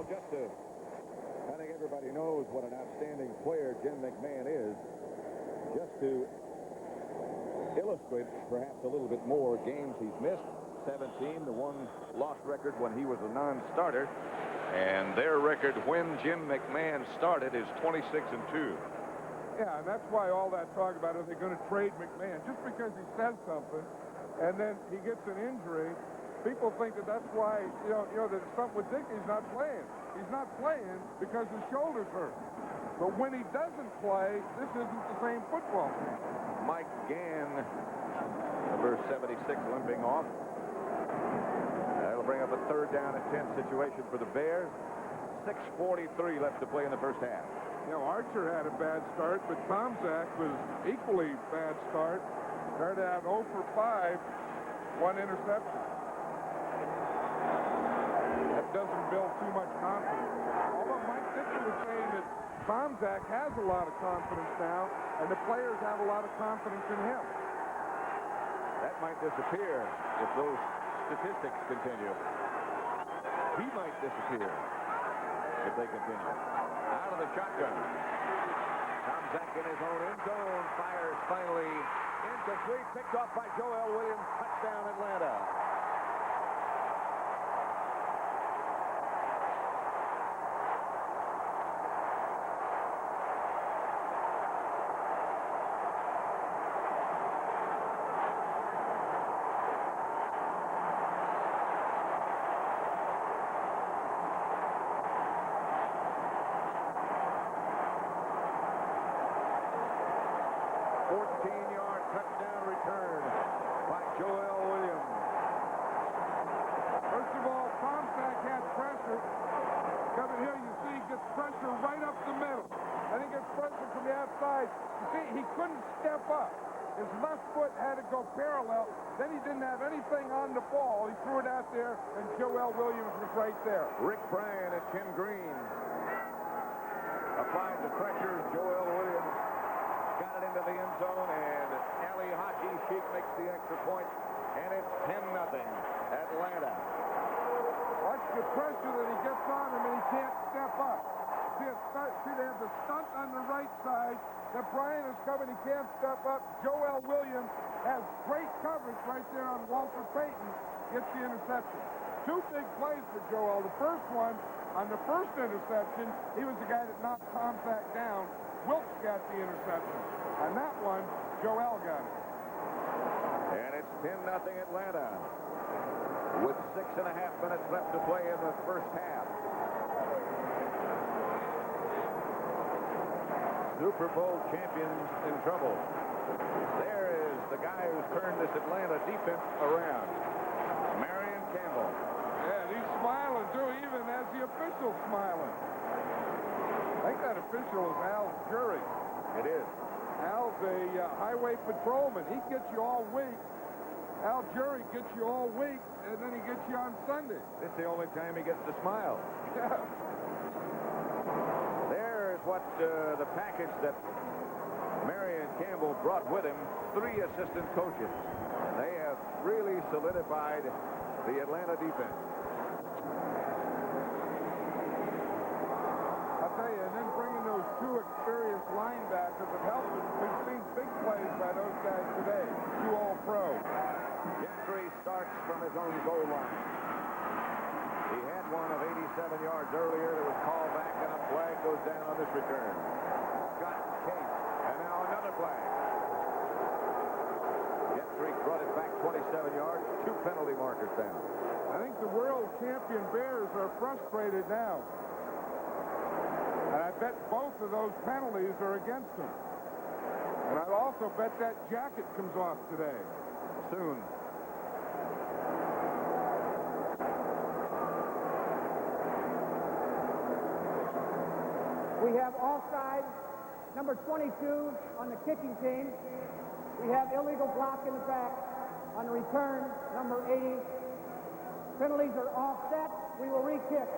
I think everybody knows what an outstanding player Jim McMahon is. Just to illustrate perhaps a little bit more games he's missed, 17, the one loss record when he was a non-starter. And their record when Jim McMahon started is 26-2. Yeah, and that's why all that talk about are they going to trade McMahon? Just because he says something and then he gets an injury, people think that that's why, that it's something with Dick, he's not playing. He's not playing because his shoulder's hurt. But when he doesn't play, this isn't the same football team. Mike Gann, number 76, limping off. That'll bring up a 3rd down and 10 situation for the Bears. 6:43 left to play in the first half. Archer had a bad start, but Tomczak was equally bad start. Started out 0 for 5, 1 interception. That doesn't build too much confidence. Although Mike Dickey was saying that Tomczak has a lot of confidence now, and the players have a lot of confidence in him. That might disappear if those statistics continue. He might disappear if they continue. Out of the shotgun. Tomczak in his own end zone. Fires finally incomplete. Picked off by Joel Williams. Touchdown Atlanta. Pressure right up the middle. I think it's pressure from the outside. You see, he couldn't step up. His left foot had to go parallel. Then he didn't have anything on the ball. He threw it out there, and Joel Williams was right there. Rick Bryan and Tim Green applied the pressure. Joel Williams got it into the end zone, and Ali Haji Sheik makes the extra point, and it's 10-0 Atlanta. Watch the pressure that he gets on him, and he can't step up. See, they have the stunt on the right side. That Bryan is coming. He can't step up. Joel Williams has great coverage right there on Walter Payton. Gets the interception. 2 big plays for Joel. The first one, on the first interception, he was the guy that knocked Tomczak down. Wilkes got the interception. On that one, Joel got it. And it's 10-0 Atlanta with 6.5 minutes left to play in the first half. Super Bowl champions in trouble. There is the guy who's turned this Atlanta defense around, Marion Campbell. Yeah, and he's smiling, too, even as the official's smiling. I think that official is Al Jury. It is. Al's a highway patrolman. He gets you all week. Al Jury gets you all week, and then he gets you on Sunday. This is the only time he gets to smile. Yeah. There's what the package that Marion Campbell brought with him, 3 assistant coaches. And they have really solidified the Atlanta defense. I'll tell you, and then bringing those 2 experienced linebackers have helped us. We've seen big plays by those guys today. 2 All-Pro. Gentry starts from his own goal line. He had one of 87 yards earlier that was called back, and a flag goes down on this return. Scott Case, and now another flag. Gentry brought it back 27 yards, 2 penalty markers down. I think the world champion Bears are frustrated now. And I bet both of those penalties are against them. And I'd also bet that jacket comes off today. Soon. We have offside, number 22 on the kicking team. We have illegal block in the back. On the return, number 80. Penalties are offset. We will re-kick.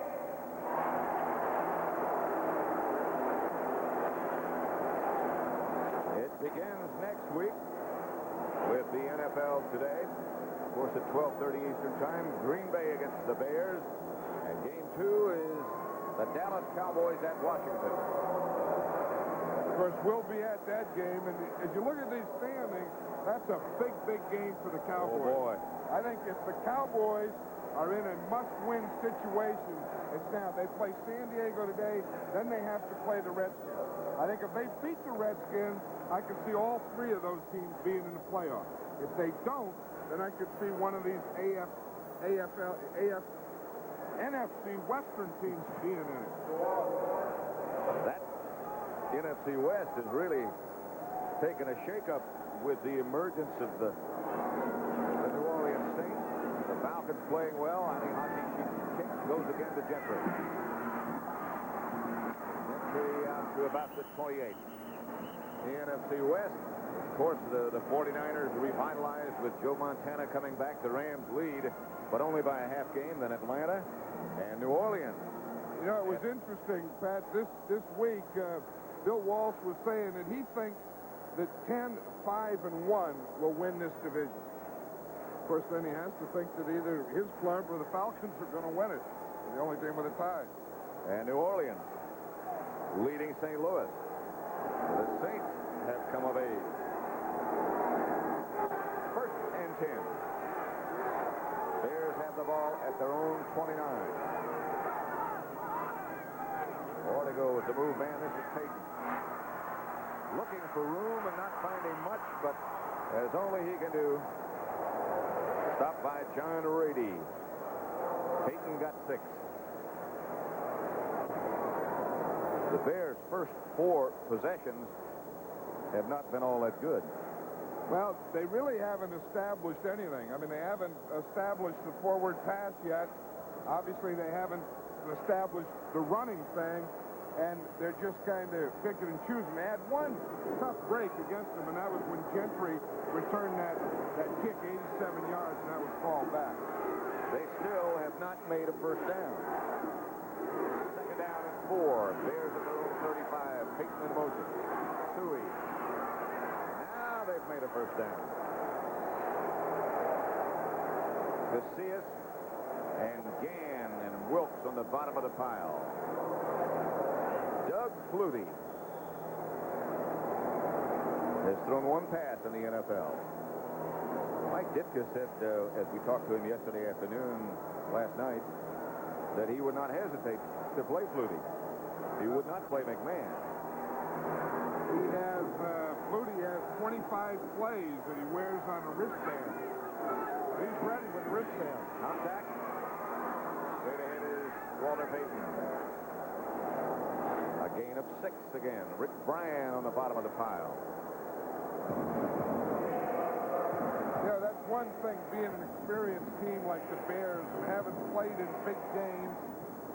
It begins next week with the NFL today. Of course, at 12:30 Eastern Time, Green Bay against the Bears. And game 2 is The Dallas Cowboys at Washington. Of course, we'll be at that game, and as you look at these standings, that's a big, big game for the Cowboys. Oh, boy. I think if the Cowboys are in a must-win situation, it's now. They play San Diego today, then they have to play the Redskins. I think if they beat the Redskins, I could see all three of those teams being in the playoffs. If they don't, then I could see one of these NFC Western teams being in it. That NFC West is really taking a shakeup with the emergence of the New Orleans Saints. The Falcons playing well. I think hockey kick goes again to Gentry. Gentry out to about the 28. The NFC West, of course, the 49ers revitalized with Joe Montana coming back. The Rams lead, but only by a half game. Then Atlanta and New Orleans. You know, it was interesting, Pat, this week, Bill Walsh was saying that he thinks that 10-5-1 will win this division. Of course, then he has to think that either his club or the Falcons are going to win it. They're the only team with a tie. And New Orleans leading St. Louis. The Saints have come of age. 1st and 10. Bears have the ball at their own 29. Ortego with the move man. This is Payton. Looking for room and not finding much, but as only he can do. Stopped by John Rady. Payton got 6. The Bears' first 4 possessions have not been all that good. Well, they really haven't established anything. I mean, they haven't established the forward pass yet. Obviously, they haven't established the running thing, and they're just kind of picking and choosing. They had one tough break against them, and that was when Gentry returned that kick 87 yards, and that was called back. They still have not made a first down. 2nd down and 4. Bears at their own 35. Payton in motion. Suey. Now they've made a first down. Casillas and Gann and Wilkes on the bottom of the pile. Doug Flutie has thrown 1 pass in the NFL. Mike Ditka said, as we talked to him yesterday afternoon, last night, that he would not hesitate to play Flutie. He would not play McMahon. Flutie has 25 plays that he wears on a wristband. He's ready with the wristband. Tomczak. Straight ahead is Walter Payton. A gain of 6 again. Rick Bryan on the bottom of the pile. You know, that's one thing, being an experienced team like the Bears and having played in big games.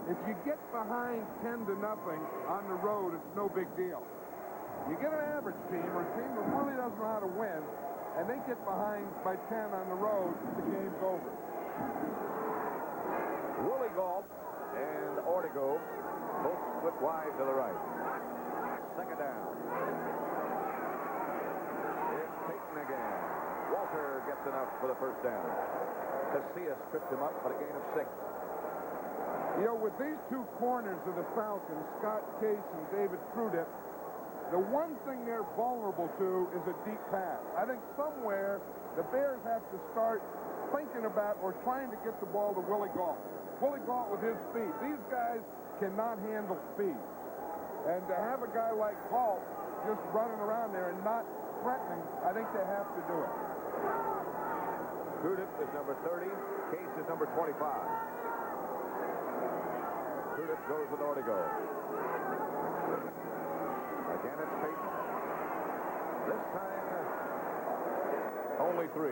If you get behind 10-0 on the road, it's no big deal. You get an average team or a team that really doesn't know how to win, and they get behind by 10 on the road, the game's over. Willie Galt and Ortego both split wide to the right. 2nd down. It's Payton again. Walter gets enough for the first down. Casillas tripped him up, but a gain of 6. You know, with these 2 corners of the Falcons, Scott Case and David Prudip, the one thing they're vulnerable to is a deep pass. I think somewhere the Bears have to start thinking about or trying to get the ball to Willie Galt. Willie Galt with his speed. These guys cannot handle speed. And to have a guy like Galt just running around there and not threatening, I think they have to do it. Prudip is number 30. Case is number 25. Prudip goes with Ortego. Again, it's Payton. This time, only 3.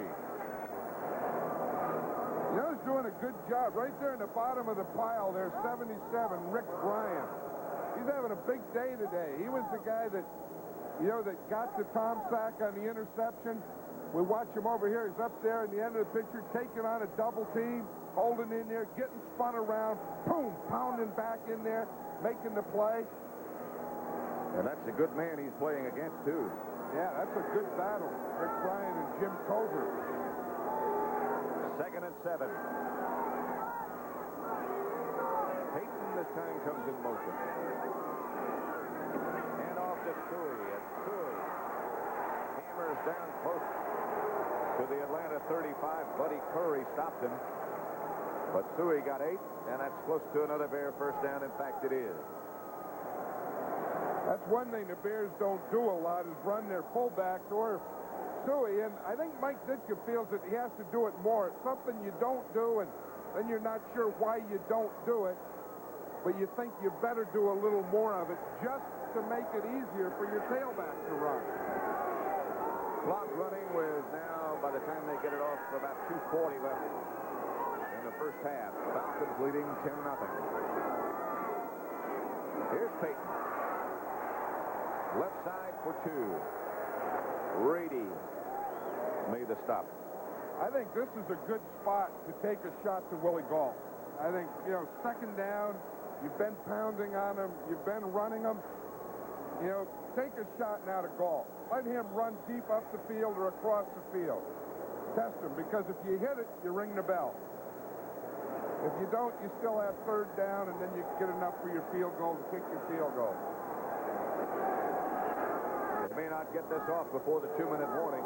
You know who's doing a good job? Right there in the bottom of the pile there, 77, Rick Bryan. He's having a big day today. He was the guy that, you know, that got to Tomczak on the interception. We watch him over here. He's up there in the end of the picture, taking on a double team, holding in there, getting spun around, boom, pounding back in there, making the play. And that's a good man he's playing against, too. Yeah, that's a good battle. Rick Bryan and Jim Cover. 2nd and 7. Payton is this time comes in motion. And off to Suey. And Suey hammers down close to the Atlanta 35. Buddy Curry stopped him. But Suey got 8, and that's close to another Bear first down. In fact, it is. That's one thing the Bears don't do a lot is run their fullbacks or Suey. And I think Mike Ditka feels that he has to do it more. It's something you don't do, and then you're not sure why you don't do it. But you think you better do a little more of it just to make it easier for your tailback to run. Clock running with now, by the time they get it off, about 2:40 left in the first half. Falcons leading 10-0. Here's Payton. Left side for 2. Rady made the stop. I think this is a good spot to take a shot to Willie Gault. I think, second down, you've been pounding on him, you've been running him. Take a shot now to Gault. Let him run deep up the field or across the field. Test him, because if you hit it, you ring the bell. If you don't, you still have third down, and then you get enough for your field goal to kick your field goal. They may not get this off before the 2-minute warning.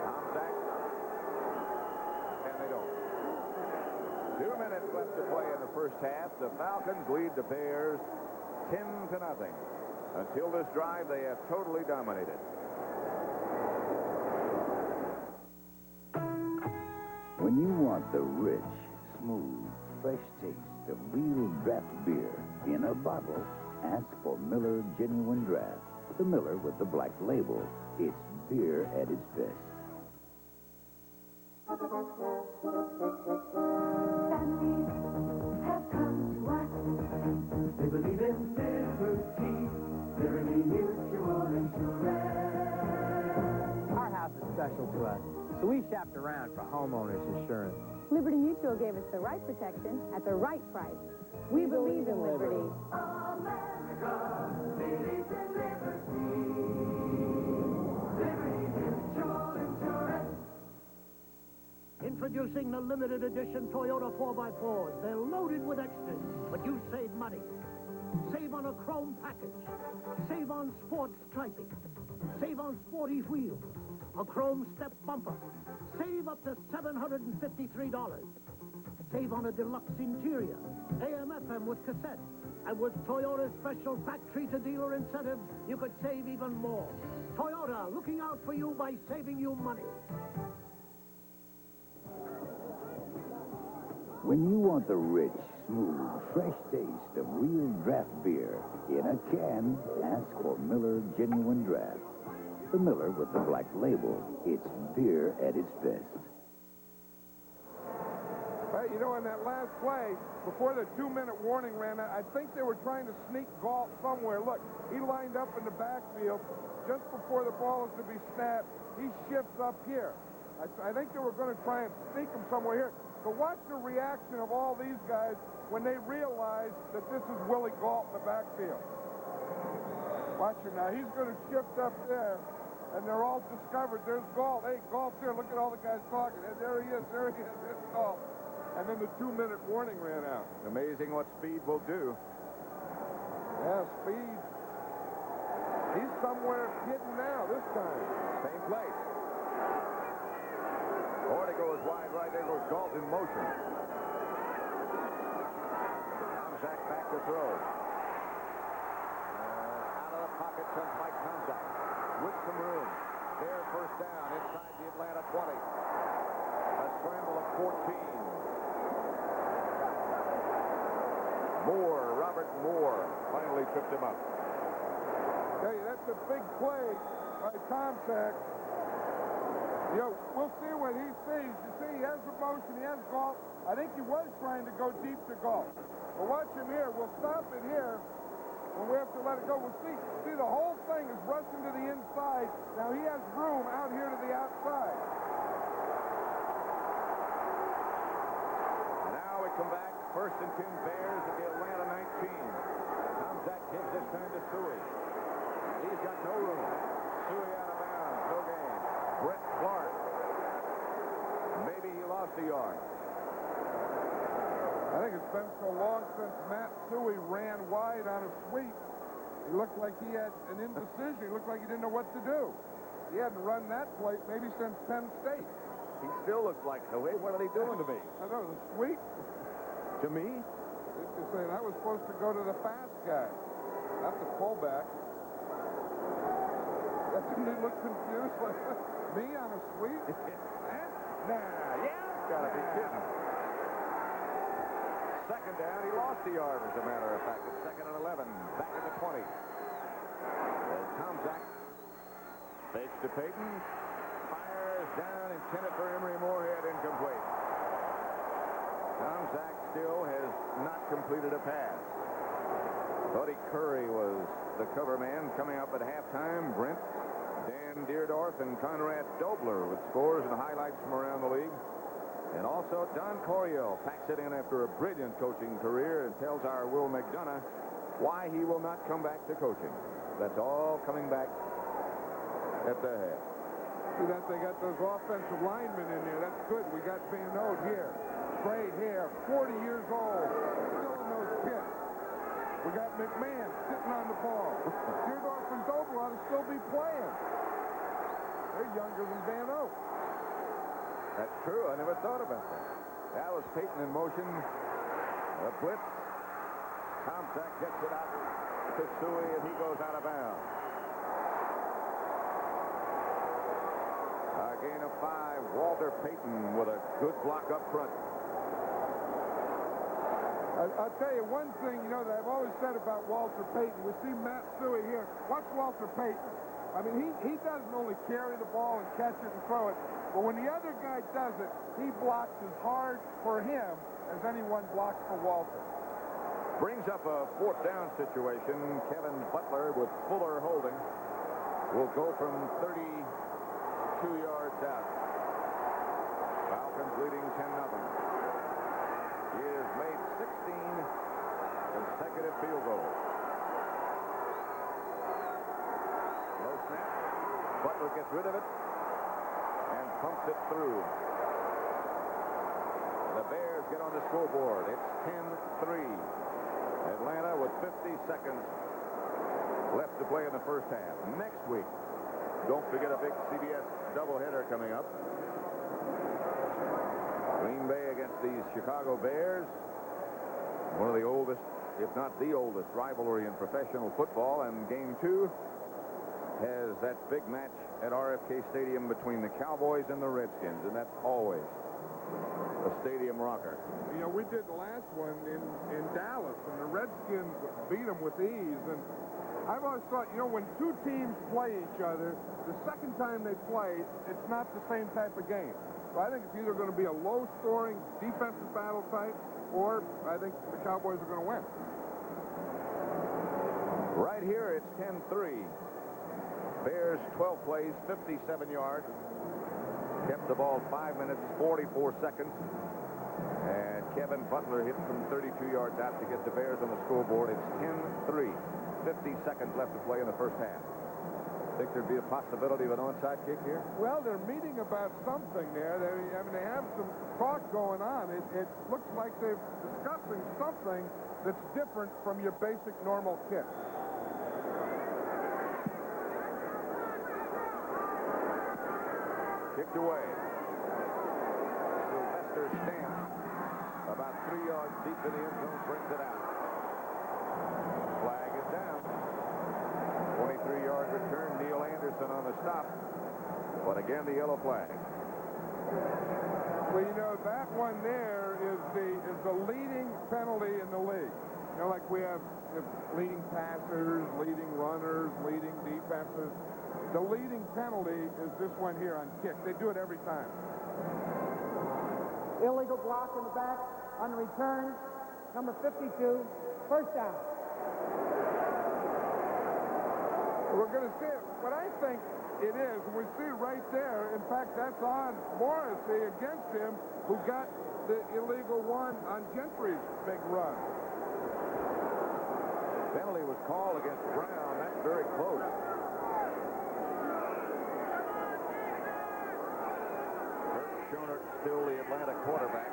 Tomczak. And they don't. 2 minutes left to play in the first half. The Falcons lead the Bears 10-0. Until this drive, they have totally dominated. When you want the rich, smooth, fresh taste of real draft beer in a bottle, ask for Miller Genuine Draft. The Miller with the black label. It's beer at its best. Families have come to us. They believe in liberty, Liberty Mutual Insurance. Our house is special to us, so we shopped around for homeowners insurance. Liberty Mutual gave us the right protection at the right price. We believe in liberty. America believes in liberty. Liberty Mutual Insurance. Introducing the limited edition Toyota 4x4s. They're loaded with extras, but you save money. Save on a chrome package. Save on sports striping. Save on sporty wheels. A chrome step bumper. Save up to $753. Save on a deluxe interior. AM/FM with cassette. And with Toyota's special factory-to-dealer incentives, you could save even more. Toyota, looking out for you by saving you money. When you want the rich, smooth, fresh taste of real draft beer in a can, ask for Miller Genuine Draft. The Miller with the black label. It's beer at its best. Hey, on that last play, before the 2-minute warning ran out, I think they were trying to sneak Gault somewhere. Look, he lined up in the backfield just before the ball is to be snapped. He shifts up here. I think they were going to try and sneak him somewhere here. But watch the reaction of all these guys when they realize that this is Willie Gault in the backfield. Watch him now. He's going to shift up there, and they're all discovered. There's Gault. Hey, Gault's here. Look at all the guys talking. Hey, there he is. There he is. There's Gault. And then the 2-minute warning ran out. Amazing what speed will do. Yeah, speed. He's somewhere hidden now this time. Same place. Orta goes wide right. There goes Gault in motion. Tomczak back to throw. Out of the pocket comes Mike Tomczak with some room. There, first down inside the Atlanta 20. A scramble of 14. Robert Moore finally tripped him up. Hey, that's a big play by Tomczak. We'll see what he sees. You see, he has the motion, he has Gault. I think he was trying to go deep to Gault. But watch him here. We'll stop it here when we have to let it go. We'll see. See, the whole thing is rushing to the inside. Now he has room out here to the outside. And now we come back. 1st and 10 Bears at the Atlanta 19. Tomczak gives this time to Suey. He's got no room. Suey out of bounds. No gain. Brett Clark. Maybe he lost a yard. I think it's been so long since Matt Suey ran wide on a sweep. He looked like he had an indecision. He looked like he didn't know what to do. He hadn't run that play maybe since Penn State. He still looks like, hey, what are they doing to me? I know, the sweep. To me? You say that was supposed to go to the fast guy, not the fullback. That didn't look confused like me on a sweep? Nah, yeah. Gotta be kidding. Second down, he lost the yard, as a matter of fact. It's 2nd and 11, back at the 20. And Tomczak fakes to Payton, fires down, intended for Emory Moorhead, incomplete. Tomczak still has not completed a pass. Buddy Curry was the cover man coming up at halftime. Brent, Dan Deerdorf, and Conrad Dobler with scores and highlights from around the league. And also Don Coryell packs it in after a brilliant coaching career and tells our Will McDonough why he will not come back to coaching. That's all coming back at the head. See that they got those offensive linemen in there. That's good. We got Van Oud here. Great hair, 40 years old, still in those pits. We got McMahon sitting on the ball. Deerdorf and Dobler ought to still be playing. They're younger than Van Oud. That's true. I never thought about that. That was Payton in motion. A blitz. Tomczak gets it out to Suey, and he goes out of bounds. A gain of 5. Walter Payton with a good block up front. I'll tell you one thing, that I've always said about Walter Payton. We see Matt Suey here. Watch Walter Payton. I mean, he doesn't only carry the ball and catch it and throw it, but when the other guy does it, he blocks as hard for him as anyone blocks for Walter. Brings up a 4th down situation. Kevin Butler with Fuller holding will go from 32 yards out. Falcons leading 10-0. He has made 16 consecutive field goals. Low snap. Butler gets rid of it and pumps it through. The Bears get on the scoreboard. It's 10-3. Atlanta with 50 seconds left to play in the first half. Next week, don't forget a big CBS doubleheader coming up. Green Bay against the Chicago Bears. One of the oldest, if not the oldest, rivalry in professional football. And Game 2 has that big match at RFK Stadium between the Cowboys and the Redskins. And that's always a stadium rocker. We did the last one in Dallas, and the Redskins beat them with ease. And I've always thought, when two teams play each other, the second time they play, it's not the same type of game. So I think it's either going to be a low-scoring defensive battle type, or I think the Cowboys are going to win. Right here, it's 10-3. Bears 12 plays, 57 yards. Kept the ball 5 minutes, 44 seconds. And Kevin Butler hit from 32 yards out to get the Bears on the scoreboard. It's 10-3. 50 seconds left to play in the first half. Think there'd be a possibility of an onside kick here? Well, they're meeting about something there. They have some talk going on. It looks like they're discussing something that's different from your basic normal kick. Kicked away. Sylvester Stamp, about 3 yards deep in the end zone, brings it out. Flag is down. 23-yard return. Neil Anderson on the stop. But again, the yellow flag. Well, that one there is the leading penalty in the league. Like we have leading passers, leading runners, leading defenses. The leading penalty is this one here on kick. They do it every time. Illegal block in the back on the return, number 52, first down. We're going to see it. What I think it is, we see right there, in fact, that's on Morrissey against him, who got the illegal one on Gentry's big run. Penalty was called against Brown. That's very close. Schoner still the Atlanta quarterback.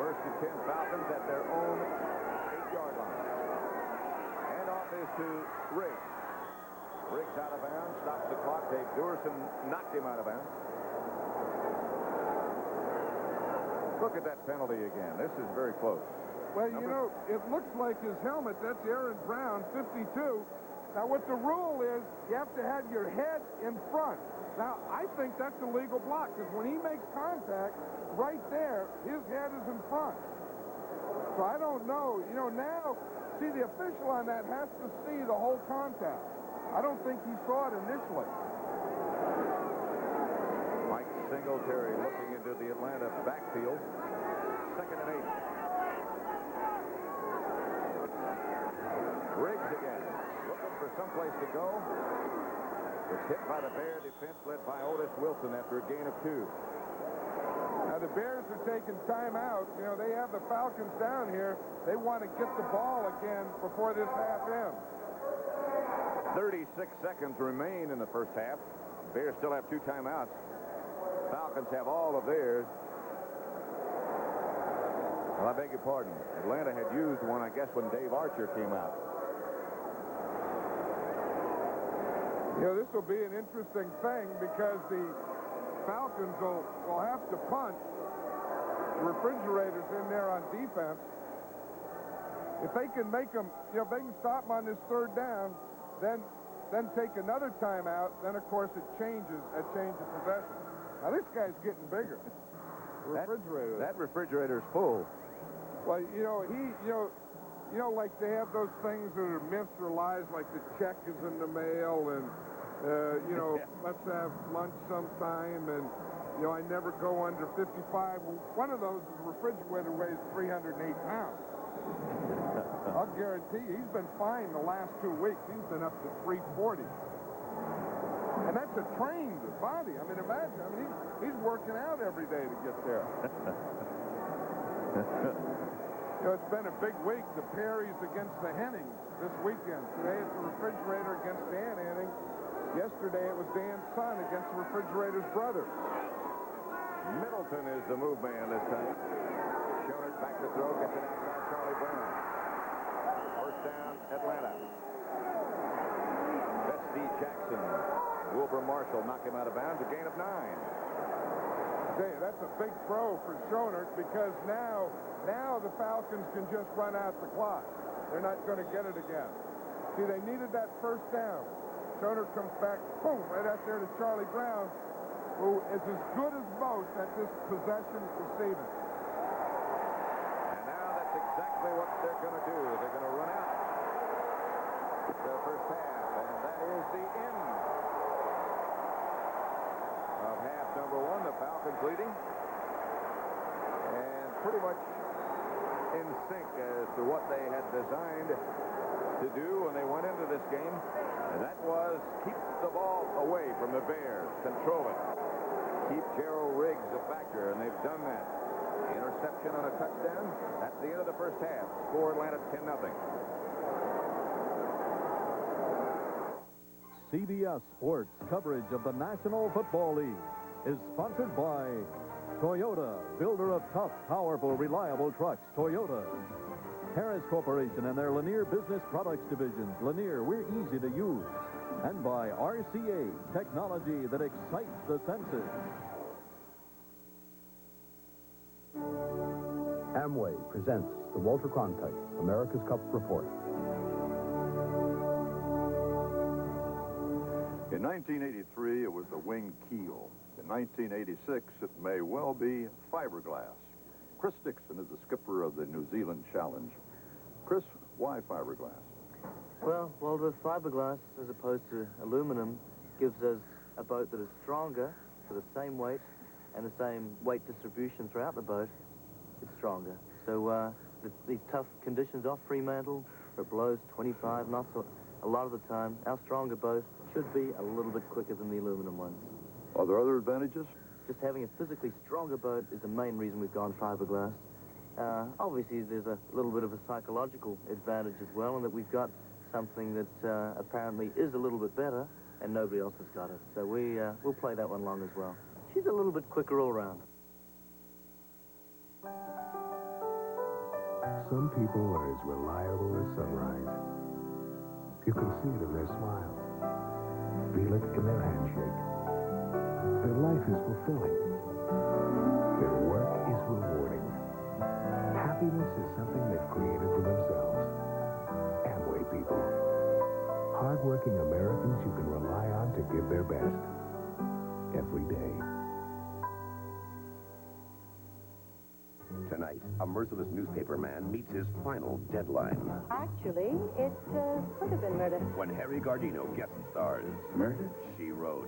First and 10, Falcons at their own 8-yard line. Handoff is to Riggs. Riggs out of bounds, stops the clock. Dave Duerson knocked him out of bounds. Look at that penalty again. This is very close. Well, you know, it looks like his helmet, that's Aaron Brown, 52. Now, what the rule is, you have to have your head in front. Now, I think that's a legal block, because when he makes contact, right there, his head is in front. So I don't know. You know, now, see, the official on that has to see the whole contact. I don't think he saw it initially. Mike Singletary looking into the Atlanta backfield. 2nd and 8. Riggs again, looking for someplace to go. Was hit by the Bear defense led by Otis Wilson after a gain of 2. Now, the Bears are taking timeout. You know, they have the Falcons down here. They want to get the ball again before this half ends. 36 seconds remain in the first half. Bears still have 2 timeouts. Falcons have all of theirs. Well, I beg your pardon. Atlanta had used one, I guess, when Dave Archer came out. You know, this will be an interesting thing because the Falcons will have to punt. The refrigerator's in there on defense. If they can make them, you know, if they can stop them on this 3rd down, then take another timeout, then, of course, it changes possession. Now, this guy's getting bigger. Refrigerator. That refrigerator's full. Well, you know, like they have those things that are myths or lies, like the check is in the mail, and you know, let's have lunch sometime, and you know, I never go under 55. Well, one of those is a refrigerator weighs 308 pounds. I'll guarantee you, he's been fine the last 2 weeks. He's been up to 340. And that's a trained body. I mean, imagine. I mean, he's working out every day to get there. You know, it's been a big week. The Perrys against the Hennings this weekend. Today it's the refrigerator against Dan Henning. Yesterday it was Dan's son against the refrigerator's brother. Middleton is the move man this time. Showing it back to throw, gets it outside Charlie Brown. First down, Atlanta. Bestie Jackson. Wilbur Marshall knocked him out of bounds, a gain of 9. Hey, that's a big throw for Schoenert because now the Falcons can just run out the clock. They're not going to get it again. See, they needed that first down. Schoenert comes back, boom, right out there to Charlie Brown, who is as good as most at this possession receiving. And now that's exactly what they're going to do. They're going to run out the first half, and that is the end of half number 1. The Falcons leading, and pretty much in sync as to what they had designed to do when they went into this game, and that was keep the ball away from the Bears, control it, keep Gerald Riggs a factor, and they've done that. Interception on a touchdown. That's the end of the first half. Score Atlanta 10-0. CBS Sports coverage of the National Football League is sponsored by Toyota, builder of tough, powerful, reliable trucks. Toyota. Harris Corporation and their Lanier Business Products divisions. Lanier, we're easy to use. And by RCA, technology that excites the senses. Amway presents the Walter Cronkite America's Cup Report. In 1983, it was the winged keel. In 1986, it may well be fiberglass. Chris Dixon is the skipper of the New Zealand Challenge. Chris, why fiberglass? Well, Walter, fiberglass, as opposed to aluminum, gives us a boat that is stronger for the same weight and the same weight distribution throughout the boat. It's stronger. So these tough conditions off Fremantle, where it blows 25 knots a lot of the time, our stronger boat should be a little bit quicker than the aluminum ones. Are there other advantages? Just having a physically stronger boat is the main reason we've gone fiberglass. Obviously, there's a little bit of a psychological advantage as well, in that we've got something that apparently is a little bit better, and nobody else has got it. So we'll play that one along as well. She's a little bit quicker all around. Some people are as reliable as sunrise. You can see it in their smile, feel it in their handshake. Their life is fulfilling. Their work is rewarding. Happiness is something they've created for themselves. Amway people. Hardworking Americans you can rely on to give their best. Every day. Tonight, a merciless newspaper man meets his final deadline. Actually, it could have been murder. When Harry Gardino guest stars. Murder? She wrote.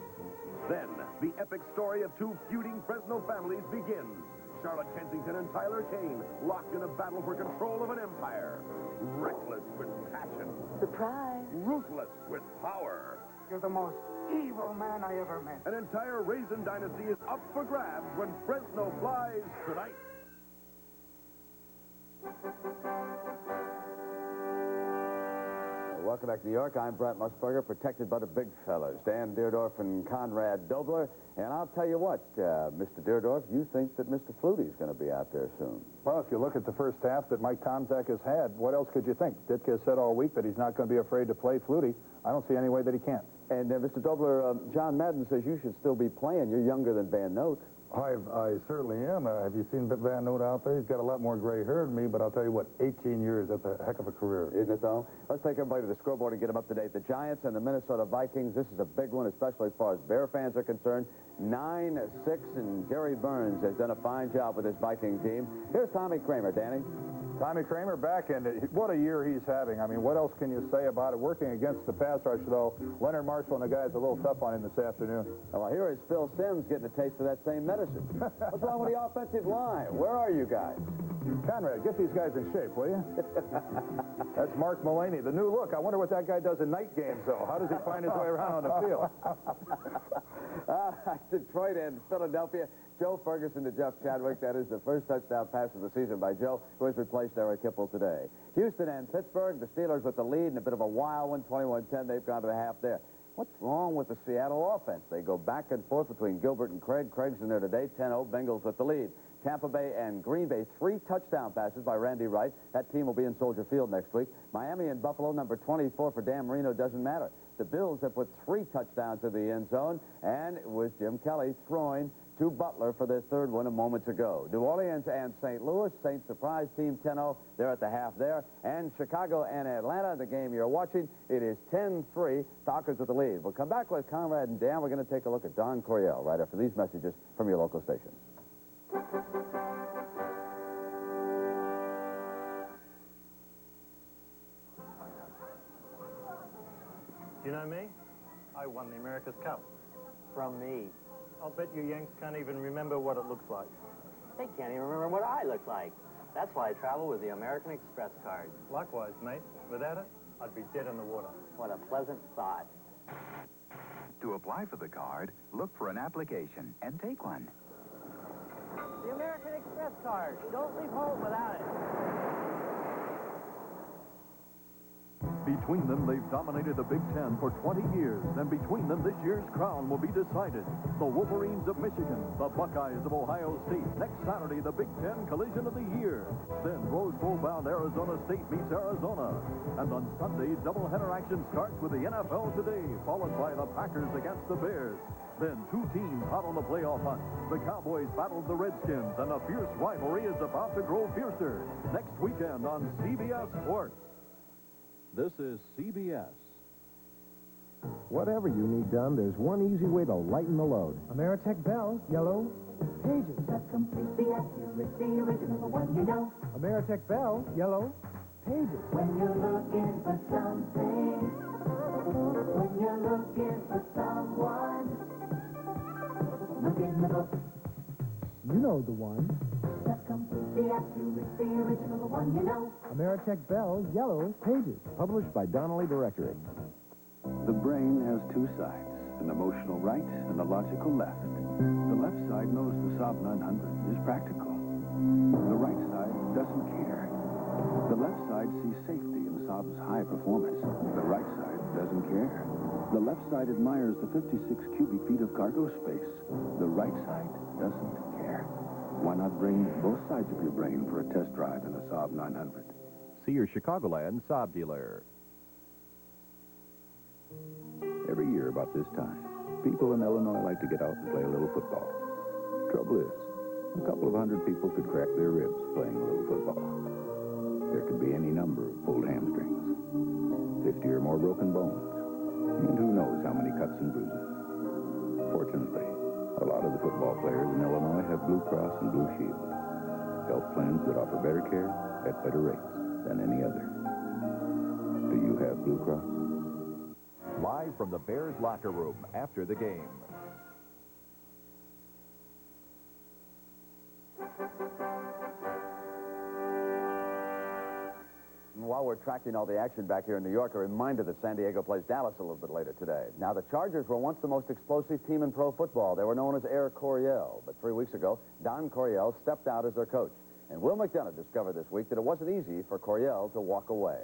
Then, the epic story of two feuding Fresno families begins. Charlotte Kensington and Tyler Kane, locked in a battle for control of an empire. Reckless with passion. Surprise. Ruthless with power. You're the most evil man I ever met. An entire Raisin dynasty is up for grabs when Fresno flies tonight. Welcome back to New York. I'm Brent Musburger, protected by the big fellas, Dan Deerdorf and Conrad Dobler. And I'll tell you what, Mr. Deerdorf, you think that Mr. Flutie's going to be out there soon. Well, if you look at the first half that Mike Tomczak has had, what else could you think? Ditka has said all week that he's not going to be afraid to play Flutie. I don't see any way that he can't. And Mr. Dobler, John Madden says you should still be playing. You're younger than Van Note. I certainly am. Have you seen Van Note out there? He's got a lot more gray hair than me, but I'll tell you what, 18 years, that's a heck of a career. Isn't it, though? Let's take everybody to the scoreboard and get them up to date. The Giants and the Minnesota Vikings, this is a big one, especially as far as Bear fans are concerned. 9-6, and Gary Burns has done a fine job with his Viking team. Here's Tommy Kramer, Danny. Tommy Kramer back, and what a year he's having. I mean, what else can you say about it? Working against the pass rush, though, Leonard Marshall and the guys a little tough on him this afternoon. Well, here is Phil Simms getting a taste of that same medicine. What's wrong with the offensive line? Where are you guys? Conrad, get these guys in shape, will you? That's Mark Mullaney, the new look. I wonder what that guy does in night games, though. How does he find his way around on the field? Detroit and Philadelphia. Joe Ferguson to Jeff Chadwick. That is the first touchdown pass of the season by Joe, who has replaced Eric Hipple today. Houston and Pittsburgh, the Steelers with the lead and a bit of a wild one, 21-10. They've gone to the half there. What's wrong with the Seattle offense? They go back and forth between Gilbert and Craig. Craig's in there today, 10-0, Bengals with the lead. Tampa Bay and Green Bay, 3 touchdown passes by Randy Wright. That team will be in Soldier Field next week. Miami and Buffalo, number 24 for Dan Marino, doesn't matter. The Bills have put 3 touchdowns to the end zone, and it was Jim Kelly throwing to Butler for their third one a moment ago. New Orleans and St. Louis, Saints surprise team 10-0. They're at the half there. And Chicago and Atlanta, the game you're watching, it is 10-3. Falcons with the lead. We'll come back with Conrad and Dan. We're going to take a look at Don Coryell right after these messages from your local stations. You know me? I won the America's Cup. From me. I'll bet you Yanks can't even remember what it looks like. They can't even remember what I look like. That's why I travel with the American Express card. Likewise, mate. Without it, I'd be dead in the water. What a pleasant thought. To apply for the card, look for an application and take one. The American Express card. Don't leave home without it. Between them, they've dominated the Big Ten for 20 years, and between them, this year's crown will be decided. The Wolverines of Michigan, the Buckeyes of Ohio State. Next Saturday, the Big Ten collision of the year. Then Rose Bowl-bound Arizona State meets Arizona. And on Sunday, doubleheader action starts with the NFL Today, followed by the Packers against the Bears. Then 2 teams hot on the playoff hunt. The Cowboys battled the Redskins, and a fierce rivalry is about to grow fiercer. Next weekend on CBS Sports. This is CBS. Whatever you need done, there's one easy way to lighten the load. Ameritech Bell, yellow, pages. The completely accurate, the original one you know. Ameritech Bell, yellow, pages. When you're looking for something, when you're looking for someone, look in the book. You know the one. The completely accurate, the original one you know. Ameritech Bell, yellow, pages. Published by Donnelly Directory. The brain has 2 sides, an emotional right and a logical left. The left side knows the Saab 900 is practical. The right side doesn't care. The left side sees safety in Saab's high performance. The right side doesn't care. The left side admires the 56 cubic feet of cargo space. The right side doesn't care. Why not bring both sides of your brain for a test drive in a Saab 900? See your Chicagoland Saab dealer. Every year about this time, people in Illinois like to get out and play a little football. Trouble is, a couple of hundred people could crack their ribs playing a little football. There could be any number of pulled hamstrings, 50 or more broken bones, and who knows how many cuts and bruises. Fortunately, a lot of the football players in Illinois have Blue Cross and Blue Shield, health plans that offer better care at better rates than any other. Do you have Blue Cross? Live from the Bears locker room after the game. While we're tracking all the action back here in New York, a reminder that San Diego plays Dallas a little bit later today. Now, the Chargers were once the most explosive team in pro football. They were known as Air Coryell. But 3 weeks ago, Don Coryell stepped out as their coach. And Will McDonough discovered this week that it wasn't easy for Coryell to walk away.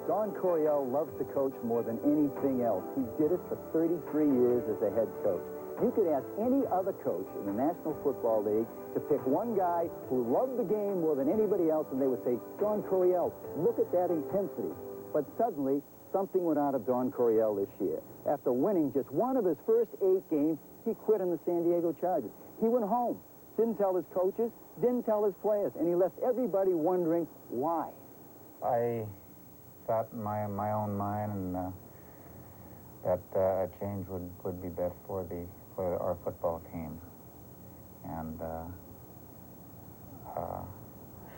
Don Coryell loves to coach more than anything else. He did it for 33 years as a head coach. You could ask any other coach in the National Football League to pick one guy who loved the game more than anybody else, and they would say, Don Coryell, look at that intensity. But suddenly, something went out of Don Coryell this year. After winning just one of his first 8 games, he quit on the San Diego Chargers. He went home, didn't tell his coaches, didn't tell his players, and he left everybody wondering why. I thought in my own mind and that a change would be best for our football team, and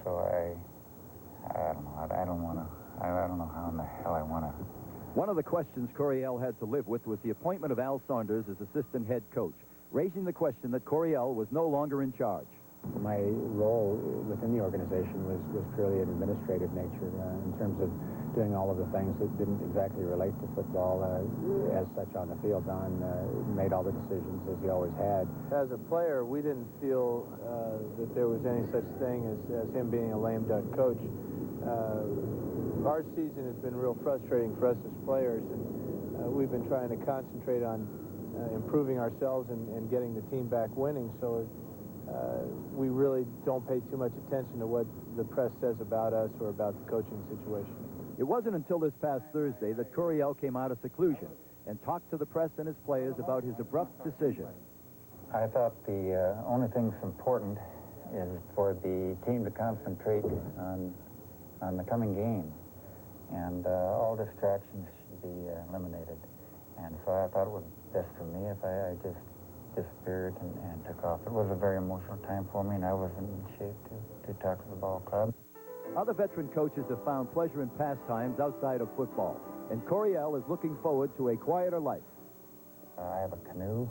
so I don't know. I don't know how in the hell I want to. One of the questions Coryell had to live with was the appointment of Al Saunders as assistant head coach, raising the question that Coryell was no longer in charge. My role within the organization was purely an administrative nature in terms of doing all of the things that didn't exactly relate to football as such on the field. Don made all the decisions as he always had. As a player, we didn't feel that there was any such thing as him being a lame duck coach. Our season has been real frustrating for us as players, and we've been trying to concentrate on improving ourselves and getting the team back winning, so we really don't pay too much attention to what the press says about us or about the coaching situation. It wasn't until this past Thursday that Coryell came out of seclusion and talked to the press and his players about his abrupt decision. I thought the only thing that's important is for the team to concentrate on the coming game, and all distractions should be eliminated. And so I thought it was best for me if I just disappeared and took off. It was a very emotional time for me, and I wasn't in shape to talk to the ball club. Other veteran coaches have found pleasure in pastimes outside of football, and Coryell is looking forward to a quieter life. I have a canoe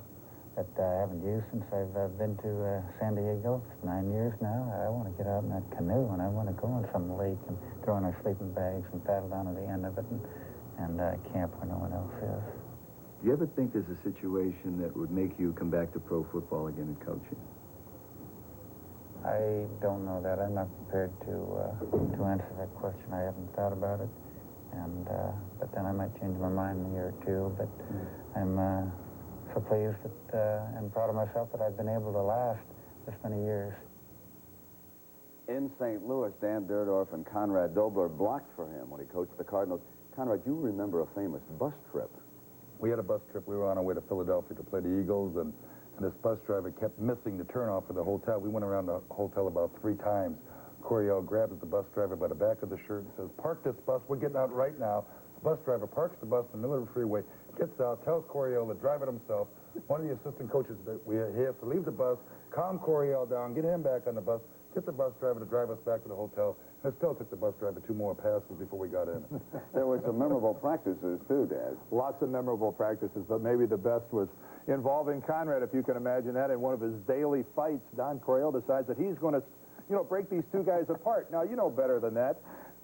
that I haven't used since I've been to San Diego. It's 9 years now. I want to get out in that canoe, and I want to go in some lake and throw in our sleeping bags and paddle down to the end of it and camp where no one else is. Do you ever think there's a situation that would make you come back to pro football again and coaching? I don't know that. I'm not prepared to answer that question. I haven't thought about it, and but then I might change my mind in a year or two. But I'm so pleased and proud of myself that I've been able to last this many years. In St. Louis, Dan Dierdorf and Conrad Dobler blocked for him when he coached the Cardinals. Conrad, you remember a famous bus trip. We had a bus trip. We were on our way to Philadelphia to play the Eagles, and this bus driver kept missing the turnoff for the hotel. We went around the hotel about 3 times. Coryell grabs the bus driver by the back of the shirt and says, "Park this bus. We're getting out right now." The bus driver parks the bus in the middle of the freeway, gets out, tells Coryell to drive it himself. One of the assistant coaches, he has to leave the bus, calm Coryell down, get him back on the bus, get the bus driver to drive us back to the hotel. And it still took the bus driver 2 more passes before we got in. There were some memorable practices, too, Dad. Lots of memorable practices, but maybe the best was involving Conrad, if you can imagine that. In one of his daily fights, Don Coryell decides that he's going to, break these 2 guys apart. Now, you know better than that.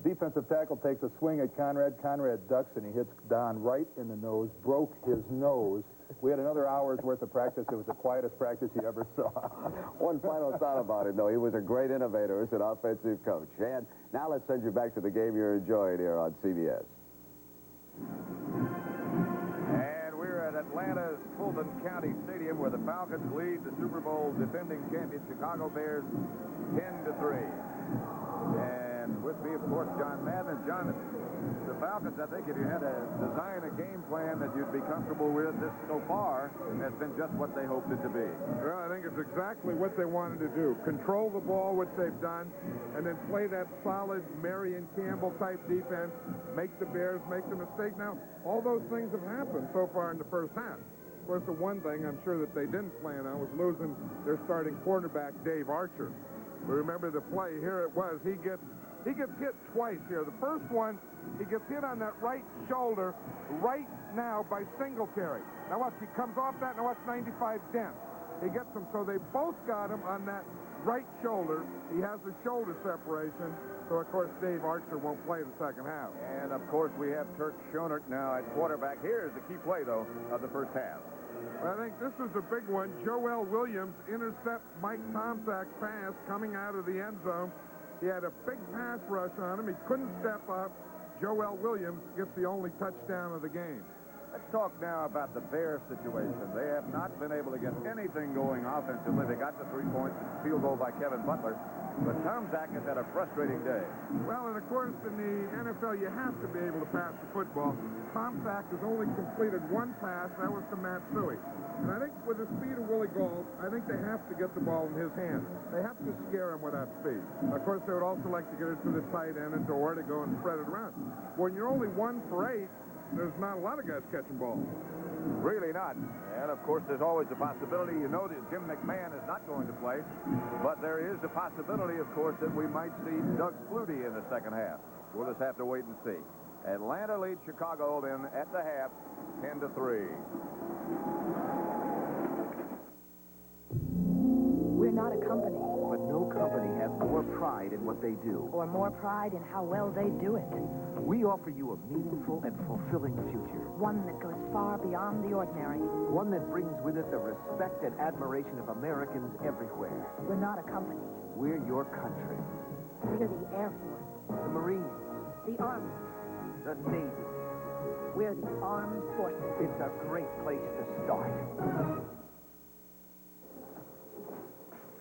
Defensive tackle takes a swing at Conrad. Conrad ducks, and he hits Don right in the nose, broke his nose. We had another hour's worth of practice. It was the quietest practice you ever saw. One final thought about him, though. He was a great innovator as an offensive coach. And now let's send you back to the game you're enjoying here on CBS. And we're at an Atlanta's Fulton County Stadium, where the Falcons lead the Super Bowl defending champion Chicago Bears 10-3. And with me, of course, John Madden. John, the Falcons, I think if you had to design a game plan that you'd be comfortable with, this so far has been just what they hoped it to be. Well, I think it's exactly what they wanted to do. Control the ball, which they've done, and then play that solid Marion Campbell-type defense, make the Bears make the mistake. Now, all those things have happened so far in the first half. Of course, the one thing I'm sure that they didn't plan on was losing their starting quarterback, Dave Archer. We remember the play. Here it was. He gets hit twice here. The first one, he gets hit on that right shoulder right now by Singletary. Now watch, he comes off that, now watch 95 Dent. He gets him, so they both got him on that right shoulder. He has the shoulder separation, so of course Dave Archer won't play the second half. And of course we have Turk Schonert now at quarterback. Here's the key play, though, of the first half. I think this is a big one. Joel Williams intercepts Mike Tomczak's pass coming out of the end zone. He had a big pass rush on him. He couldn't step up. Joel Williams gets the only touchdown of the game. Let's talk now about the Bears situation. They have not been able to get anything going offensively. They got the 3 points, field goal by Kevin Butler. But Tomczak has had a frustrating day. Well, and of course, in the NFL, you have to be able to pass the football. Tomczak has only completed one pass. That was to Matt Suey. And I think with the speed of Willie Gault, I think they have to get the ball in his hands. They have to scare him with that speed. Of course, they would also like to get it to the tight end and Dorr to go and spread it around. When you're only 1 for 8, there's not a lot of guys catching balls. Really not. And, of course, there's always the possibility, you know, that Jim McMahon is not going to play. But there is the possibility, of course, that we might see Doug Flutie in the second half. We'll just have to wait and see. Atlanta leads Chicago then at the half, 10-3. We're not a company. But no company has more pride in what they do. Or more pride in how well they do it. We offer you a meaningful and fulfilling future. One that goes far beyond the ordinary. One that brings with it the respect and admiration of Americans everywhere. We're not a company. We're your country. We're the Air Force. The Marines. The Army. The Navy. We're the Armed Forces. It's a great place to start.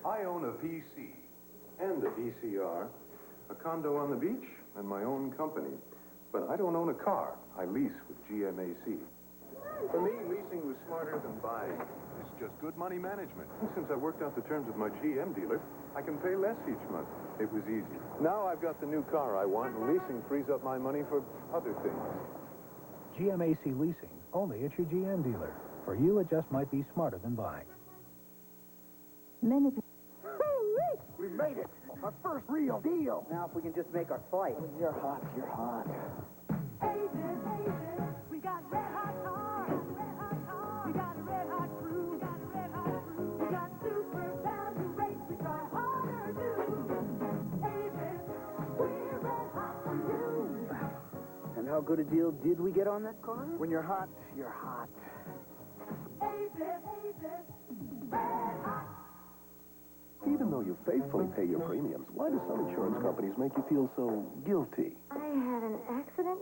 I own a PC and a VCR, a condo on the beach, and my own company. But I don't own a car. I lease with GMAC. For me, leasing was smarter than buying. It's just good money management. Since I worked out the terms with my GM dealer, I can pay less each month. It was easy. Now I've got the new car I want, and leasing frees up my money for other things. GMAC Leasing, only at your GM dealer. For you, it just might be smarter than buying. Many people. We made it. Our first real deal. Now, if we can just make our flight. You're hot. You're hot. We got red hot cars. We got a red hot crew. We got super value rates. We try harder to. Avis, we're red hot for you. And how good a deal did we get on that car? When you're hot, you're hot. Avis, red hot. Even though you faithfully pay your premiums, why do some insurance companies make you feel so guilty? I had an accident.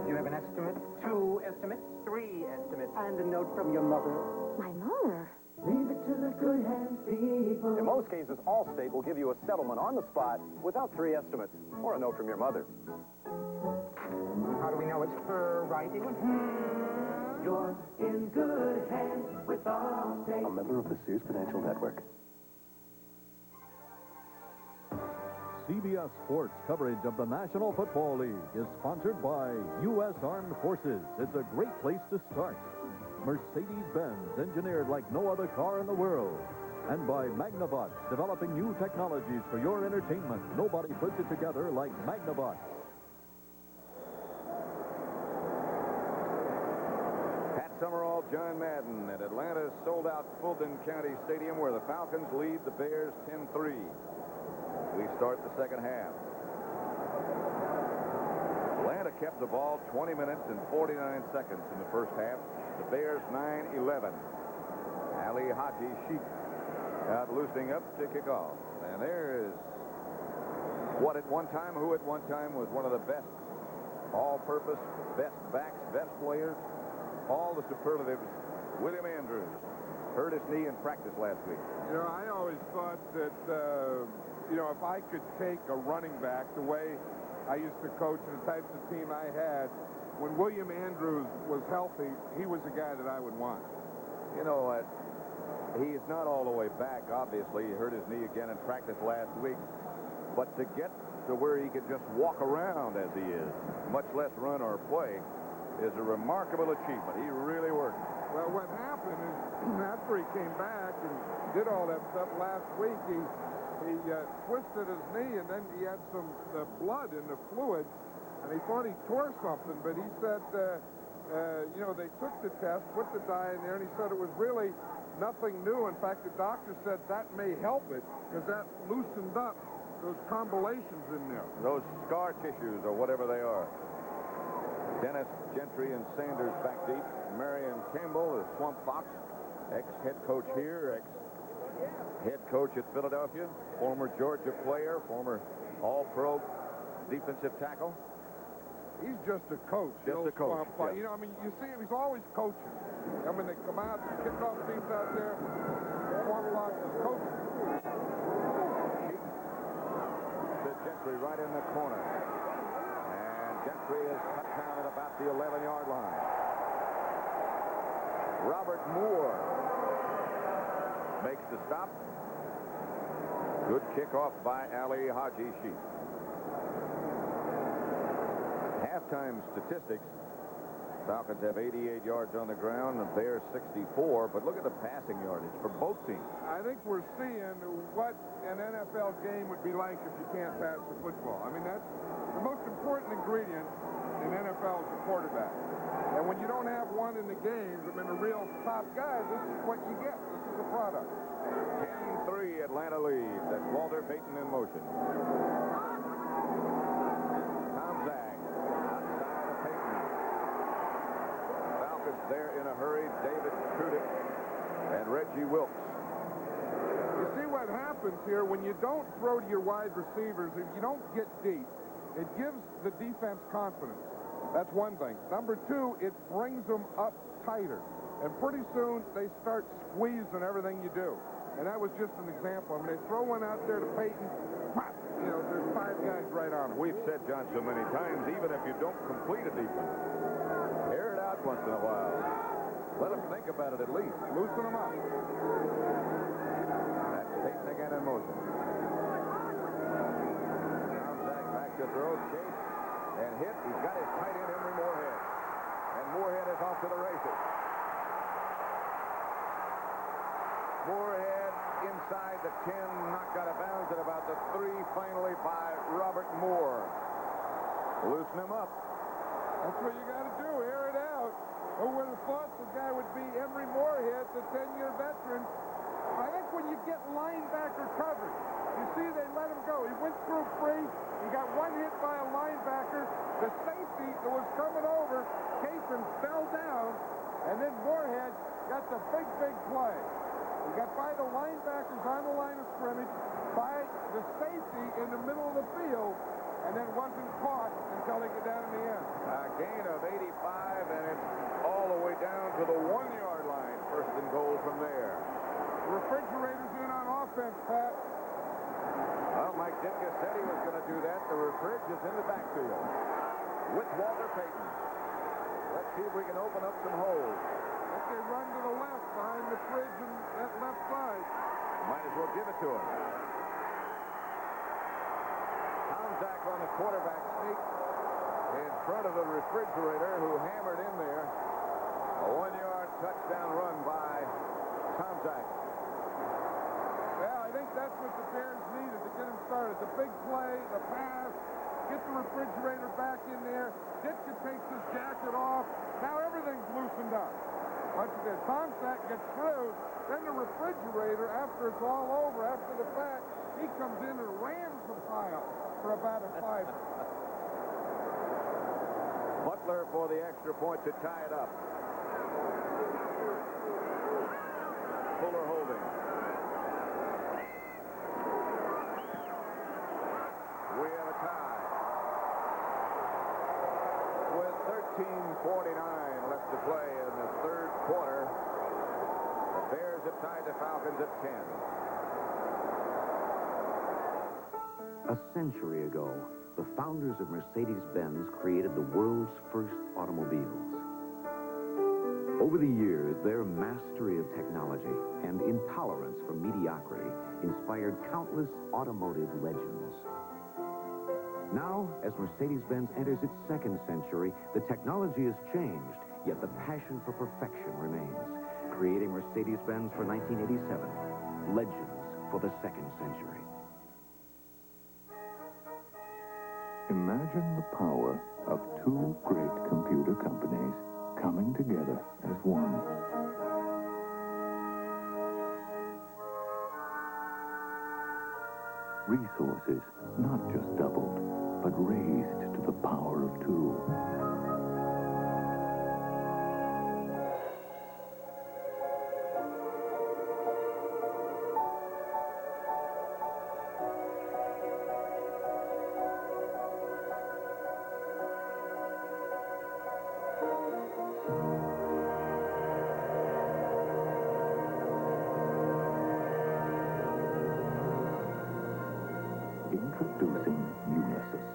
You have an estimate, 2 estimates, 3 estimates, and a note from your mother. My mother? Leave it to the good hands, people. In most cases, Allstate will give you a settlement on the spot without 3 estimates or a note from your mother. How do we know it's her writing? You're in good hands with Allstate. A member of the Sears Financial Network. CBS Sports coverage of the National Football League is sponsored by U.S. Armed Forces. It's a great place to start. Mercedes-Benz, engineered like no other car in the world. And by Magnavox, developing new technologies for your entertainment. Nobody puts it together like Magnavox. Pat Summerall, John Madden at Atlanta's sold-out Fulton County Stadium, where the Falcons lead the Bears 10-3. We start the second half. Atlanta kept the ball 20 minutes and 49 seconds in the first half. The Bears 9-11. Ali Haji Sheik out loosening up to kick off. And there is who at one time was one of the best all-purpose, best backs, best players all the superlatives. William Andrews hurt his knee in practice last week. You know, I always thought that, you know, if I could take a running back the way I used to coach and the types of team I had, when William Andrews was healthy, he was the guy that I would want. You know, he's not all the way back, obviously. He hurt his knee again in practice last week. But to get to where he can just walk around as he is, much less run or play, is a remarkable achievement. He really worked. Well, what happened is after he came back and did all that stuff last week, he twisted his knee, and then he had some blood in the fluid, and he thought he tore something, but he said, you know, they took the test, put the dye in there, and he said it was really nothing new. In fact, the doctor said that may help it because that loosened up those combinations in there. Those scar tissues or whatever they are. Dennis, Gentry, and Sanders back deep. Marion Campbell, the Swamp Fox, ex-head coach here, ex-head coach at Philadelphia, former Georgia player, former All-Pro defensive tackle. He's just a coach. Just a coach. Yeah. You know, I mean, you see him, he's always coaching. I mean, they come out, the kickoff teams out there, Swamp Fox is coaching. To Gentry right in the corner. Gentry is cut down at about the 11-yard line. Robert Moore makes the stop. Good kickoff by Ali Haji Sheep. Halftime statistics. Falcons have 88 yards on the ground, and Bears 64, but look at the passing yardage for both teams. I think we're seeing what an NFL game would be like if you can't pass the football. I mean, that's the most important ingredient in NFL is the quarterback. And when you don't have one in the games, I mean, a real top guy, this is what you get. This is the product. 10-3 Atlanta leads. That's Walter Payton in motion. Tomczak outside of Payton. Falcons there in a hurry. David Trudick and Reggie Wilkes. You see what happens here when you don't throw to your wide receivers, if you don't get deep, it gives the defense confidence. That's one thing. Number two, it brings them up tighter. And pretty soon, they start squeezing everything you do. And that was just an example. I mean, they throw one out there to Payton, you know, there's 5 guys right on him. We've said, John, so many times, even if you don't complete a defense, air it out once in a while. Let them think about it at least. Loosen them up. That's Payton again in motion. Tomczak back to throw, chase, and hit. He's got his tight end, Henry Moorhead. And Moorhead is off to the races. Moorhead inside the 10, knocked out of bounds at about the 3, finally by Robert Moore. Loosen him up. That's what you got to do, air it out. Who would have thought the guy would be Henry Moorhead, the 10-year veteran? I think when you get linebacker coverage, you see they let him go. He went through free. He got one hit by a linebacker. The safety that was coming over, Payton fell down, and then Moorhead got the big play. He got by the linebackers on the line of scrimmage, by the safety in the middle of the field, and then wasn't caught until they get down in the end. A gain of 85, and it's all the way down to the 1-yard line. First and goal from there. The refrigerator's in on offense, Pat. Well, Mike Ditka said he was going to do that. The refrige is in the backfield with Walter Payton. Let's see if we can open up some holes. If they run to the left behind the fridge and that left side. Might as well give it to him. Tomczak on the quarterback sneak in front of the refrigerator who hammered in there. A 1-yard touchdown run by Tomczak. Well, I think that's what the Bears needed to get him started. The big play, the pass, get the refrigerator back in there. Ditka takes his jacket off. Now everything's loosened up. Watch this. Tomczak gets through. Then the refrigerator, after it's all over, after the fact, he comes in and rams the pile for about a 5. Butler for the extra point to tie it up. Fuller holding. We have a tie. With 13:49 left to play in the Falcons at 10. A century ago, the founders of Mercedes-Benz created the world's first automobiles. Over the years, their mastery of technology and intolerance for mediocrity inspired countless automotive legends. Now, as Mercedes-Benz enters its second century, the technology has changed, yet the passion for perfection remains, creating Mercedes-Benz for 1987, legends for the second century. Imagine the power of two great computer companies coming together as one. Resources not just doubled, but raised to the power of two. Introducing Unisys.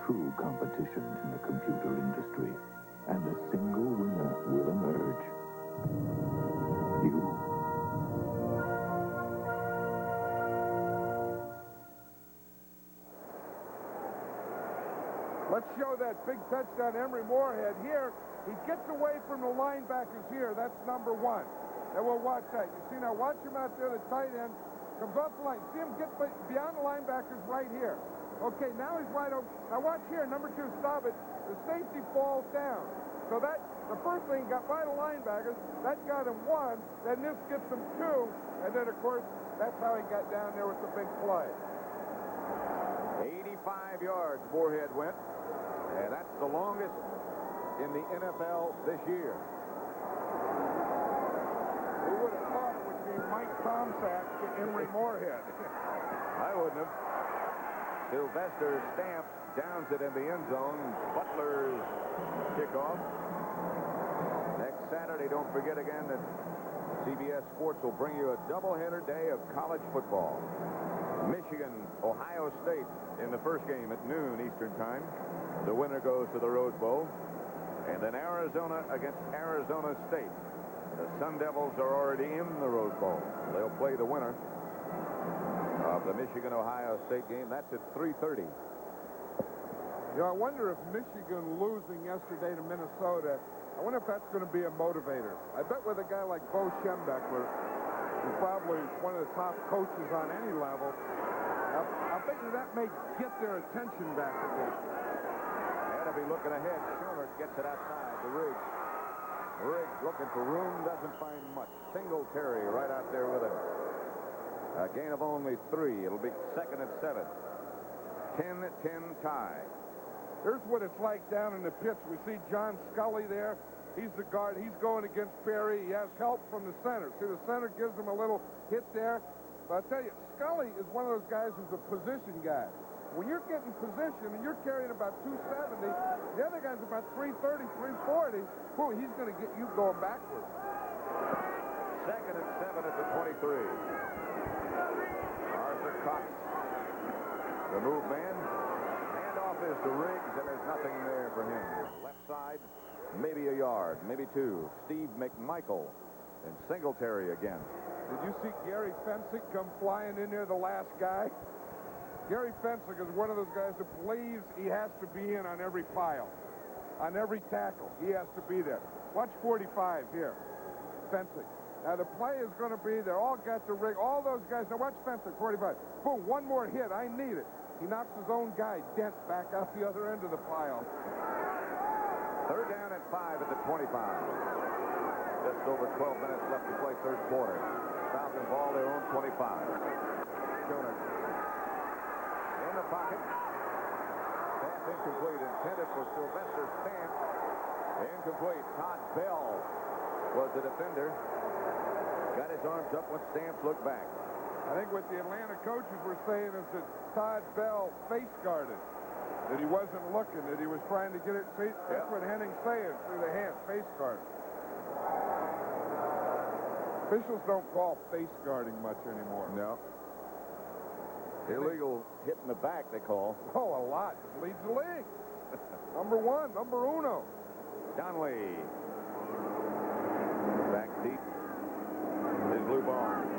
True competition in the computer industry. And a single winner will emerge. You. Let's show that big touchdown Emery Moorhead here. He gets away from the linebackers here. That's number one. And we'll watch that. You see, now watch him out there, the tight end. Comes off the line. See him get beyond the linebackers right here. Okay, now he's wide open. Now watch here, number two, stop it. The safety falls down. So that, the first thing got by the linebackers, that got him one, then this gets him two, and then, of course, that's how he got down there with the big play. 85 yards Moorhead went, and that's the longest in the NFL this year. Who would have thought it would be Mike Tomczak to Emery Moorhead? I wouldn't have. Sylvester Stamp downs it in the end zone. Butler's kickoff. Next Saturday, don't forget again that CBS Sports will bring you a doubleheader day of college football. Michigan, Ohio State in the first game at noon Eastern time. The winner goes to the Rose Bowl. And then Arizona against Arizona State. The Sun Devils are already in the Rose Bowl. They'll play the winner of the Michigan-Ohio State game. That's at 3:30. You know, I wonder if Michigan losing yesterday to Minnesota, I wonder if that's going to be a motivator. I bet with a guy like Bo Schembechler, who's probably one of the top coaches on any level, I bet you that may get their attention back a bit. Had to be looking ahead. Schoenert gets it outside to Riggs. Riggs looking for room, doesn't find much. Singletary right out there with him. A gain of only 3. It'll be 2nd and 7. 10-10 tie. Here's what it's like down in the pits. We see John Scully there. He's the guard. He's going against Perry. He has help from the center. See, the center gives him a little hit there. But I'll tell you, Scully is one of those guys who's a position guy. When you're getting position and you're carrying about 270, the other guy's about 330, 340. Boy, he's going to get you going backwards. 2nd and 7 at the 23. Arthur Cox, the move man. Handoff is to Riggs, and there's nothing there for him. Left side, maybe a yard, maybe 2. Steve McMichael and Singletary again. Did you see Gary Fensick come flying in there, the last guy? Gary Fensick is one of those guys that believes he has to be in on every pile. On every tackle, he has to be there. Watch 45 here. Fensick. Now, the play is going to be, they're all got the rig, all those guys. Now, watch Fensick, 45. Boom, one more hit. I need it. He knocks his own guy, Dent, back out the other end of the pile. 3rd down and 5 at the 25. Just over 12 minutes left to play third quarter. Falcons ball their own 25. Schoenert in the pocket. Pass incomplete, intended for Sylvester Stamp. Incomplete. Todd Bell was the defender. Got his arms up when Stamps looked back. I think what the Atlanta coaches were saying is that Todd Bell face guarded. That he wasn't looking, that he was trying to get it. See, that's what Henning's saying through the hand, face guard. Officials don't call face guarding much anymore. No. Illegal hit in the back, they call. Oh, a lot. Leads the league. Number one, number uno. Donnelly. Back deep is Lou Barnes.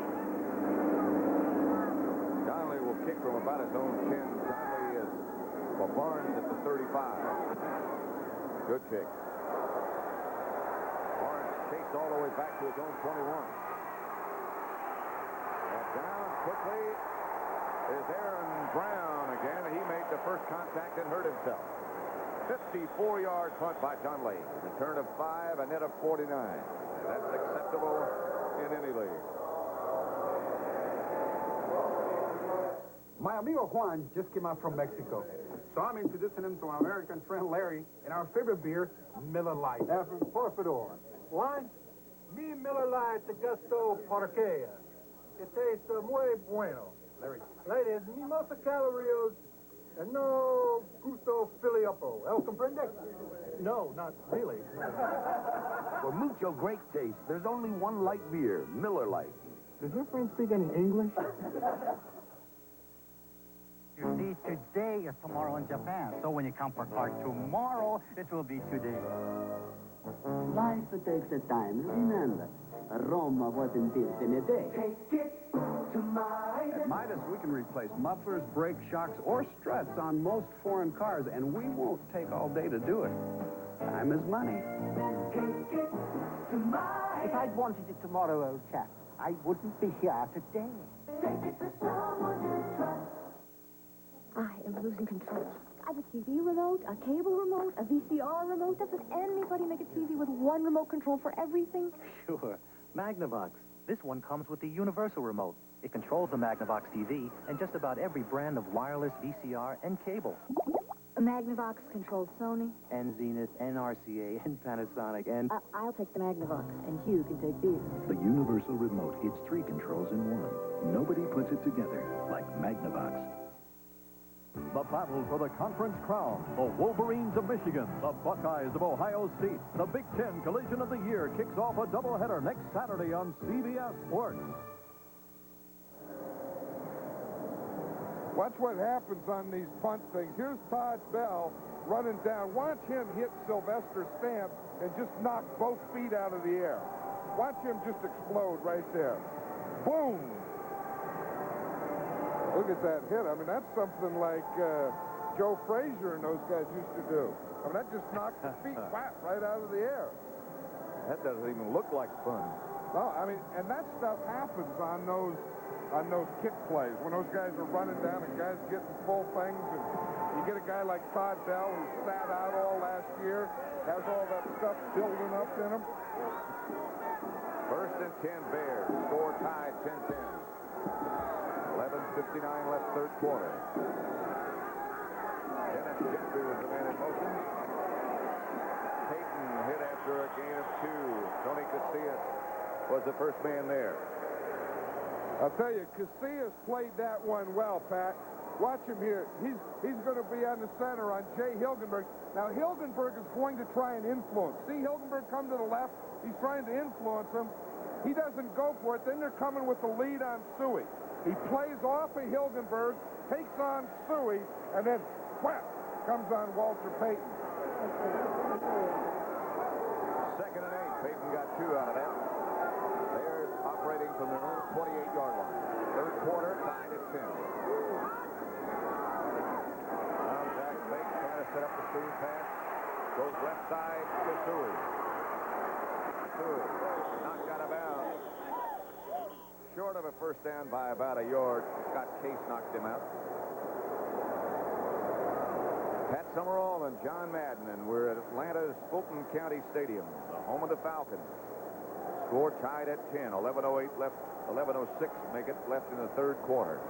Donnelly will kick from about his own 10. Donnelly is for Barnes at the 35. Good kick. Barnes chased all the way back to his own 21. And down quickly is Aaron Brown again. He made the first contact and hurt himself. 54-yard punt by Donnelly. Return of 5, a net of 49. That's acceptable in any league. My amigo Juan just came out from Mexico, so I'm introducing him to our American friend Larry and our favorite beer, Miller Lite. Por favor. Juan, mi Miller Lite de gusto porque it tastes muy bueno. Larry. Ladies, mi most calories and no gusto filiopo. El comprende? No, not really. For mucho great taste, there's only one light beer, Miller Lite. Does your friend speak any English? You see, today is tomorrow in Japan. So when you come for car tomorrow, it will be today. Life takes a time. Remember, Rome wasn't built in a day. Take it to Midas. At Midas, we can replace mufflers, brake shocks, or struts on most foreign cars, and we won't take all day to do it. Time is money. Take it to Midas. If I'd wanted it tomorrow, old chap, I wouldn't be here today. Take it to someone you trust. I am losing control. I have a TV remote, a cable remote, a VCR remote. Doesn't anybody make a TV with one remote control for everything? Sure. Magnavox. This one comes with the universal remote. It controls the Magnavox TV and just about every brand of wireless VCR and cable. A Magnavox controls Sony. And Zenith, and RCA, and Panasonic, and... I'll take the Magnavox, and you can take these. The universal remote, it's 3 controls in one. Nobody puts it together like Magnavox. The battle for the conference crown. The Wolverines of Michigan, the Buckeyes of Ohio State. The Big Ten collision of the year kicks off a doubleheader next Saturday on CBS Sports. Watch what happens on these punt things. Here's Todd Bell running down. Watch him hit Sylvester Stamp and just knock both feet out of the air. Watch him just explode right there. Boom! Look at that hit. I mean, that's something like Joe Frazier and those guys used to do. I mean, that just knocked the feet right out of the air. That doesn't even look like fun. No, I mean, and that stuff happens on those kick plays when those guys are running down and guys getting full things, and you get a guy like Todd Bell who sat out all last year, has all that stuff building up in him. First and 10 Bears. Score tied 10-10. 11:59 left, third quarter. Dennis Gentry was the man in motion. Payton hit after a gain of 2. Tony Casillas was the first man there. I'll tell you, Casillas played that one well, Pat. Watch him here. He's going to be on the center on Jay Hilgenberg. Now, Hilgenberg is going to try and influence. See Hilgenberg come to the left? He's trying to influence him. He doesn't go for it. Then they're coming with the lead on Suey. He plays off of Hilgenberg, takes on Suey, and then, whap, comes on Walter Payton. Second and 8. Payton got 2 out of that. Bears operating from their own 28-yard line. Third quarter, tied at 10. Tomczak fakes, trying to set up the screen pass. Goes left side to Suey. Suey knocked out of bounds. Short of a first down by about a yard. Scott Case knocked him out. Pat Summerall and John Madden, and we're at Atlanta's Fulton County Stadium, the home of the Falcons. Score tied at 10. 11:08 left. 11:06 make it left in the third quarter.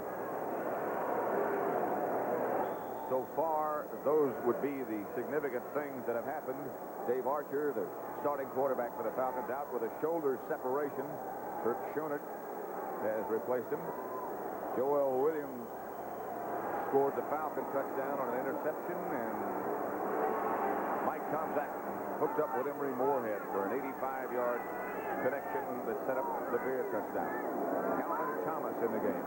So far, those would be the significant things that have happened. Dave Archer, the starting quarterback for the Falcons, out with a shoulder separation. Kirk Schoenert has replaced him. Joel Williams scored the Falcon touchdown on an interception, and Mike Tomczak hooked up with Emory Moorhead for an 85-yard connection that set up the Bear touchdown. Calvin Thomas in the game.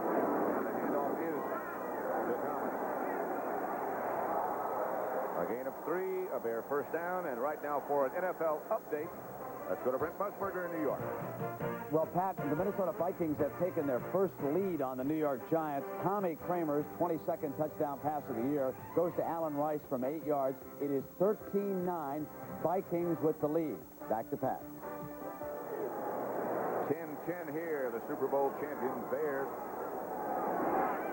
And the handoff is to Thomas. A gain of 3, a Bear first down, and right now for an NFL update, let's go to Brent Musburger in New York. Well, Pat, the Minnesota Vikings have taken their first lead on the New York Giants. Tommy Kramer's 22nd touchdown pass of the year goes to Allen Rice from 8 yards. It is 13-9, Vikings with the lead. Back to Pat. 10-10 here, the Super Bowl champion Bears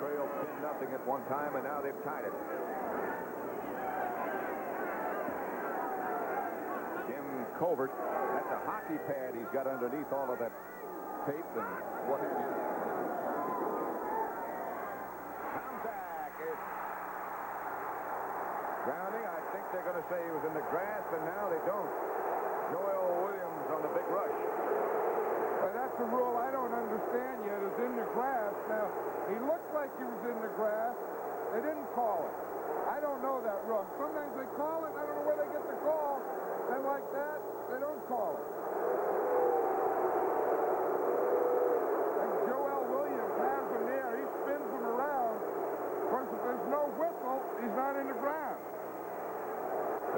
trailed 10-0 at one time, and now they've tied it. Colbert, that's a hockey pad he's got underneath all of that tape and what have you. Tomczak is grounding. I think they're going to say he was in the grass, but now they don't. Joel Williams on the big rush. Well, that's a rule I don't understand yet, is in the grass. Now, he looked like he was in the grass. They didn't call it. I don't know that rule. Sometimes they call it. I don't know where they get the call. And like that, they don't call it. And Joel Williams has him there. He spins him around. Of course, if there's no whistle, he's not in the ground.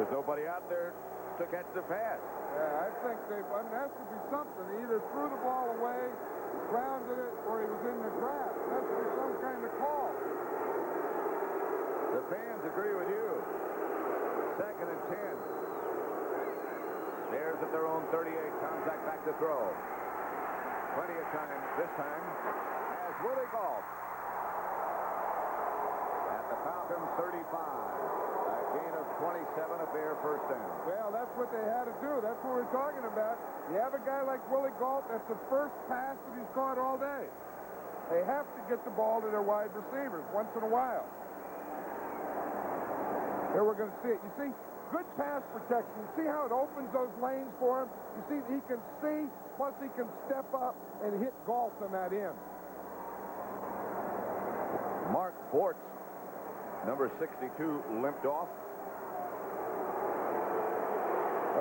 There's nobody out there to catch the pass. Yeah, I think there has to be something. He either threw the ball away, grounded it, or he was in the grass. There has to be some kind of call. The fans agree with you. 2nd and 10. Bears at their own 38. Tomczak back to throw. Plenty of time this time as Willie Gault at the Falcons 35. A gain of 27, a Bear first down. Well, that's what they had to do. That's what we're talking about. You have a guy like Willie Gault, that's the first pass that he's caught all day. They have to get the ball to their wide receivers once in a while. Here we're going to see it. You see? Good pass protection. You see how it opens those lanes for him? You see he can see, plus he can step up and hit Gault on that end. Mark Forts, number 62, limped off.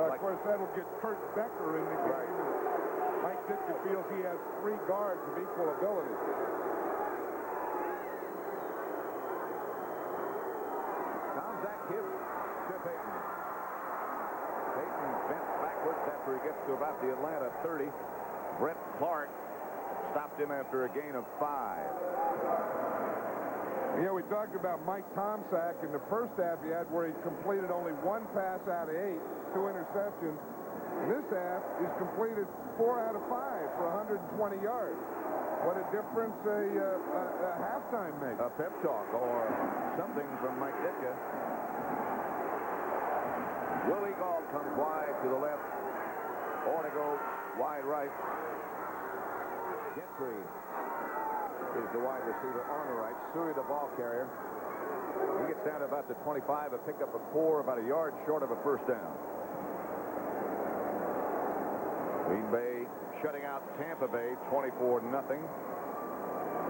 Of course, that'll get Kurt Becker in the game. Right. Mike Ditka feels he has 3 guards of equal ability. Tomczak hits to Payton. Payton bent backwards after he gets to about the Atlanta 30. Brett Clark stopped him after a gain of 5. Yeah, we talked about Mike Tomczak in the first half he had where he completed only 1 pass out of 8, 2 interceptions. In this half, he's completed 4 out of 5 for 120 yards. What a difference a halftime makes. A pep talk or something from Mike Ditka. Willie Gault comes wide to the left. Ornego wide right. Gentry is the wide receiver on the right. Suey the ball carrier. He gets down to about the 25, a pickup of 4, about a yard short of a first down. Green Bay shutting out Tampa Bay 24-0.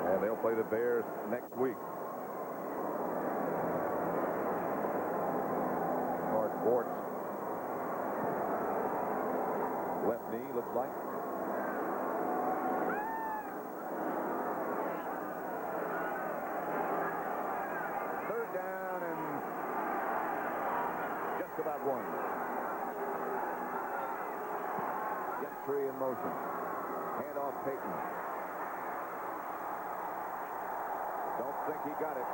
And they'll play the Bears next week. Mark Forts. Left knee, looks like. Third down and just about 1. Gentry in motion. Hand off Payton. Don't think he got it.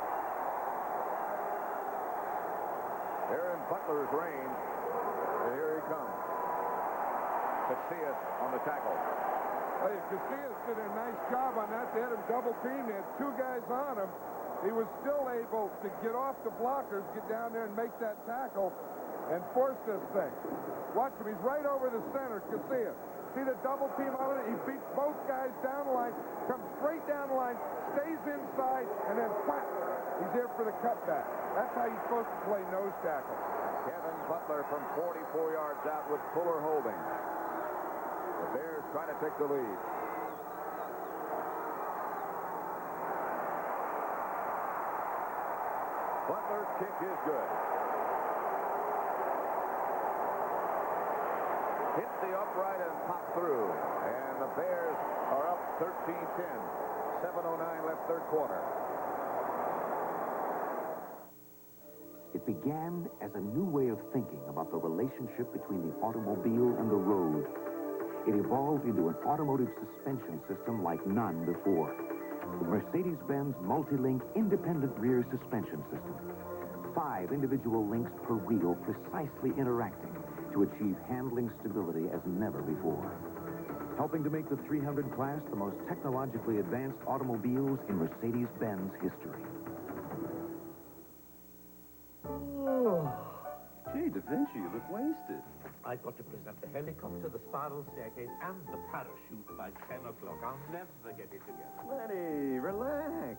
Aaron Butler's range. And here he comes. Casillas on the tackle. Well, Casillas did a nice job on that. They had him double teamed. They had 2 guys on him. He was still able to get off the blockers, get down there and make that tackle and force this thing. Watch him. He's right over the center, Casillas. See the double team on it? He beats both guys down the line, comes straight down the line, stays inside, and then whap, he's there for the cutback. That's how you're supposed to play nose tackle. Kevin Butler from 44 yards out with Fuller holding. The Bears trying to take the lead. Butler's kick is good. Hit the upright and popped through. 13-10. 7:09 left third quarter. It began as a new way of thinking about the relationship between the automobile and the road. It evolved into an automotive suspension system like none before. The Mercedes-Benz multi-link independent rear suspension system. 5 individual links per wheel precisely interacting to achieve handling stability as never before. Helping to make the 300 class the most technologically advanced automobiles in Mercedes-Benz history. Oh, gee, Da Vinci, you look wasted. I've got to present the helicopter, the spiral staircase, and the parachute by 10 o'clock. I'll never get it together. Lenny, relax.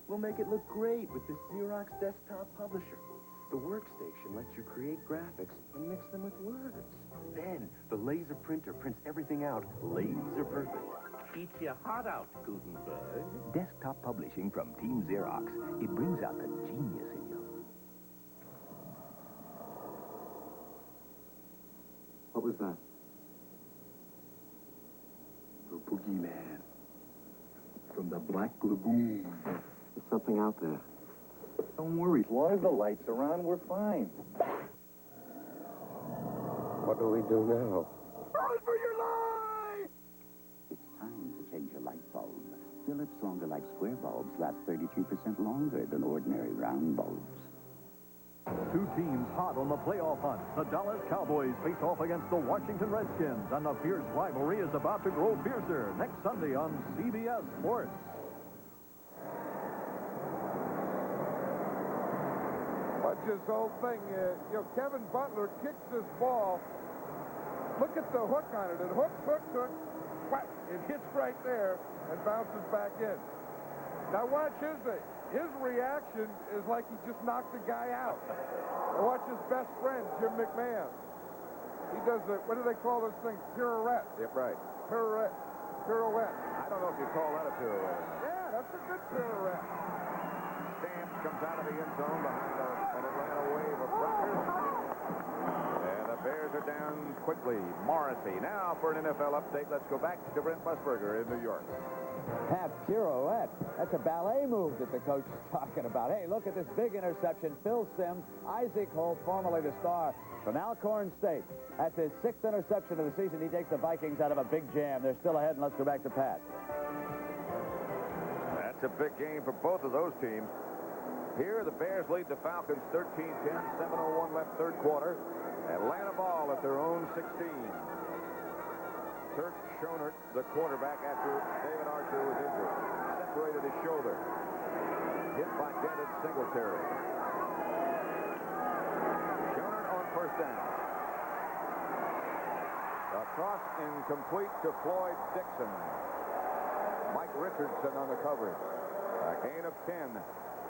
We'll make it look great with this Xerox desktop publisher. The workstation lets you create graphics and mix them with words. Then, the laser printer prints everything out laser perfect. Eat your heart out, Gutenberg. Desktop publishing from Team Xerox. It brings out the genius in you. What was that? The boogeyman. From the Black Lagoon. There's something out there. Don't worry, as long as the lights are on, we're fine. What do we do now? Run for your life! It's time to change your light bulb. Philips Longer Life Square bulbs last 33% longer than ordinary round bulbs. 2 teams hot on the playoff hunt. The Dallas Cowboys face off against the Washington Redskins, and the fierce rivalry is about to grow fiercer next Sunday on CBS Sports. Watch this whole thing. Kevin Butler kicks this ball. Look at the hook on it. It hooks. Whack. It hits right there and bounces back in. Now watch his thing. His reaction is like he just knocked the guy out. Now watch his best friend, Jim McMahon. He does what do they call this thing? Pirouette. Yep, right. Pirouette. I don't know if you call that a pirouette. Yeah, that's a good pirouette. Stamps comes out of the end zone behind an Atlanta wave of rockers. And the Bears are down quickly. Morrissey. Now for an NFL update, let's go back to Brent Musburger in New York. Half pirouette. That's a ballet move that the coach is talking about. Hey, look at this big interception. Phil Simms, Isaac Holt, formerly the star from Alcorn State. That's his 6th interception of the season. He takes the Vikings out of a big jam. They're still ahead, and let's go back to Pat. That's a big game for both of those teams. Here, the Bears lead the Falcons 13-10, 7:01 left third quarter. Atlanta ball at their own 16. Turk Schonert, the quarterback, after David Archer was injured, separated his shoulder. Hit by Denton Singletary. Schonert on first down. A cross incomplete to Floyd Dixon. Mike Richardson on the coverage. A gain of 10.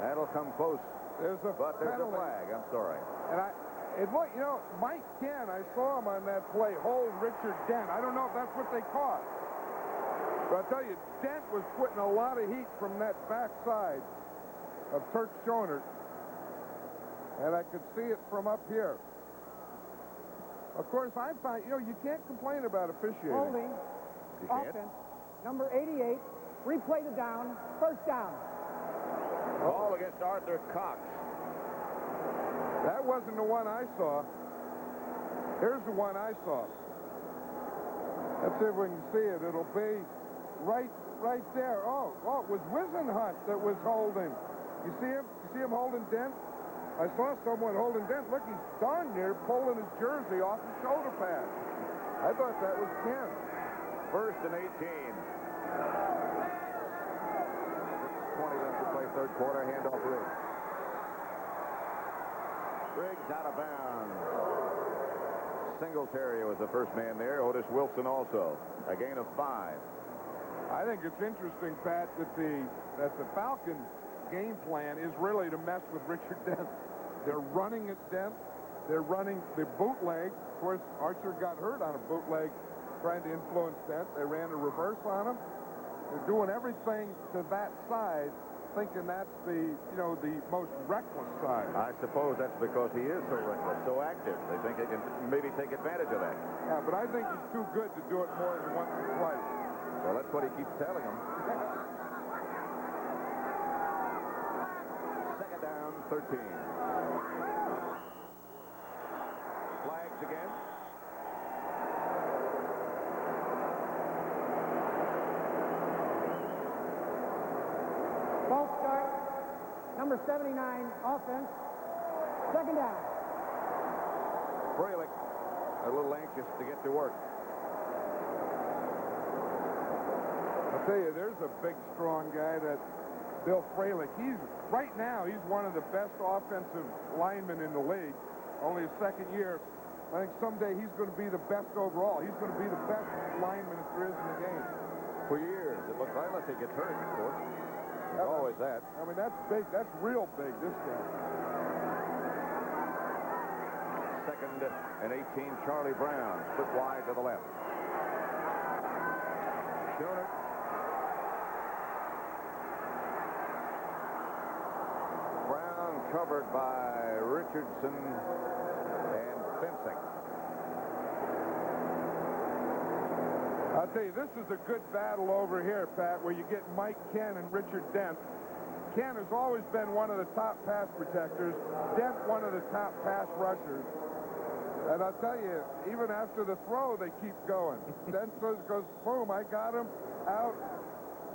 That'll come close. There's a flag. I'm sorry. And Mike Ken, I saw him on that play, hold Richard Dent. I don't know if that's what they caught. But I'll tell you, Dent was putting a lot of heat from that backside of Turk Schonert. And I could see it from up here. Of course, I find, you can't complain about officiating. Holding. You can't? Offense. Number 88. Replay the down. First down. Ball against Arthur Cox. That wasn't the one I saw. Here's the one I saw. Let's see if we can see it. It'll be right there. Oh, it was Wisenhunt that was holding. You see him? You see him holding Dent? I saw someone holding Dent. Look, he's darn near pulling his jersey off the shoulder pad. I thought that was Ken. First and 18. 6:20 left to play third quarter. Handoff Riggs. Riggs out of bounds. Singletary was the first man there. Otis Wilson also. A gain of 5. I think it's interesting, Pat, that the Falcons' game plan is really to mess with Richard Dent. They're running at Dent. They're running the bootleg. Of course, Archer got hurt on a bootleg trying to influence Dent. They ran a reverse on him. They're doing everything to that side, thinking that's the most reckless side. I suppose that's because he is so reckless, so active. They think they can maybe take advantage of that. Yeah, but I think he's too good to do it more than once or twice. Well, let's what he keeps telling them. Second down, 13. Flags again. False start. Number 79, offense. Second down. Fralick a little anxious to get to work. I'll tell you, there's a big, strong guy, that Bill Fralick. Right now, he's one of the best offensive linemen in the league. Only his second year. I think someday he's going to be the best overall. He's going to be the best lineman that there is in the game. For years, it looks like, unless he gets hurt, of course. There's always that. I mean, that's big. That's real big, this game. Second and 18, Charlie Brown. Split wide to the left. Schoner. Brown covered by Richardson and fencing. I'll tell you, this is a good battle over here, Pat, where you get Mike Ken and Richard Dent. Ken has always been one of the top pass protectors. Dent, one of the top pass rushers. And I'll tell you, even after the throw, they keep going. Dent goes, boom, I got him. Out,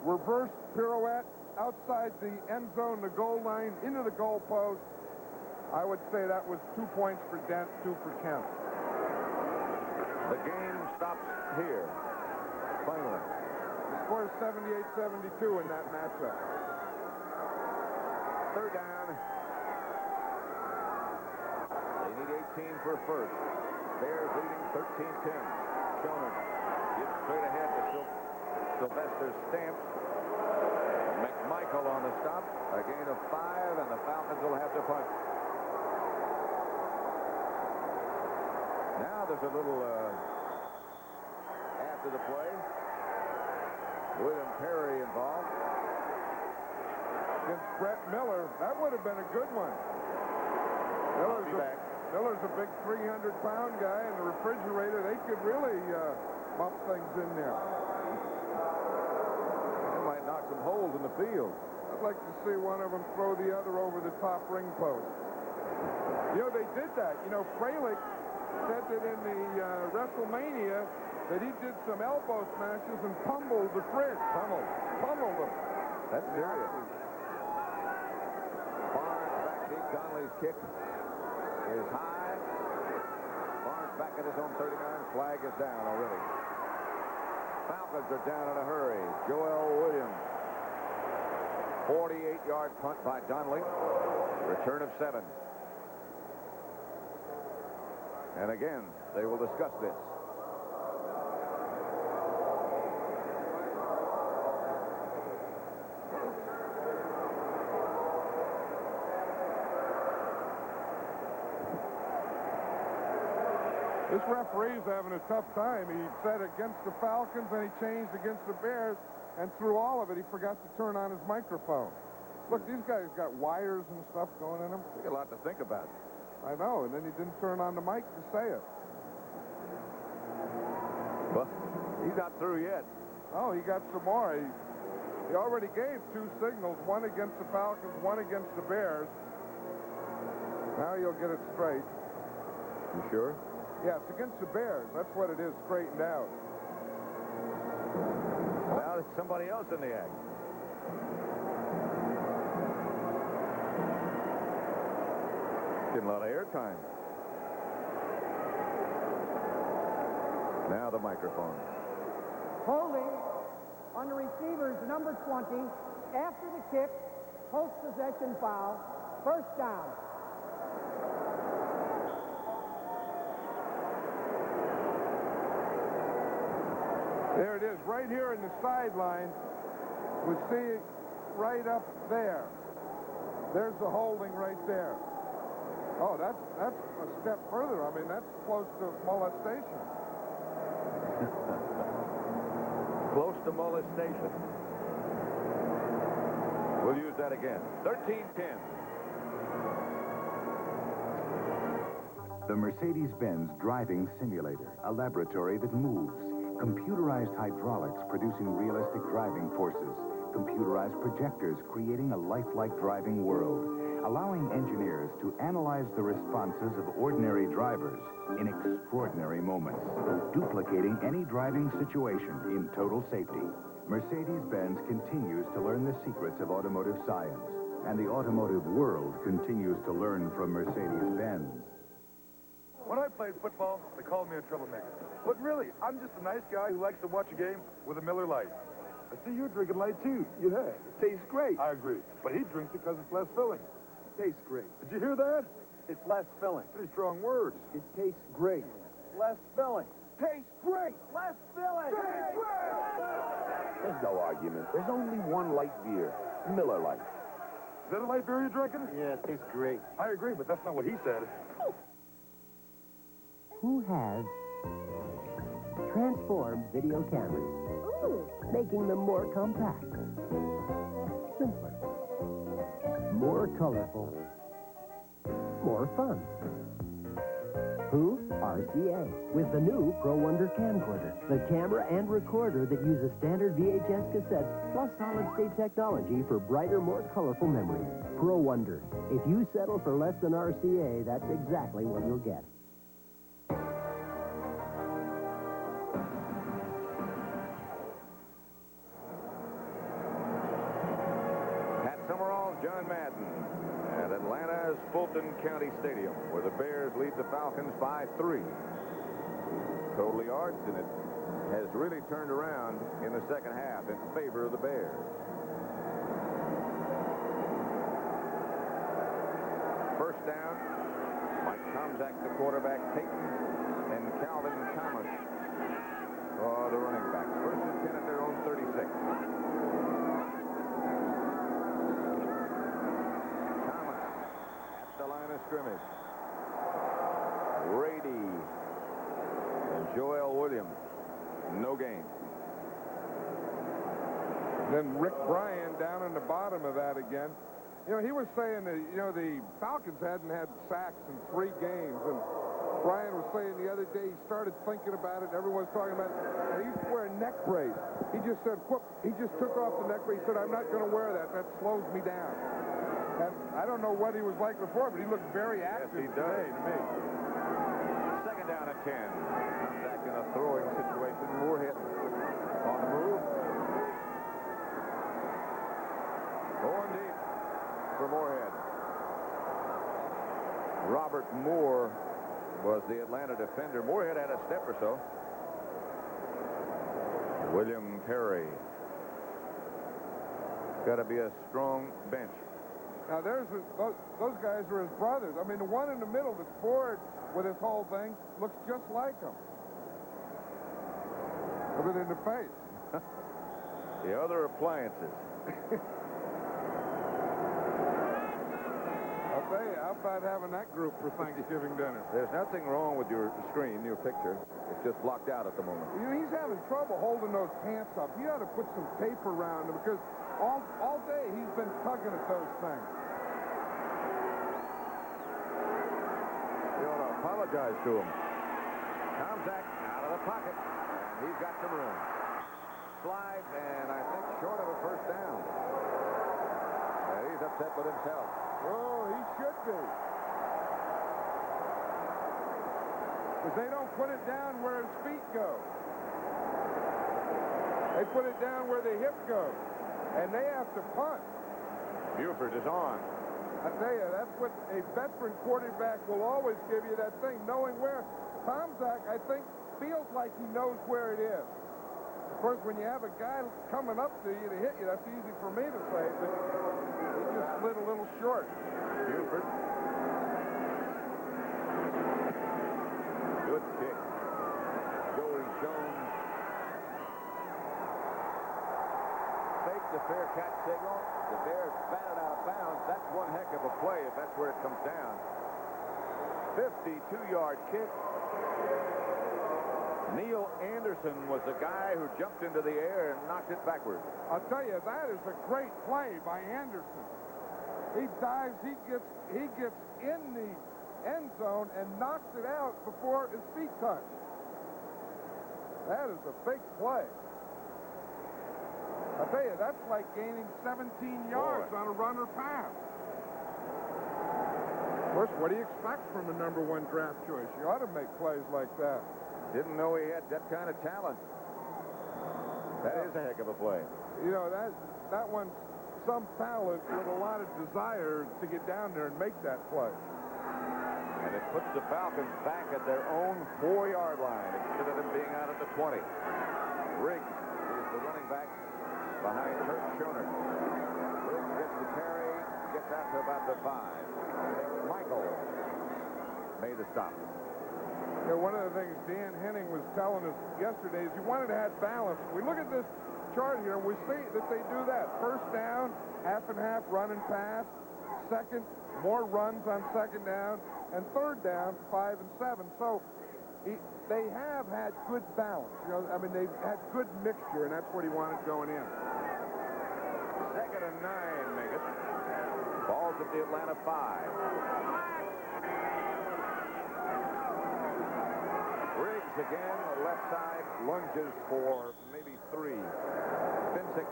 reverse pirouette, outside the end zone, the goal line, into the goal post. I would say that was 2 points for Dent, 2 for Ken. The game stops here. Finally. The score is 78-72 in that matchup. Third down. They need 18 for first. Bears leading 13-10. Schoner gets straight ahead to Sylvester Stamps. McMichael on the stop. A gain of 5, and the Falcons will have to punt. Now there's a little after the play. William Perry involved. Against Brett Miller, that would have been a good one. Miller's a big 300-pound guy, and the refrigerator, they could really bump things in there. They might knock some holes in the field. I'd like to see one of them throw the other over the top ring post. You know, they did that. You know, Fralick said that in the WrestleMania that he did some elbow smashes and pummeled the fridge. Pummeled them. That's serious. Barnes back deep. Conley's kick is high. Barnes back at his own 39. Flag is down already. Falcons are down in a hurry. Joel Williams. 48-yard punt by Donnelly. Return of 7. And again, they will discuss this. This referee's having a tough time. He said against the Falcons, and he changed against the Bears, and through all of it, he forgot to turn on his microphone. Look, these guys got wires and stuff going in them. They got a lot to think about. I know, and then he didn't turn on the mic to say it. Well, he's not through yet. Oh, he got some more. He already gave 2 signals, one against the Falcons, one against the Bears. Now you'll get it straight. You sure? Yeah, it's against the Bears. That's what it is, straightened out. Well, there's somebody else in the act. Getting a lot of airtime. Now the microphone. Holding on the receivers, number 20, after the kick, post-possession foul, first down. There it is, right here in the sideline. We see it right up there. There's the holding right there. Oh, that's a step further. I mean, that's close to molestation. Close to molestation. We'll use that again. 13-10. The Mercedes-Benz Driving Simulator, a laboratory that moves, Computerized hydraulics producing realistic driving forces. Computerized projectors creating a lifelike driving world, allowing engineers to analyze the responses of ordinary drivers in extraordinary moments, duplicating any driving situation in total safety. Mercedes-Benz continues to learn the secrets of automotive science, and the automotive world continues to learn from Mercedes-Benz. When I played football, they called me a troublemaker. But really, I'm just a nice guy who likes to watch a game with a Miller Lite. I see you drinking light, too. Yeah, it tastes great. I agree. But he drinks it because it's less filling. It tastes great. Did you hear that? It's less filling. Pretty strong words. It tastes great. Less filling. Tastes great. Less filling. Tastes great. There's no argument. There's only one light beer, Miller Lite. Is that a light beer you're drinking? Yeah, it tastes great. I agree, but that's not what he said. Who has transformed video cameras, making them more compact, simpler, more colorful, more fun? Who? RCA, with the new Pro Wonder camcorder, the camera and recorder that uses standard VHS cassettes plus solid-state technology for brighter, more colorful memories. Pro Wonder. If you settle for less than RCA, that's exactly what you'll get. John Madden at Atlanta's Fulton County Stadium, where the Bears lead the Falcons by 3. Total yards, and it has really turned around in the second half in favor of the Bears. First down, Mike Tomczak, the quarterback, Payton, and Calvin Thomas are the running backs. First and 10 at their own 36. Scrimmage. Brady and Joel Williams. No gain. Then Rick Bryan down in the bottom of that again. You know, he was saying that, you know, the Falcons hadn't had sacks in 3 games. And Bryan was saying the other day he started thinking about it. Everyone's talking about it. And he used to wear a neck brace. He just said, whoop, he just took off the neck brace. He said, I'm not going to wear that. That slows me down. And I don't know what he was like before, but he looked very active today to me. Second down at 10. Comes back in a throwing situation. Moorhead on the move. Going deep for Moorhead. Robert Moore was the Atlanta defender. Moorhead had a step or so. William Perry. Got to be a strong bench. Now, those guys are his brothers. I mean, the one in the middle that's bored with this whole thing looks just like him. Look it in the face. The other appliances. I'll tell you, how about having that group for Thanksgiving dinner? There's nothing wrong with your screen, your picture. It's just blocked out at the moment. You know, he's having trouble holding those pants up. You ought to put some tape around him because all day he's been tugging at those things. You ought to apologize to him. Tomczak out of the pocket, and he's got some room. Slides, and I think short of a first down. And he's upset with himself. Oh, he should be. Because they don't put it down where his feet go. They put it down where the hip goes. And they have to punt. Buford is on. I tell you, that's what a veteran quarterback will always give you, that thing, knowing where. Tomczak, I think, feels like he knows where it is. Of course, when you have a guy coming up to you to hit you, that's easy for me to say, but he just slid a little short. Buford. Good kick. Joey Jones. Faked the fair catch signal. The Bears batted out of bounds. That's one heck of a play if that's where it comes down. 52-yard kick. Neil Anderson was the guy who jumped into the air and knocked it backwards. I'll tell you, that is a great play by Anderson. He dives, he gets in the end zone and knocks it out before his feet touch. That is a big play. I tell you, that's like gaining 17 yards on a run or pass. Of course, what do you expect from a number 1 draft choice? You ought to make plays like that. Didn't know he had that kind of talent. That is a heck of a play. You know, that one's some talent with a lot of desire to get down there and make that play. And it puts the Falcons back at their own 4-yard line instead of them being out at the 20. Riggs is the running back behind Kurt Schoner. Riggs gets the carry, gets out to about the 5. Michael made the stop. You know, one of the things Dan Henning was telling us yesterday is he wanted to have balance. We look at this chart here, and we see that they do that. First down, half and half run and pass. Second, more runs on second down. And third down, 5 and 7. So they have had good balance. You know, I mean, they've had good mixture, and that's what he wanted going in. Second and 9, make it. Ball's at the Atlanta 5. Riggs again, left side, lunges for maybe 3. Finsick.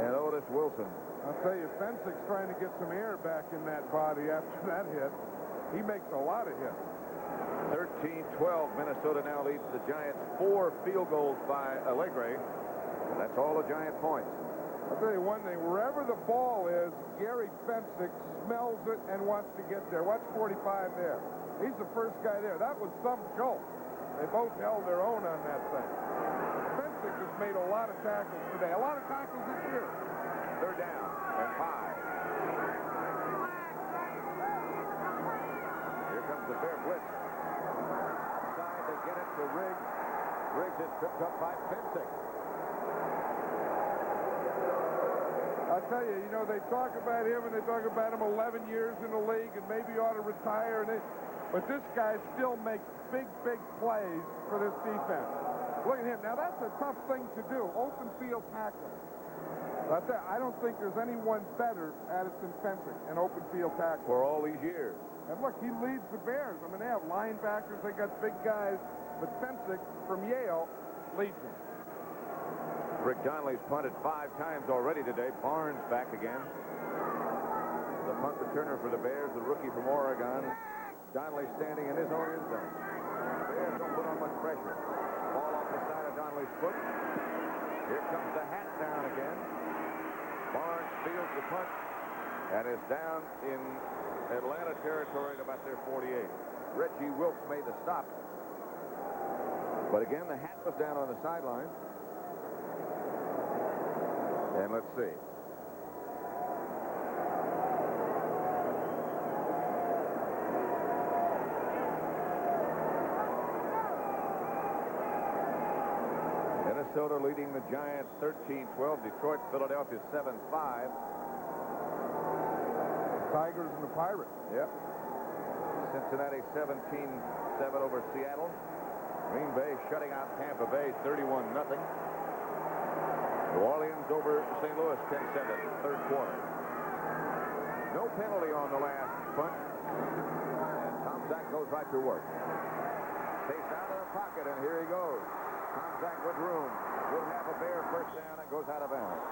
And Otis Wilson. I'll tell you, Fensick's trying to get some air back in that body after that hit. He makes a lot of hits. 13-12. Minnesota now leads the Giants 4 field goals by Allegre. And that's all the Giant points. I'll tell you one thing. Wherever the ball is, Gary Fensick smells it and wants to get there. Watch 45 there. He's the first guy there. That was some jolt. They both held their own on that thing. Fensick has made a lot of tackles today. A lot of tackles this year. Third down and 5. Here comes the fair blitz. Outside, they get it to Riggs. Riggs is tripped up by Finsick. I tell you, you know, they talk about him and they talk about him 11 years in the league and maybe ought to retire. But this guy still makes big, big plays for this defense. Look at him. Now, that's a tough thing to do, open field tackling. I don't think there's anyone better at it than Fensick, an open field tackle. For all these years. And look, he leads the Bears. I mean, they have linebackers, they got big guys, but Fensick from Yale leads them. Rick Donnelly's punted 5 times already today. Barnes back again. The punt returner for the Bears, the rookie from Oregon. Donnelly standing in his own end zone. Bears don't put on much pressure. Ball off the side of Donnelly's foot. Here comes the hat down again. Barnes fields the punt and is down in Atlanta territory at about their 48. Reggie Wilkes made the stop. But again, the hat was down on the sideline. And let's see. Minnesota leading the Giants 13-12. Detroit, Philadelphia 7-5. Tigers and the Pirates. Yep. Cincinnati 17-7 over Seattle. Green Bay shutting out Tampa Bay 31-0. New Orleans over St. Louis 10-7, third quarter. No penalty on the last punt. And Tomczak goes right to work. Takes out of the pocket, and here he goes. Tomczak with room. Will have a Bear first down and goes out of bounds.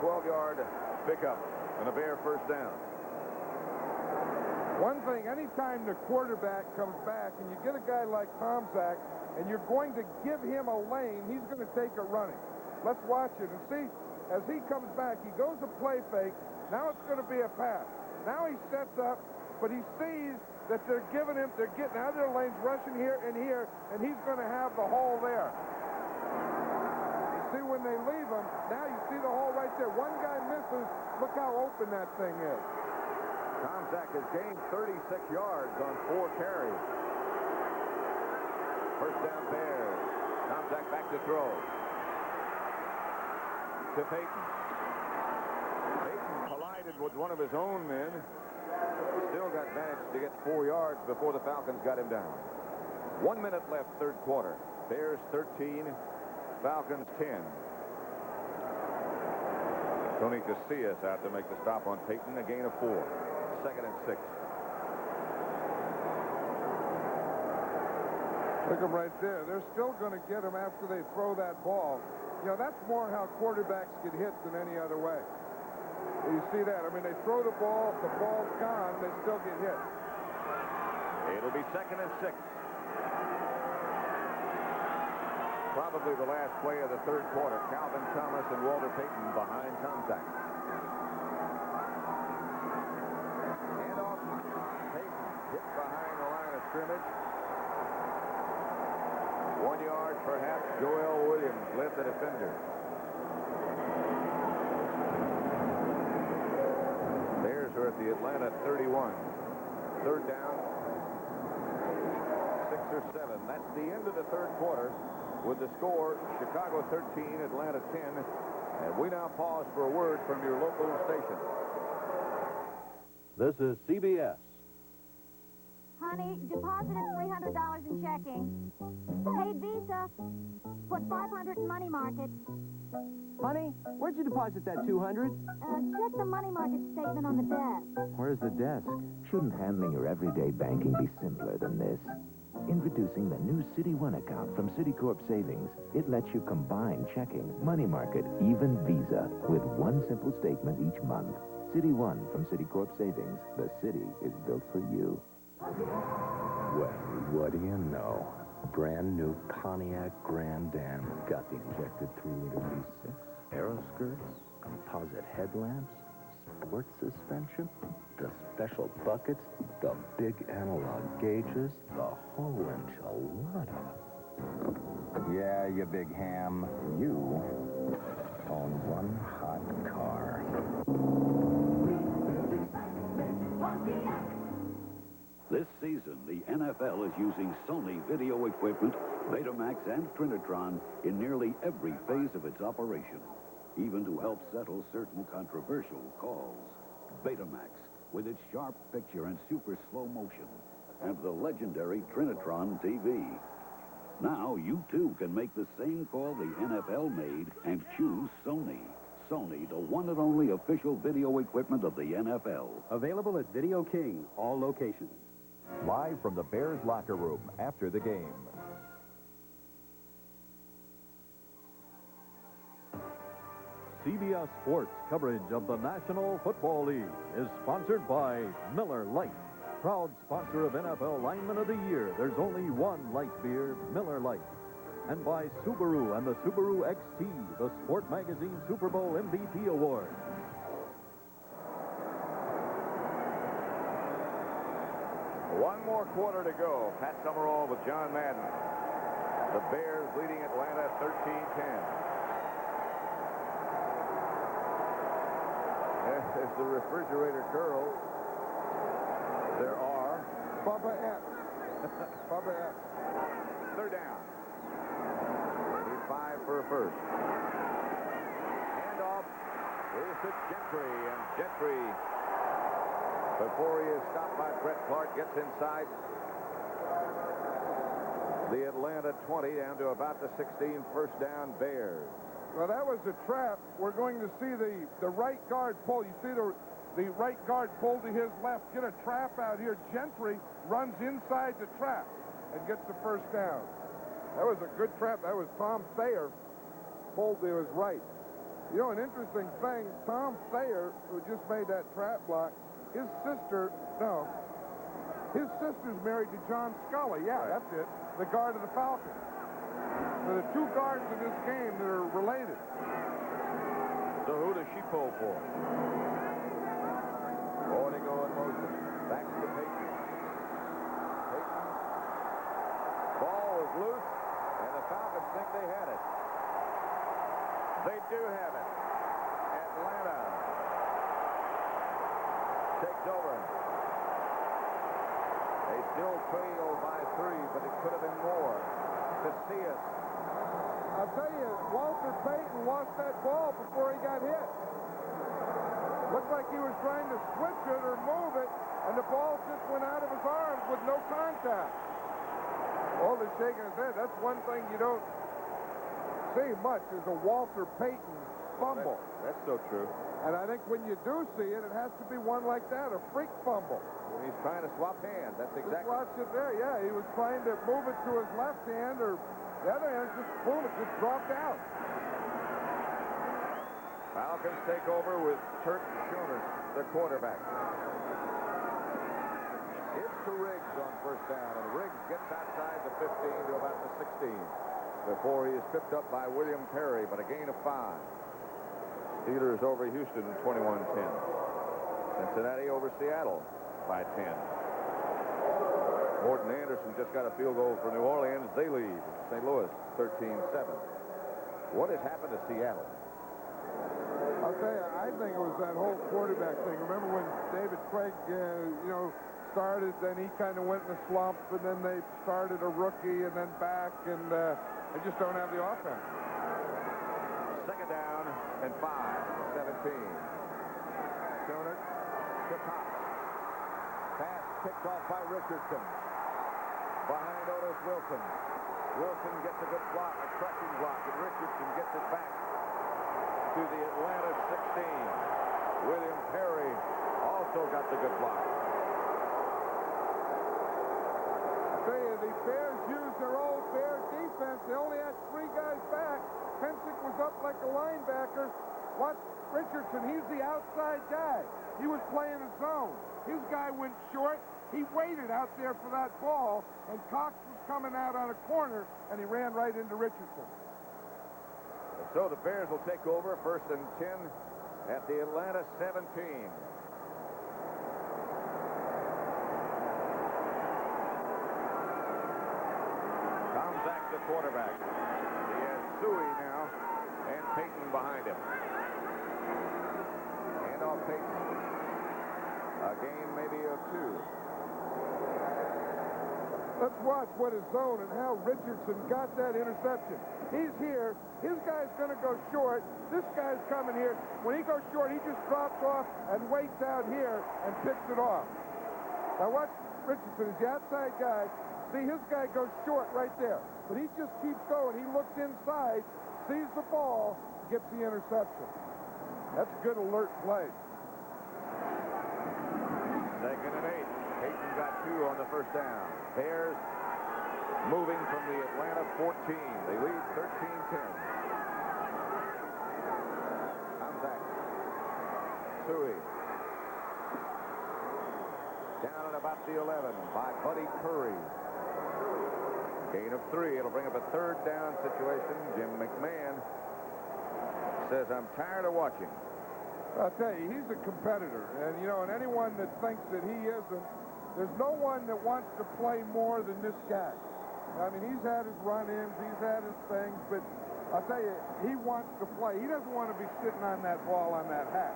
12-yard pickup and a Bear first down. One thing, anytime the quarterback comes back and you get a guy like Tomczak and you're going to give him a lane, he's going to take it running. Let's watch it and see. As he comes back, he goes to play fake. Now it's going to be a pass. Now he sets up, but he sees that they're giving him, they're getting out of their lanes, rushing here, and he's going to have the hole there. You see when they leave him, now you see the hole right there. One guy misses. Look how open that thing is. Tomczak has gained 36 yards on 4 carries. First down Bears. Tomczak back to throw. To Payton. Payton collided with one of his own men. Still got managed to get 4 yards before the Falcons got him down. 1 minute left, third quarter. Bears 13, Falcons 10. Tony Casillas out to make the stop on Payton, a gain of 4. Second and 6. Look them right there. They're still going to get him after they throw that ball. You know, that's more how quarterbacks get hit than any other way. You see that? I mean, they throw the ball's gone, they still get hit. It'll be 2nd and 6. Probably the last play of the third quarter. Calvin Thomas and Walter Payton behind Tomczak. Handoff. Payton hit behind the line of scrimmage. 1 yard, perhaps. Joel Williams led the defender. Bears are at the Atlanta 31. Third down. 6 or 7. That's the end of the third quarter with the score Chicago 13, Atlanta 10. And we now pause for a word from your local station. This is CBS. Honey, deposited $300 in checking. Paid Visa. Put $500 in money market. Honey, where'd you deposit that $200? Check the money market statement on the desk. Where's the desk? Shouldn't handling your everyday banking be simpler than this? Introducing the new City One account from Citicorp Savings. It lets you combine checking, money market, even Visa with one simple statement each month. City One from Citicorp Savings. The city is built for you. Well, what do you know? Brand new Pontiac Grand Am. Got the injected 3-liter V6, aero skirts, composite headlamps, sports suspension, the special buckets, the big analog gauges, the whole enchilada. Yeah, you big ham. You own one hot car. This season, the NFL is using Sony video equipment, Betamax and Trinitron in nearly every phase of its operation, even to help settle certain controversial calls. Betamax, with its sharp picture and super slow motion, and the legendary Trinitron TV. Now, you too can make the same call the NFL made and choose Sony. Sony, the one and only official video equipment of the NFL. Available at Video King, all locations. Live from the Bears locker room after the game. CBS Sports coverage of the National Football League is sponsored by Miller Lite, proud sponsor of NFL Lineman of the Year. There's only one light beer, Miller Lite. And by Subaru and the Subaru XT, the Sport Magazine Super Bowl MVP Award. One more quarter to go. Pat Summerall with John Madden. The Bears leading Atlanta 13-10. As the refrigerator girl, there are Bubba F. Bubba F. Third down. They need 5 for a first. Handoff is to Gentry, and Gentry, before he is stopped by Brett Clark, gets inside the Atlanta 20 down to about the 16. First down, Bears. Well, that was a trap. We're going to see the right guard pull. You see the right guard pull to his left. Get a trap out here. Gentry runs inside the trap and gets the first down. That was a good trap. That was Tom Thayer pulled to his right. You know, an interesting thing, Tom Thayer, who just made that trap block, his sister's married to John Scully. Yeah, right. That's it. The guard of the Falcons. So the two guards in this game that are related. So who does she pull for? Ortego in motion. Back to Payton. Payton. Ball was loose, and the Falcons think they had it. They do have it. Atlanta takes over. They still trail by 3, but it could have been more. Casillas. I'll tell you, Walter Payton lost that ball before he got hit. Looked like he was trying to switch it or move it, and the ball just went out of his arms with no contact. Walter's shaking his head. That's one thing you don't see much is a Walter Payton fumble. That's so true. And I think when you do see it, it has to be one like that, a freak fumble. When he's trying to swap hands, that's Just exactly. watch it there. Yeah, he was trying to move it to his left hand, or the other hand, just boom, it just dropped out. Falcons take over with Kurt Schoner, the quarterback. It's to Riggs on first down, and Riggs gets outside the 15 to about the 16 before he is picked up by William Perry, but a gain of 5. Steelers over Houston 21-10. Cincinnati over Seattle by 10. Morton Anderson just got a field goal for New Orleans. They lead St. Louis 13-7. What has happened to Seattle? I'll tell you, I think it was that whole quarterback thing. Remember when David Craig, started, then he kind of went in a slump, and then they started a rookie and then back, and they just don't have the offense. Second down and 5, 17. Schoner to Cox. Pass picked off by Richardson. Behind Otis Wilson. Wilson gets a good block, a crushing block, and Richardson gets it back to the Atlanta 16. William Perry also got the good block. I tell you, the Bears used their old Bear defense. They only had 3 guys back. Pensick was up like a linebacker. Watch Richardson. He's the outside guy. He was playing a zone. His guy went short. He waited out there for that ball, and Cox was coming out on a corner, and he ran right into Richardson. And so the Bears will take over first and 10 at the Atlanta 17. Tomczak, the quarterback. He has Suey now and Payton behind him. And off Payton. A gain maybe of 2. Let's watch what is zone and how Richardson got that interception. He's here. His guy's going to go short. This guy's coming here. When he goes short, he just drops off and waits out here and picks it off. Now watch Richardson. He's the outside guy. See, his guy goes short right there. But he just keeps going. He looks inside, sees the ball, gets the interception. That's a good alert play. Second and 8. Payton got 2 on the first down. Bears moving from the Atlanta 14. They lead 13-10. Tomczak. Suey. Down at about the 11 by Buddy Curry. Gain of 3. It'll bring up a third down situation. Jim McMahon says, I'm tired of watching. I'll tell you, he's a competitor. And, and anyone that thinks that he isn't, there's no one that wants to play more than this guy. I mean, he's had his run-ins, he's had his things, but I'll tell you, he wants to play. He doesn't want to be sitting on that ball on that hat.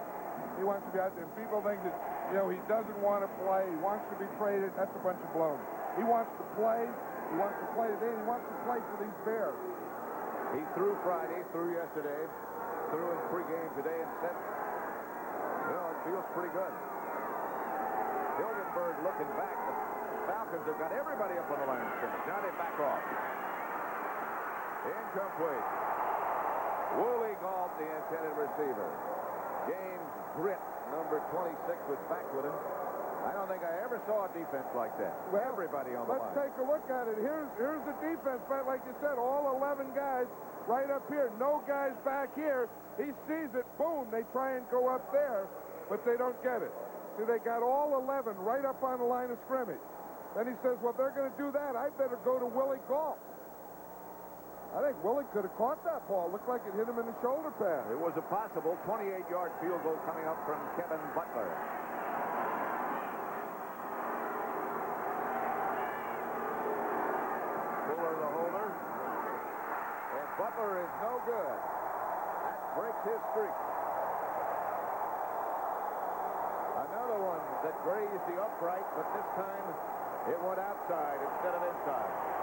He wants to be out there. People think that, he doesn't want to play. He wants to be traded. That's a bunch of baloney. He wants to play. He wants to play today. He wants to play for these Bears. He threw Friday, threw yesterday, threw in pregame today, and said, it feels pretty good. Hilgenberg looking back. The Falcons have got everybody up on the line of scrimmage. Now they back off. Incomplete. Woolley Galt, the intended receiver. James Britt, number 26, was back with him. I don't think I ever saw a defense like that. Well, everybody on the line. Let's take a look at it. Here's the defense, but like you said, all 11 guys right up here. No guys back here. He sees it. Boom. They try and go up there, but they don't get it. See, they got all 11 right up on the line of scrimmage. Then he says, well, if they're going to do that, I better go to Willie Galt. I think Willie could have caught that ball. Looked like it hit him in the shoulder pad. It was a possible 28-yard field goal coming up from Kevin Butler. Fuller the holder. And Butler is no good. That breaks his streak. Another one that grazed the upright, but this time it went outside instead of inside.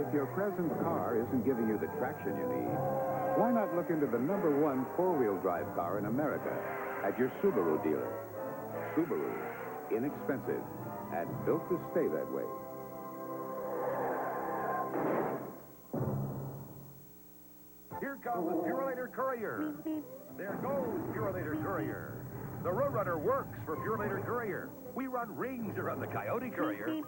If your present car isn't giving you the traction you need, why not look into the #1 four-wheel drive car in America at your Subaru dealer? Subaru, inexpensive and built to stay that way. Here comes the Purolator Courier. There goes Purolator Courier. The Roadrunner works for Purolator Courier. We run rings around the Coyote Courier.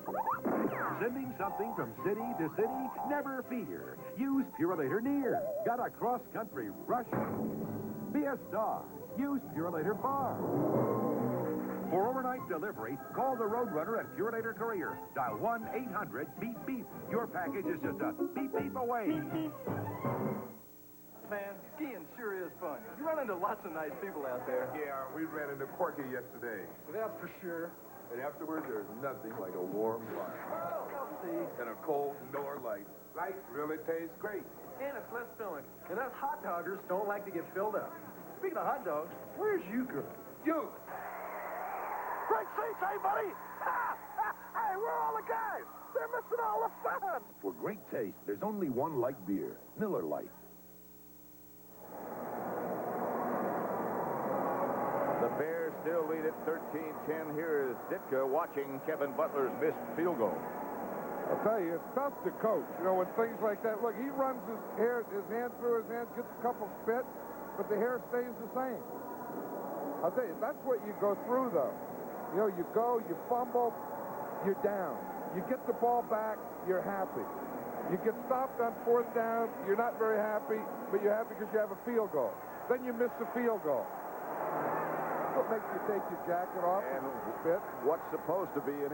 Sending something from city to city? Never fear. Use Purolator Near. Got a cross-country rush? Be a star. Use Purolator Far. For overnight delivery, call the Roadrunner at Purolator Courier. Dial 1-800-BEEP-BEEP. Your package is just a beep-beep away. Man, skiing sure is fun. You run into lots of nice people out there. Yeah, we ran into Corky yesterday. That's for sure. And afterwards, there's nothing like a warm lunch. Well, see. And a cold indoor light. Light really tastes great. And it's less filling. And us hot doggers don't like to get filled up. Speaking of hot dogs, where's Euchre? You! Great seats, hey, buddy! Hey, where are all the guys? They're missing all the fun! For great taste, there's only one light beer, Miller Lite. The Bears still lead at 13-10. Here is Ditka watching Kevin Butler's missed field goal. I'll tell you, it's tough to coach. You know, when things like that, look, he runs his hand through his hands, gets a couple spit, but the hair stays the same. I'll tell you, that's what you go through, though. You know, you go, you fumble, you're down. You get the ball back, you're happy. You get stopped on 4th down, you're not very happy, but you're happy because you have a field goal. Then you miss the field goal. What makes you take your jacket off and spit? What's supposed to be an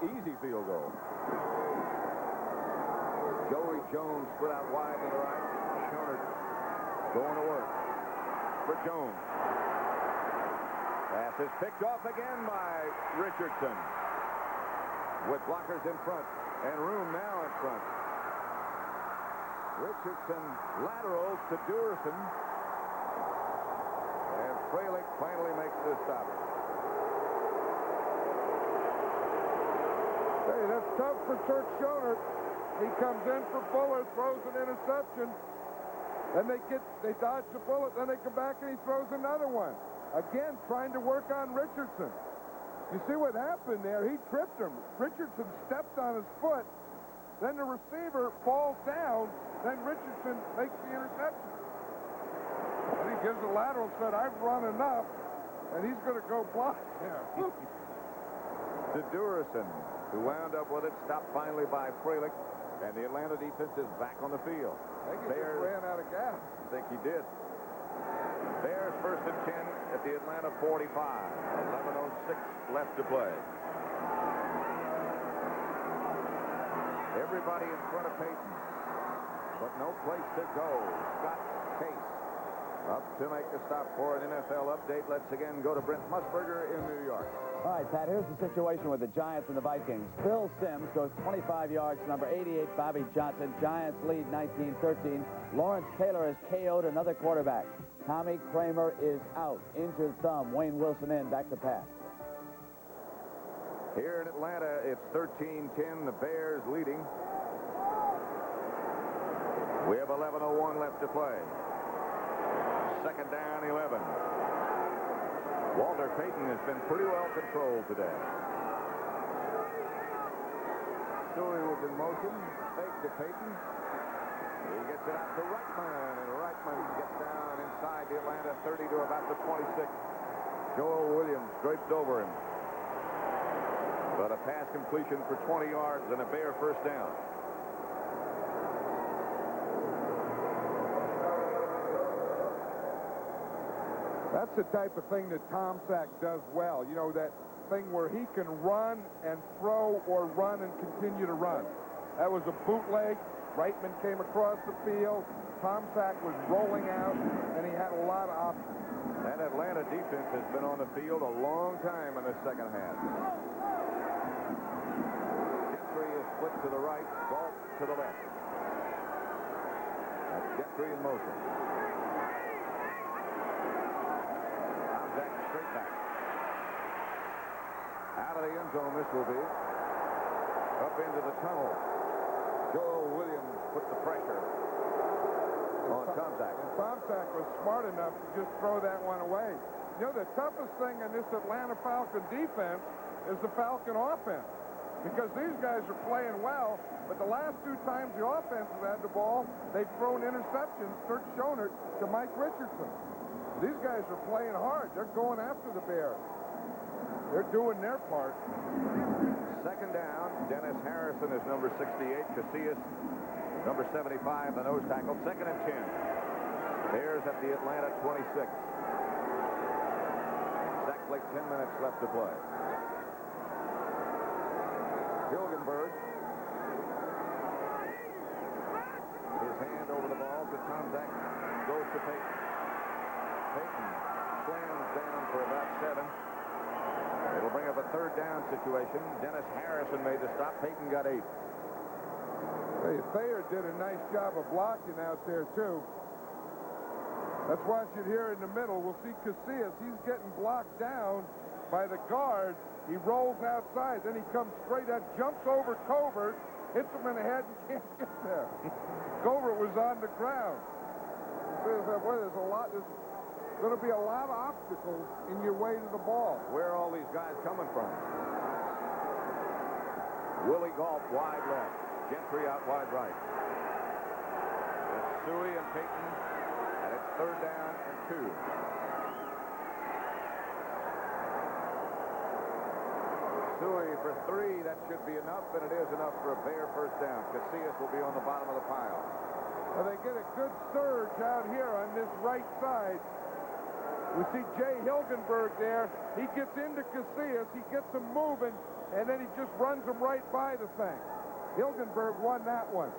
easy field goal. Joey Jones split out wide to the right. Schoenert going to work for Jones. Pass is picked off again by Richardson. With blockers in front and room now in front. Richardson laterals to Durison. And Fralick finally makes the stop. Hey, that's tough for Turk Schoenert. He comes in for Fuller, throws an interception. Then they dodge the bullet, then they come back and he throws another one. Again, trying to work on Richardson. You see what happened there? He tripped him. Richardson stepped on his foot. Then the receiver falls down. Then Richardson makes the interception. And he gives a lateral, said, I've run enough. And he's going to go block him. To Durison, who wound up with it, stopped finally by Fralick. And the Atlanta defense is back on the field. I think he just ran out of gas. I think he did. Bears 1st and 10 at the Atlanta 45. 11:06 left to play. Everybody in front of Payton, but no place to go. Scott Case up to make a stop for an NFL update. Let's again go to Brent Musburger in New York. All right, Pat, here's the situation with the Giants and the Vikings. Phil Simms goes 25 yards to number 88, Bobby Johnson. Giants lead 19-13. Lawrence Taylor has KO'd another quarterback. Tommy Kramer is out. Injured thumb. Wayne Wilson in. Back to Pat. Here in Atlanta, it's 13-10. The Bears leading. We have 11:01 left to play. 2nd down, 11. Walter Payton has been pretty well controlled today. Story was in motion. Fake to Payton. He gets it out to Reitman, and Reitman gets down inside the Atlanta 30 to about the 26. Joel Williams draped over him. But a pass completion for 20 yards and a Bear 1st down. That's the type of thing that Tomczak does well. You know, that thing where he can run and throw or run and continue to run. That was a bootleg. Reitman came across the field. Tomczak was rolling out, and he had a lot of options. That Atlanta defense has been on the field a long time in the 2nd half. Gentry is split to the right, Galt to the left. That's Gentry in motion. Tomczak straight back. Out of the end zone, this will be. Up into the tunnel. Joel Williams put the pressure on Tomczak. And Tomczak was smart enough to just throw that one away. You know, the toughest thing in this Atlanta Falcon defense is the Falcon offense. Because these guys are playing well, but the last 2 times the offense has had the ball, they've thrown interceptions, Kurt Schonert to Mike Richardson. These guys are playing hard. They're going after the Bears. They're doing their part. Second down, Dennis Harrison is number 68. Casillas, number 75, the nose tackle. Second and 10. Bears at the Atlanta 26. Exactly 10 minutes left to play. Hilgenberg. His hand over the ball to Tomczak. Goes to Payton. Payton slams down for about 7. It'll bring up a third down situation. Dennis Harrison made the stop. Payton got 8. Hey, Thayer did a nice job of blocking out there, too. Let's watch it here in the middle. We'll see Casillas. He's getting blocked down by the guard. He rolls outside. Then he comes straight up, jumps over Covert, hits him in the head and can't get there. Covert was on the ground. There's going to be a lot of obstacles in your way to the ball. Where are all these guys coming from? Willie Galt wide left. Gentry out wide right. It's Suey and Payton, and it's third down and 2. Suey for 3. That should be enough, and it is enough for a Bear first down. Casillas will be on the bottom of the pile. Well, they get a good surge out here on this right side. We see Jay Hilgenberg there. He gets into Casillas. He gets him moving, and then he just runs him right by the thing. Hilgenberg won that one.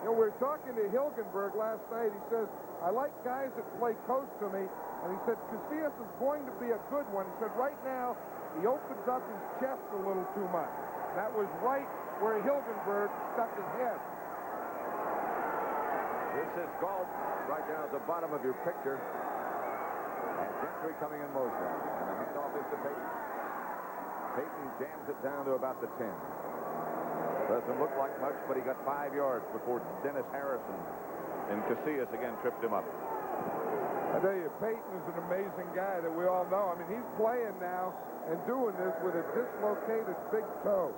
You know, we were talking to Hilgenberg last night. He says, I like guys that play close to me. And he said, Casillas is going to be a good one. He said, right now, he opens up his chest a little too much. That was right where Hilgenberg stuck his head. This is Galt right down at the bottom of your picture. And Gentry coming in motion. And the handoff is to Payton. Payton jams it down to about the 10. Doesn't look like much, but he got 5 yards before Dennis Harrison and Casillas again tripped him up. I tell you, Payton is an amazing guy that we all know. I mean, he's playing now and doing this with a dislocated big toe.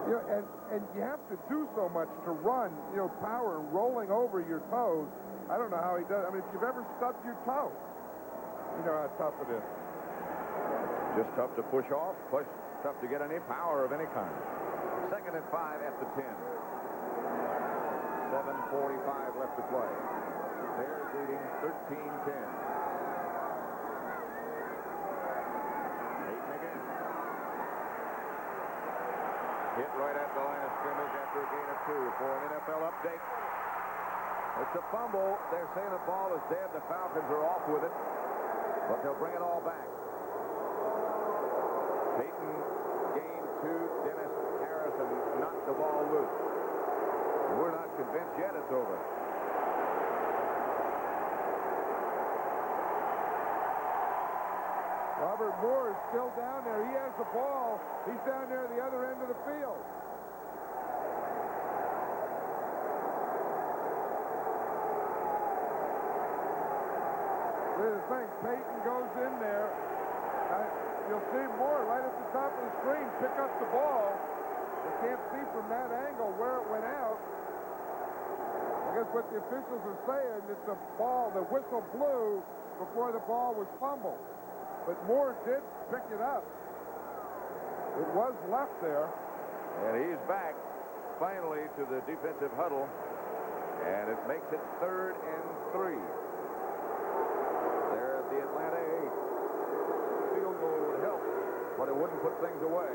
You know, and you have to do so much to run, you know, power and rolling over your toes. I don't know how he does. I mean, if you've ever stubbed your toe, you know how tough it is. Just tough to push off, tough to get any power of any kind. Second and 5 at the 10. 7:45 left to play. Bears leading 13-10. Payton again. Hit right at the line of scrimmage after a gain of 2 for an NFL update. It's a fumble. They're saying the ball is dead. The Falcons are off with it, but they'll bring it all back. Payton gained 2. Dennis Harrison knocked the ball loose. We're not convinced yet it's over. Robert Moore is still down there. He has the ball. He's down there at the other end of the field. Here's the thing. Payton goes in there. You'll see Moore right at the top of the screen pick up the ball. You can't see from that angle where it went out. I guess what the officials are saying is the whistle blew before the ball was fumbled. But Moore did pick it up. It was left there. And he's back finally to the defensive huddle. And it makes it 3rd and 3. They're at the Atlanta 8. Field goal would help, but it wouldn't put things away.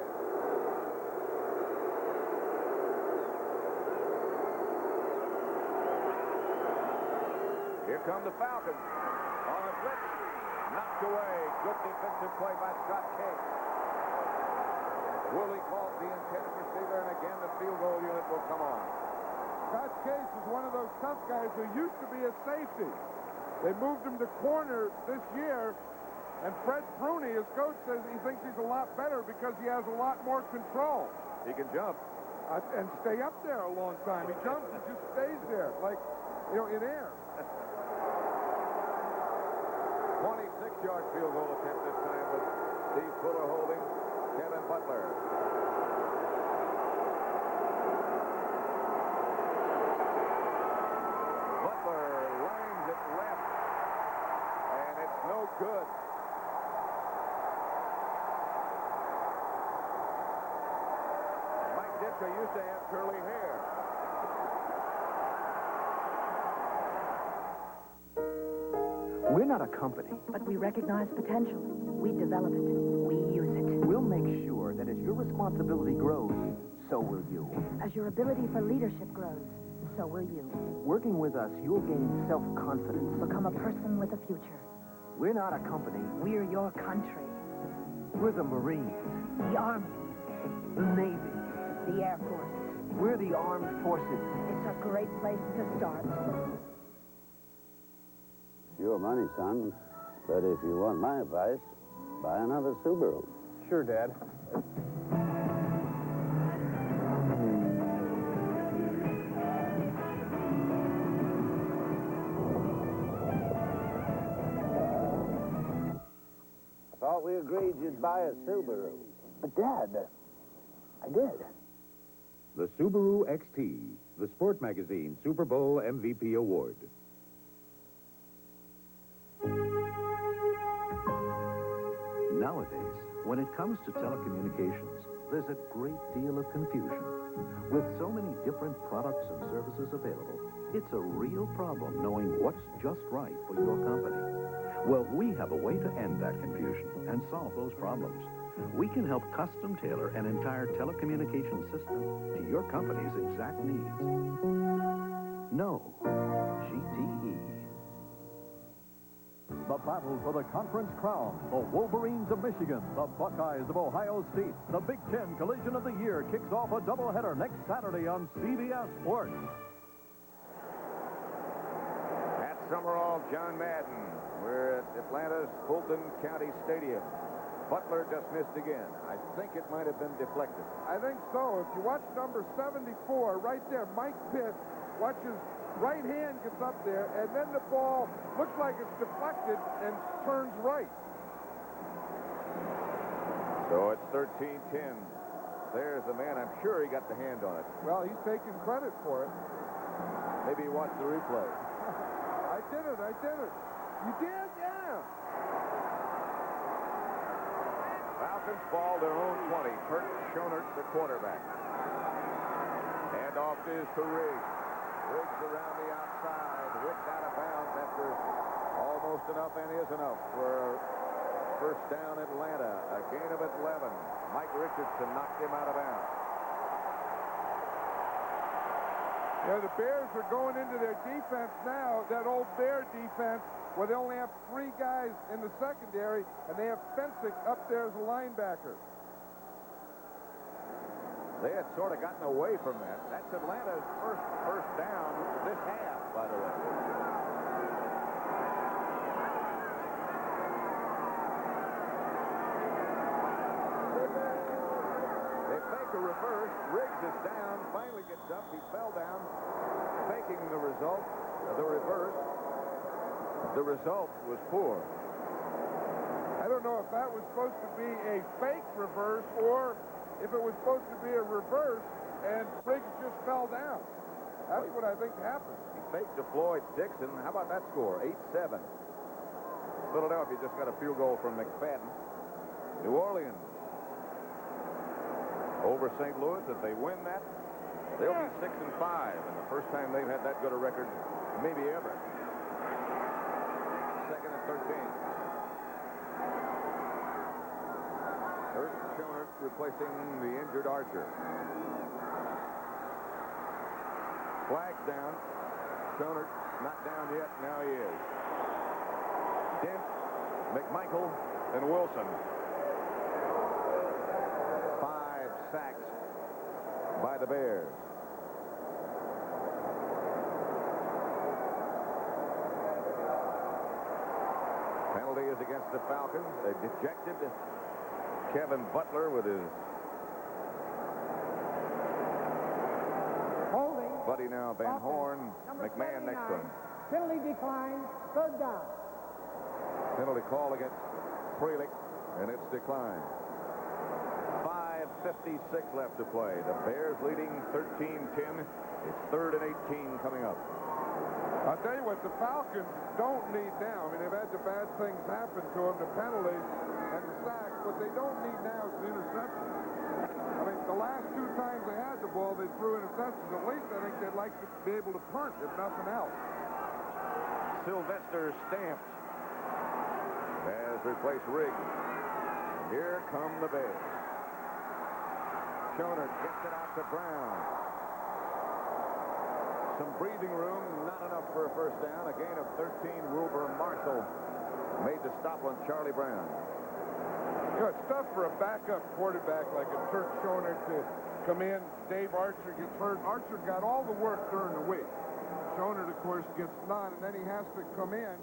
Here come the Falcons on a blitz. Knocked away. Good defensive play by Scott Case. Willie Galt, the intended receiver, and again the field goal unit will come on. Scott Case is one of those tough guys who used to be a safety. They moved him to corner this year, and Fred Bruni, his coach, says he thinks he's a lot better because he has a lot more control. He can jump. And stay up there a long time. He jumps and just stays there, like, in air. 26-yard field goal attempt this time with Steve Fuller holding Kevin Butler. Butler lines it left, and it's no good. Mike Ditka used to have curly hair. We're not a company. But we recognize potential. We develop it. We use it. We'll make sure that as your responsibility grows, so will you. As your ability for leadership grows, so will you. Working with us, you'll gain self-confidence. Become a person with a future. We're not a company. We're your country. We're the Marines, The Army. the Navy. The Air Force. We're the armed forces. It's a great place to start. Your money, son. But if you want my advice, buy another Subaru. Sure, Dad. I thought we agreed you'd buy a Subaru. But, Dad, I did. The Subaru XT, the Sport Magazine Super Bowl MVP Award. Nowadays, when it comes to telecommunications, there's a great deal of confusion. With so many different products and services available, it's a real problem knowing what's just right for your company. Well, we have a way to end that confusion and solve those problems. We can help custom tailor an entire telecommunications system to your company's exact needs. No, GTE. The battle for the conference crown. The Wolverines of Michigan, the Buckeyes of Ohio State. The Big Ten collision of the year kicks off a doubleheader next Saturday on CBS Sports. At Summerall, John Madden. We're at Atlanta's Fulton County Stadium. Butler just missed again. I think it might have been deflected. I think so. If you watch number 74, right there, Mike Pitt, watch his right hand gets up there, and then the ball looks like it's deflected and turns right. So it's 13-10. There's the man. I'm sure he got the hand on it. Well, he's taking credit for it. Maybe he watched the replay. I did it. You did? Yeah. Falcons ball their own 20. Kurt Schonert, the quarterback. Handoff is to Riggs. Riggs around the outside. Ricked out of bounds after almost enough and is enough for first down Atlanta. A gain of 11. Mike Richardson knocked him out of bounds. Yeah, the Bears are going into their defense now, that old Bear defense, where they only have 3 guys in the secondary, and they have Fensick up there as a linebacker. They had sort of gotten away from that. That's Atlanta's first down this half, by the way. They fake a reverse. Riggs is down, finally gets up. He fell down, faking the result, the reverse. The result was poor. I don't know if that was supposed to be a fake reverse or if it was supposed to be a reverse and Riggs just fell down. That's what I think happened. He faked to Floyd Dixon. How about that score? 8-7. Philadelphia just got a field goal from McFadden. New Orleans over St. Louis. If they win that, they'll be 6-5, and the first time they've had that good a record maybe ever. 2nd and 13. Kurt Schonert replacing the injured Archer. Flag's down. Schonert not down yet. Now he is. Dent, McMichael, and Wilson. 5 sacks by the Bears. Penalty is against the Falcons. A dejected Kevin Butler with his buddy now, Van Horn. McMahon next to him. Penalty decline, third down. Penalty call against Frelick, and it's declined. 5:56 left to play. The Bears leading 13-10. It's 3rd and 18 coming up. I'll tell you what, the Falcons don't need now. I mean, they've had the bad things happen to them, the penalties and the sacks. What they don't need now is the interception. I mean, the last 2 times they had the ball, they threw interceptions. At least I think they'd like to be able to punt, if nothing else. Sylvester Stamps has replaced Riggs. Here come the Bears. Schoner gets it out to Brown. Some breathing room, not enough for a first down. A gain of 13. Wilbur Marshall made the stop on Charlie Brown. You know, it's tough for a backup quarterback like a Turk Schoner to come in. Dave Archer gets hurt. Archer got all the work during the week. Schoner, of course, gets none, and then he has to come in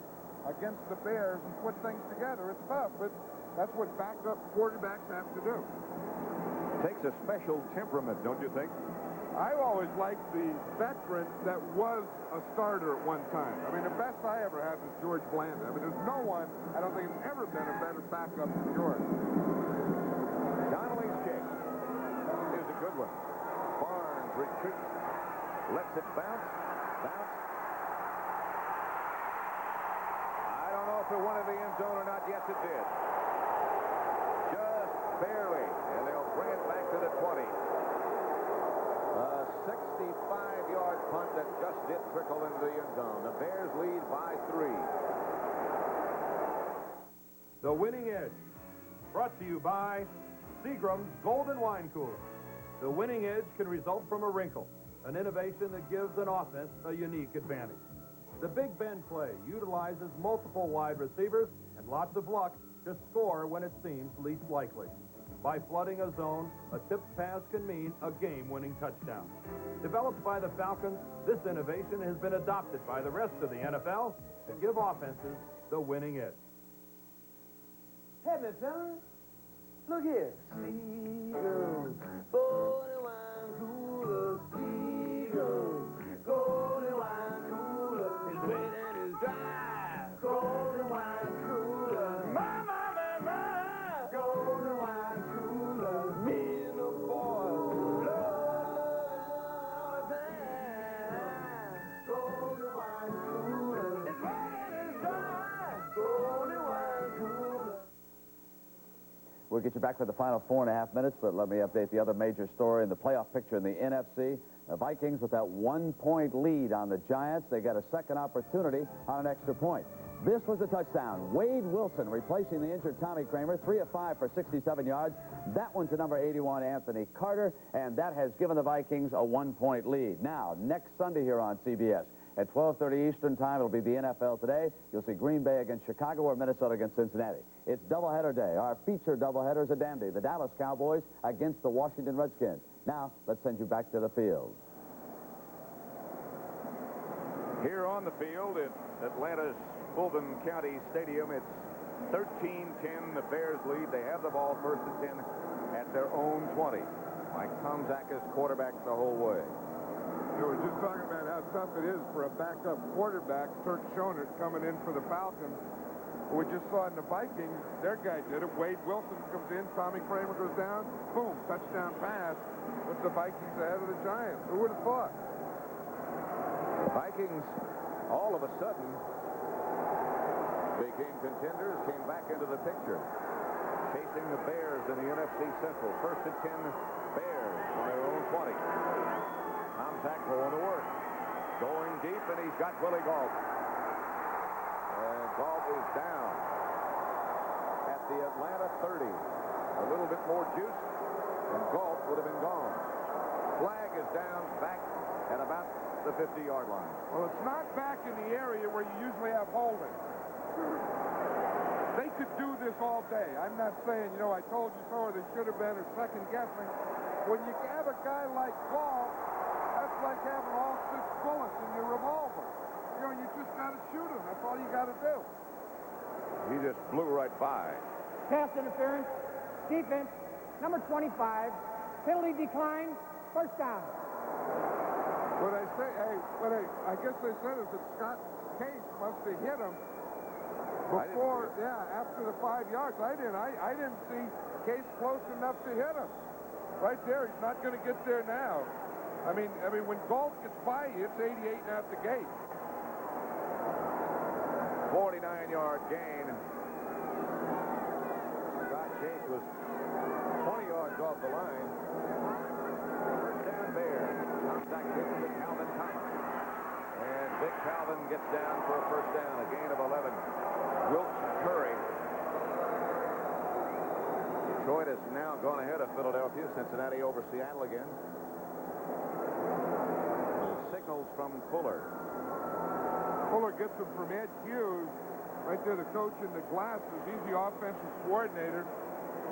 against the Bears and put things together. It's tough, but that's what backup quarterbacks have to do. Takes a special temperament, don't you think? I always liked the veteran that was a starter at one time. I mean, the best I ever had was George Blanda. I mean, there's no one, I don't think, has ever been a better backup than George. Donnelly's kick is a good one. Barnes retreats, lets it bounce. I don't know if it went in the end zone or not. Yes, it did. Just barely, and they'll bring it back to the 20. A 65-yard punt that just did trickle into the end zone. The Bears lead by 3. The Winning Edge, brought to you by Seagram's Golden Wine Cooler. The winning edge can result from a wrinkle, an innovation that gives an offense a unique advantage. The Big Ben play utilizes multiple wide receivers and lots of luck to score when it seems least likely. By flooding a zone, a tipped pass can mean a game-winning touchdown. Developed by the Falcons, this innovation has been adopted by the rest of the NFL to give offenses the winning edge. Hey, me fellas, look here. Seagulls, golden wine cooler, Seagulls, golden wine cooler, it's wet and it's dry, golden wine cooler, my, golden wine cooler, me and the boys, love the time, golden wine cooler, it's wet and it's dry, golden wine cooler. We'll get you back for the final 4.5 minutes, but let me update the other major story in the playoff picture in the NFC. The Vikings with that 1-point lead on the Giants. They got a second opportunity on an extra point. This was a touchdown. Wade Wilson replacing the injured Tommy Kramer, 3 of 5 for 67 yards. That one to number 81, Anthony Carter, and that has given the Vikings a 1-point lead. Now, next Sunday here on CBS, at 12:30 Eastern Time, it'll be the NFL Today. You'll see Green Bay against Chicago or Minnesota against Cincinnati. It's doubleheader day. Our feature doubleheader is a dandy. The Dallas Cowboys against the Washington Redskins. Now, let's send you back to the field. Here on the field at Atlanta's Fulton County Stadium, it's 13-10. The Bears lead. They have the ball first and 10 at their own 20. Mike Tomczak is quarterback the whole way. We were just talking about how tough it is for a backup quarterback, Turk Schoner, coming in for the Falcons. We just saw in the Vikings, their guy did it. Wade Wilson comes in, Tommy Kramer goes down, boom, touchdown pass with the Vikings ahead of the Giants. Who would have thought? The Vikings, all of a sudden, became contenders, came back into the picture, chasing the Bears in the NFC Central. First and 10, Bears on their own 20. Tomczak going to work. Going deep, and he's got Willie Gault. And Gault is down at the Atlanta 30. A little bit more juice, and Gault would have been gone. Flag is down back at about the 50-yard line. Well, it's not back in the area where you usually have holding. They could do this all day. I'm not saying, you know, I told you so, or they should have been, or second guessing. When you have a guy like Gault, that's like having all 6 bullets in your revolver. You know, you just got to shoot him. That's all you got to do. He just flew right by. Pass interference, defense, number 25, penalty decline, first down. What I say, I guess they said is that Scott Case must have hit him before, after the 5 yards. I didn't see Case close enough to hit him. Right there, he's not going to get there now. I mean, when Galt gets by you, it's 88 out the gate. 49-yard gain. Scott Case was 20 yards off the line. First down there. Tomczak gives it to Calvin Thomas. And Big Calvin gets down for a first down, a gain of 11. Wilkes Curry. Detroit has now gone ahead of Philadelphia. Cincinnati over Seattle again. Signals from Fuller. Fuller gets them from Ed Hughes. Right there, the coach in the glasses. He's the offensive coordinator.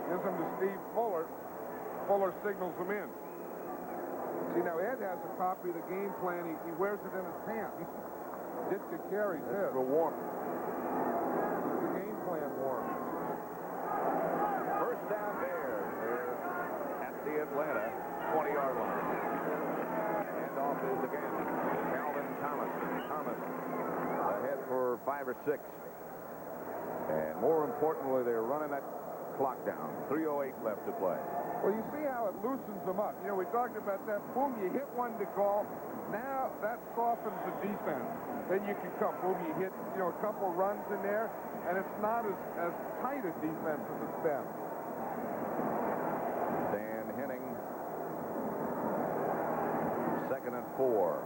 Gives them to Steve Fuller. Fuller signals them in. See, now Ed has a copy of the game plan. He wears it in his pants. Ditka carries this. For warmth. Keeps the game plan warm. First down there at the Atlanta 20-yard line. Handoff is again Calvin Thomas. Thomas ahead for 5 or 6. And more importantly, they're running that clock down. 3:08 left to play. Well, you see how it loosens them up. You know, we talked about that. Boom, you hit one to call. Now that softens the defense. Then you can come. Boom, you hit, a couple runs in there, and it's not as tight a defense as it's been. Dan Henning, 2nd and 4.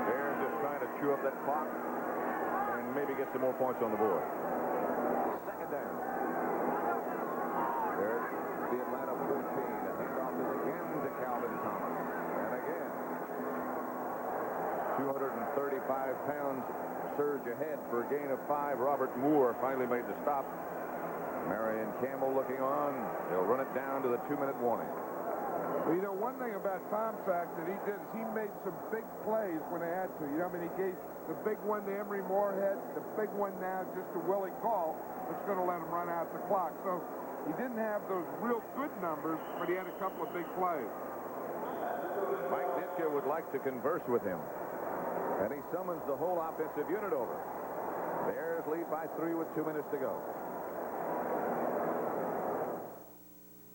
Bears just trying to chew up that clock and maybe get some more points on the board. 2nd down. There's the Atlanta 14. The handoff is again to Calvin Thomas. And again, 235 pounds surge ahead for a gain of 5. Robert Moore finally made the stop. Marion Campbell looking on. They'll run it down to the 2-minute warning. Well, one thing about Tomczak that he did is he made some big plays when they had to. He gave the big one to Emery Moorhead, the big one now just to Willie Gall, that's going to let him run out the clock. So he didn't have those real good numbers, but he had a couple of big plays. Mike Ditka would like to converse with him, and he summons the whole offensive unit over. Bears lead by 3 with 2 minutes to go.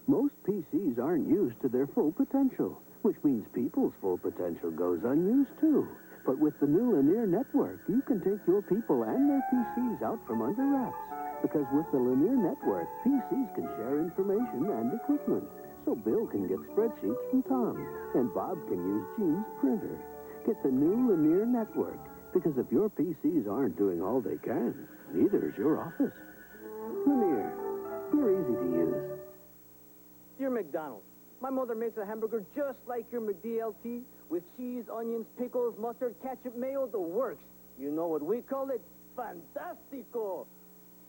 Most PCs aren't used to their full potential, which means people's full potential goes unused too. But with the new Linear Network, you can take your people and their PCs out from under wraps. Because with the Linear Network, PCs can share information and equipment. So Bill can get spreadsheets from Tom, and Bob can use Gene's printer. Get the new Linear Network, because if your PCs aren't doing all they can, neither is your office. Linear. We're easy to use. Dear McDonald's, my mother makes a hamburger just like your McDLT with cheese, onions, pickles, mustard, ketchup, mayo, the works. You know what we call it? Fantastico.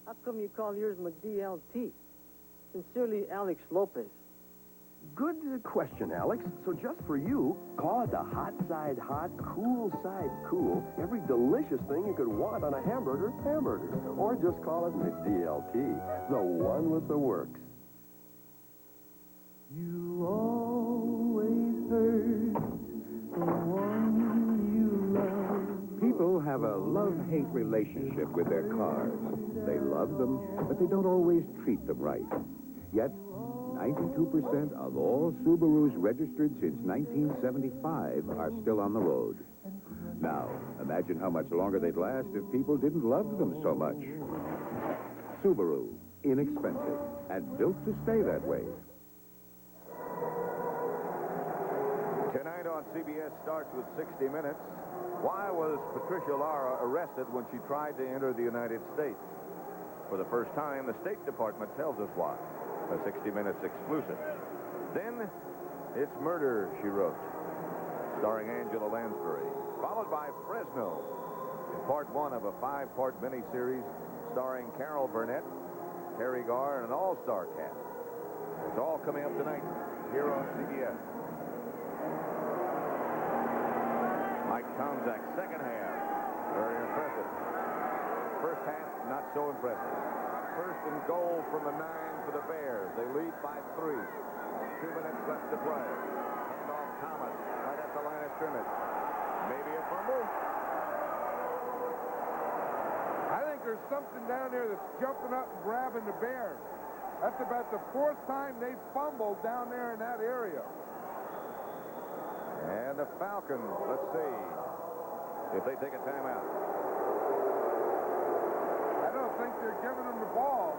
How come you call yours McDLT? Sincerely, Alex Lopez. Good question, Alex. So just for you, call it the hot side hot, cool side cool. Every delicious thing you could want on a hamburger. Or just call it McDLT, the one with the works. You always hurt the one you love. People have a love-hate relationship with their cars. They love them, but they don't always treat them right. Yet, 92% of all Subarus registered since 1975 are still on the road. Now, imagine how much longer they'd last if people didn't love them so much. Subaru, inexpensive, and built to stay that way. Tonight on CBS starts with 60 Minutes. Why was Patricia Lara arrested when she tried to enter the United States? For the first time, the State Department tells us why. A 60 Minutes exclusive. Then, it's Murder, She Wrote, starring Angela Lansbury, followed by Fresno, in part 1 of a 5-part miniseries starring Carol Burnett, Terry Garr, and an all-star cast. It's all coming up tonight here on CBS. Mike Tomczak, second half, very impressive. First half, not so impressive. First and goal from the 9. for the Bears. They lead by 3. 2 minutes left to play. Handoff Thomas right at the line of scrimmage. Maybe a fumble. I think there's something down there that's jumping up and grabbing the Bears. That's about the 4th time they've fumbled down there in that area. And the Falcons, let's see if they take a timeout. I don't think they're giving them the ball.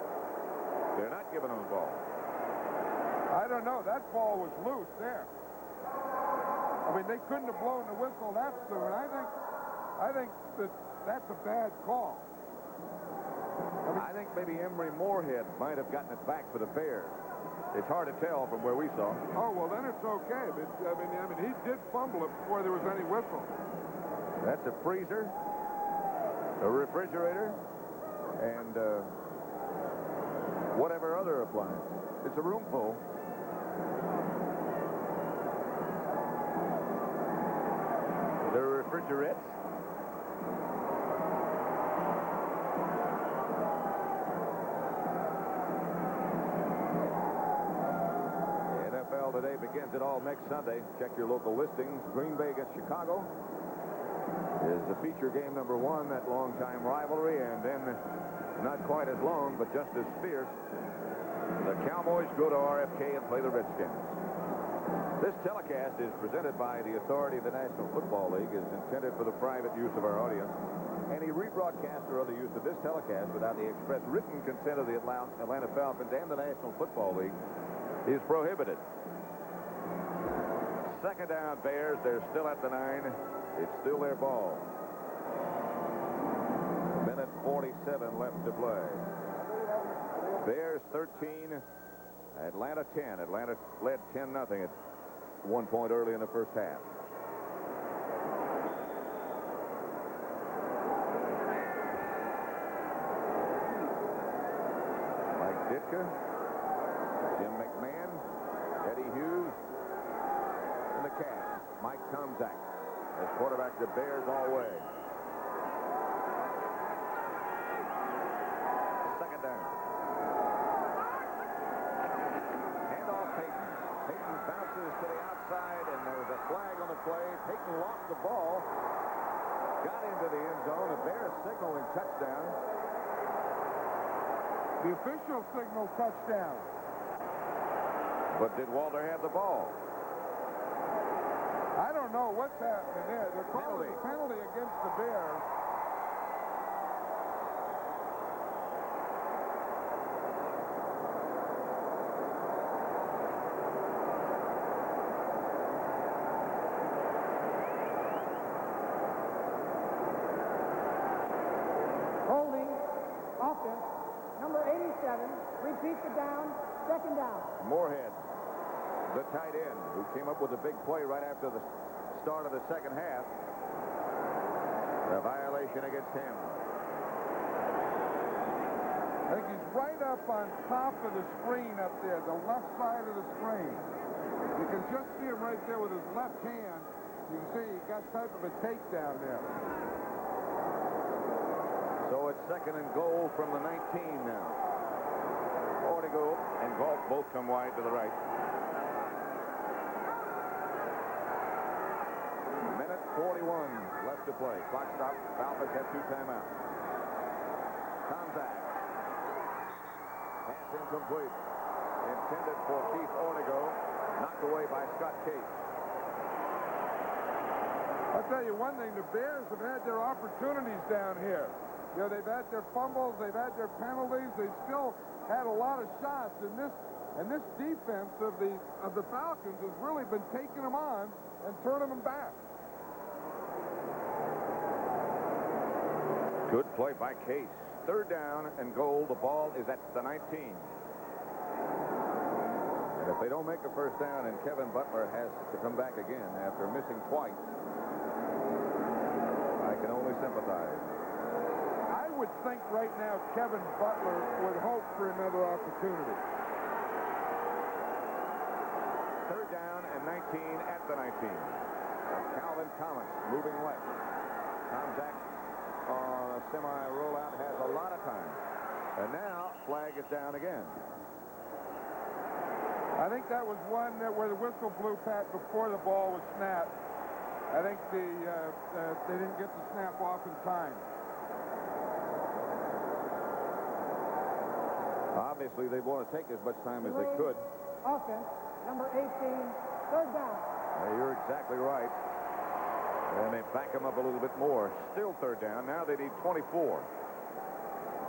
They're not giving them the ball. I don't know. That ball was loose there. I mean, they couldn't have blown the whistle that soon. I think that's a bad call. I think maybe Emery Moorhead might have gotten it back for the Bears. It's hard to tell from where we saw. Oh, well, then it's okay. But, I mean, he did fumble it before there was any whistle. That's a freezer, a refrigerator, and whatever other appliance. It's a room full. The refrigerettes. NFL today begins it all next Sunday. Check your local listings. Green Bay against Chicago is the feature game number 1, that long-time rivalry, and then not quite as long, but just as fierce, the Cowboys go to RFK and play the Redskins. This telecast is presented by the authority of the National Football League, is intended for the private use of our audience. Any rebroadcast or other use of this telecast without the express written consent of the Atlanta Falcons and the National Football League is prohibited. 2nd down, Bears. They're still at the 9. It's still their ball. 1:47 left to play. Bears 13, Atlanta 10. Atlanta led 10-0 at one point early in the first half. Mike Ditka, Jim McMahon, Eddie Hughes, and the cast. Mike Tomczak as quarterback of the Bears all way. 2nd down. Handoff Payton. Payton bounces to the outside, and there's a flag on the play. Payton lost the ball. Got into the end zone. The Bears signaling touchdown. The official signaled touchdown. But did Walter have the ball? I don't know what's happening there. They're calling a penalty against the Bears. Holding, offense, number 87, repeat the down, 2nd down. Moorhead, the tight end, who came up with a big play right after the start of the 2nd half. A violation against him. I think he's right up on top of the screen up there, the left side of the screen. You can just see him right there with his left hand. You can see he got type of a takedown there. So it's 2nd and goal from the 19 now. Ortego and Galt both come wide to the right. 1:41 left to play. Clock stop. Falcons have 2 timeouts. Tomczak. Pass incomplete. Intended for Keith Ortego. Knocked away by Scott Case. I'll tell you one thing. The Bears have had their opportunities down here. You know, they've had their fumbles. They've had their penalties. They still had a lot of shots. And this defense of the Falcons has really been taking them on and turning them back. Good play by Case. 3rd down and goal. The ball is at the 19. And if they don't make a 1st down, and Kevin Butler has to come back again after missing twice, I can only sympathize. I would think right now Kevin Butler would hope for another opportunity. 3rd down and 19 at the 19. Calvin Thomas moving left. Tomczak on a semi rollout has a lot of time. And now flag is down again. I think that was one where the whistle blew, Pat, before the ball was snapped. I think they didn't get the snap off in time. Obviously, they want to take as much time as they could. Offense, number 18, third down. You're exactly right. And they back him up a little bit more. Still third down. Now they need 24.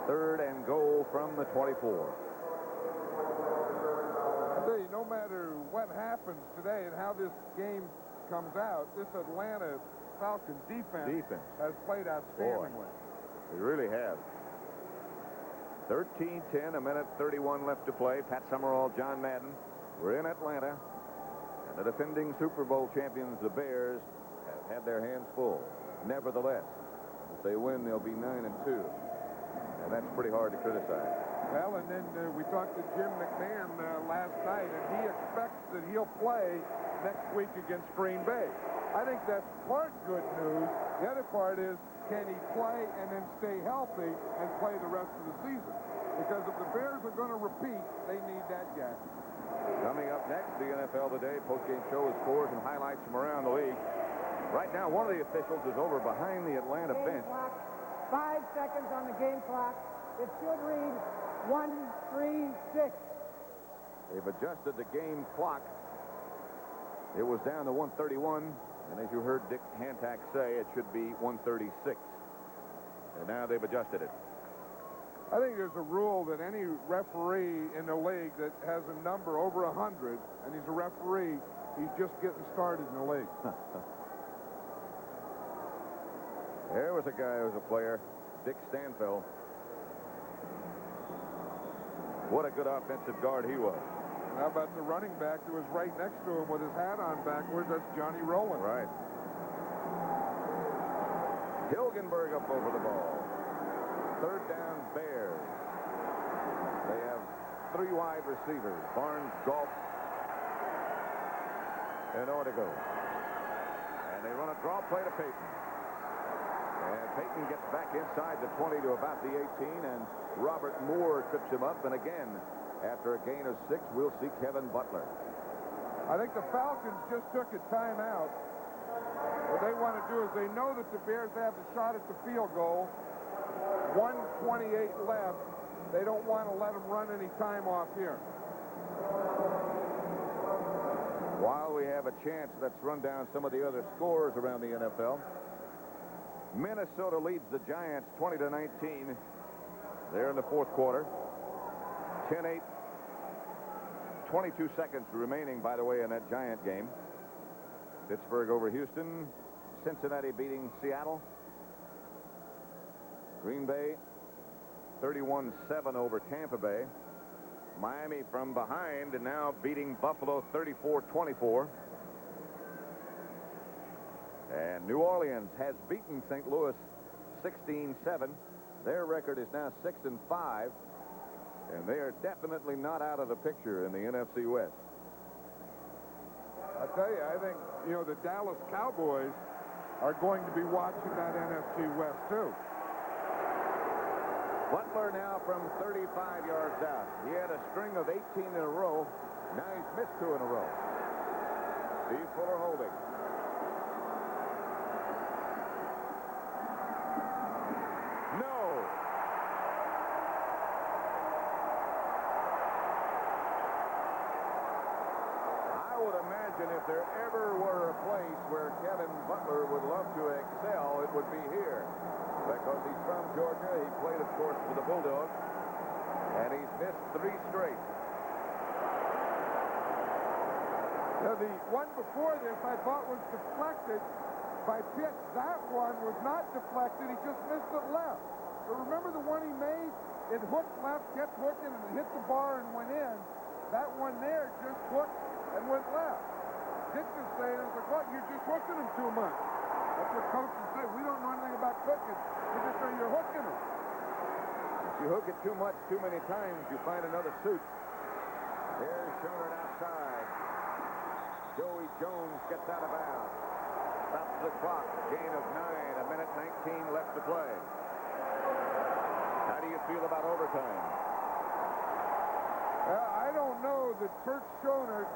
Third and goal from the 24. I tell you, no matter what happens today and how this game comes out, this Atlanta Falcons defense has played outstandingly. They really have. 13-10, a minute 31 left to play. Pat Summerall, John Madden. We're in Atlanta. And the defending Super Bowl champions, the Bears, have had their hands full. Nevertheless, if they win, they'll be 9-2. And that's pretty hard to criticize. Well, and then we talked to Jim McMahon last night, and he expects that he'll play next week against Green Bay. I think that's part good news. The other part is, can he play and then stay healthy and play the rest of the season? Because if the Bears are going to repeat, they need that guy. Coming up next, the NFL Today postgame show with scores and highlights from around the league. Right now, one of the officials is over behind the Atlanta bench. 5 seconds on the game clock. It should read 1-3-6. They've adjusted the game clock. It was down to 131, and as you heard Dick Hantak say, it should be 136. And now they've adjusted it. I think there's a rule that any referee in the league that has a number over 100, and he's a referee, he's just getting started in the league. There was a guy who was a player, Dick Stanfield. What a good offensive guard he was. How about the running back who was right next to him with his hat on backwards? That's Johnny Rowland. Right. Hilgenberg up over the ball. Third down, Bears. They have 3 wide receivers, Barnes, Galt, and Ortega. And they run a draw play to Payton. And Payton gets back inside the 20 to about the 18, and Robert Moore trips him up. And again, after a gain of 6, we'll see Kevin Butler. I think the Falcons just took a timeout. What they want to do is they know that the Bears have the shot at the field goal. 1:28 left. They don't want to let them run any time off here. While we have a chance, let's run down some of the other scores around the NFL. Minnesota leads the Giants 20-19. They're in the fourth quarter. 10-8. 22 seconds remaining, by the way, in that Giant game. Pittsburgh over Houston. Cincinnati beating Seattle. Green Bay 31-7 over Tampa Bay. Miami from behind and now beating Buffalo 34-24. And New Orleans has beaten St. Louis 16-7. Their record is now 6-5. And they are definitely not out of the picture in the NFC West. I tell you, I think, the Dallas Cowboys are going to be watching that NFC West, too. Butler now from 35 yards out. He had a string of 18 in a row. Now he's missed 2 in a row. Steve Fuller holding. No. I would imagine if there ever were a place where Kevin Butler would love to excel, it would be here. Because he's from Georgia. He played, of course, for the Bulldogs. And he's missed 3 straight. Now, the one before this I thought was deflected by Pitt. That one was not deflected. He just missed it left. But remember the one he made? It hooked left, kept hooking, and it hit the bar and went in. That one there just hooked and went left. Dick was saying, you're just hooking him too much. That's what coaches say. We don't know anything about cooking. We just say you're hooking them. If you hook it too much, too many times, you find another suit. There's Schoenert outside. Joey Jones gets out of bounds. Stops the clock. Gain of 9. A minute 19 left to play. How do you feel about overtime? I don't don't know that Kurt Schoenert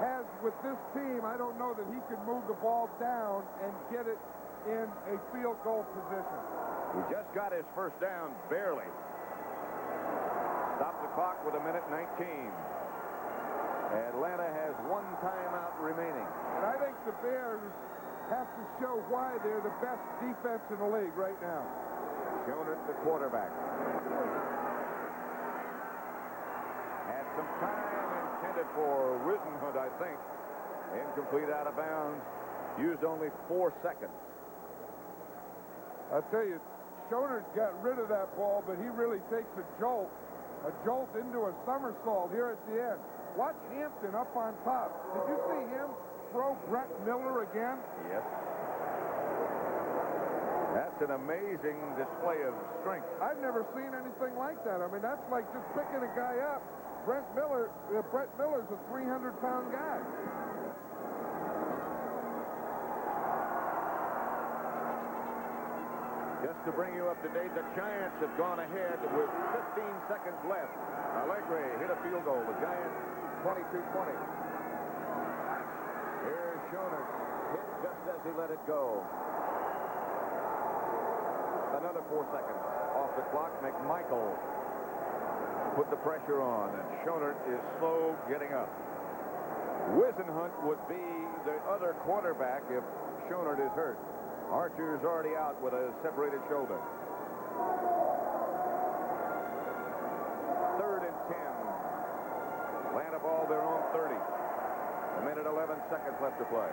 has, with this team, I don't know that he can move the ball down and get it in a field goal position. He just got his first down, barely. Stop the clock with 1:19. Atlanta has one timeout remaining. And I think the Bears have to show why they're the best defense in the league right now. Schoenert, the quarterback. Had some time intended for Wisenhunt, I think. Incomplete, out of bounds. Used only 4 seconds. I'll tell you, Schoenert got rid of that ball, but he really takes a jolt into a somersault here at the end. Watch Hampton up on top. Did you see him throw Brett Miller again? Yes. That's an amazing display of strength. I've never seen anything like that. I mean, that's like just picking a guy up. Brett Miller's a 300-pound guy. Just to bring you up to date, the Giants have gone ahead with 15 seconds left. Allegre hit a field goal. The Giants 22-20. Here's Schoenert. Hit just as he let it go. Another 4 seconds off the clock. McMichael put the pressure on, and Schoenert is slow getting up. Wisenhunt would be the other quarterback if Schoenert is hurt. Archer's already out with a separated shoulder. 3rd and 10. Atlanta ball their own 30. 1:11 seconds left to play.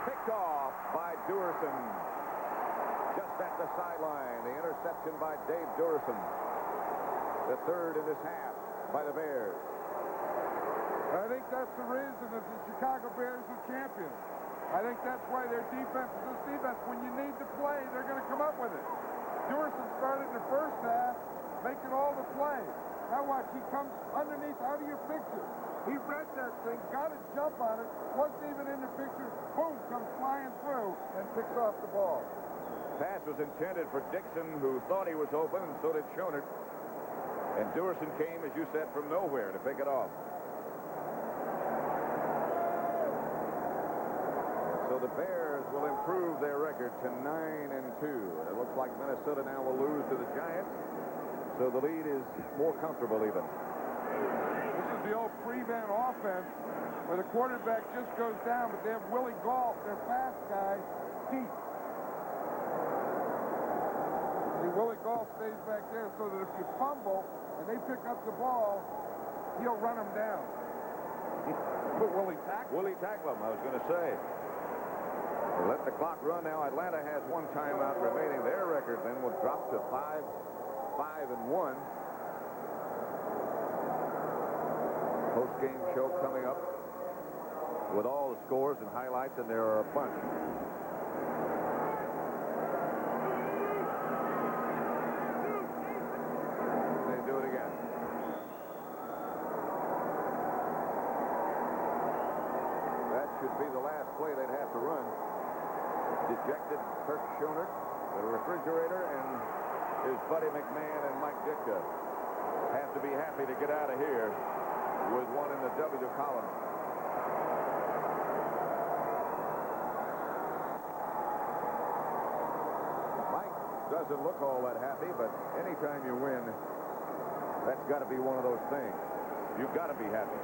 Picked off by Duerson. Just at the sideline. The interception by Dave Duerson. The 3rd in this half by the Bears. I think that's the reason that the Chicago Bears are champions. I think that's why their defense is this defense. When you need to play, they're going to come up with it. Duerson started in the first half, making all the plays. Now watch, he comes underneath, out of your picture. He read that thing, got a jump on it, wasn't even in the picture, boom, comes flying through and picks off the ball. Pass was intended for Dixon, who thought he was open, and so did Schoenert. And Duerson came, as you said, from nowhere to pick it off. So the Bears will improve their record to 9-2. It looks like Minnesota now will lose to the Giants, so the lead is more comfortable even. This is the old prevent offense where the quarterback just goes down, but they have Willie Gault, their fast guy, deep. See, Willie Gault stays back there so that if you fumble and they pick up the ball, he'll run them down. But Willie tackle? Willie tackle him, I was going to say. They let the clock run now. Atlanta has one timeout remaining. Their record then will drop to 5-1. Post-game show coming up with all the scores and highlights, and there are a bunch. They do it again. That should be the last play they'd have to run. Dejected Kirk Schoenert, the refrigerator, and his buddy McMahon and Mike Ditka have to be happy to get out of here with one in the W column. Mike doesn't look all that happy, but anytime you win, that's got to be one of those things. You've got to be happy.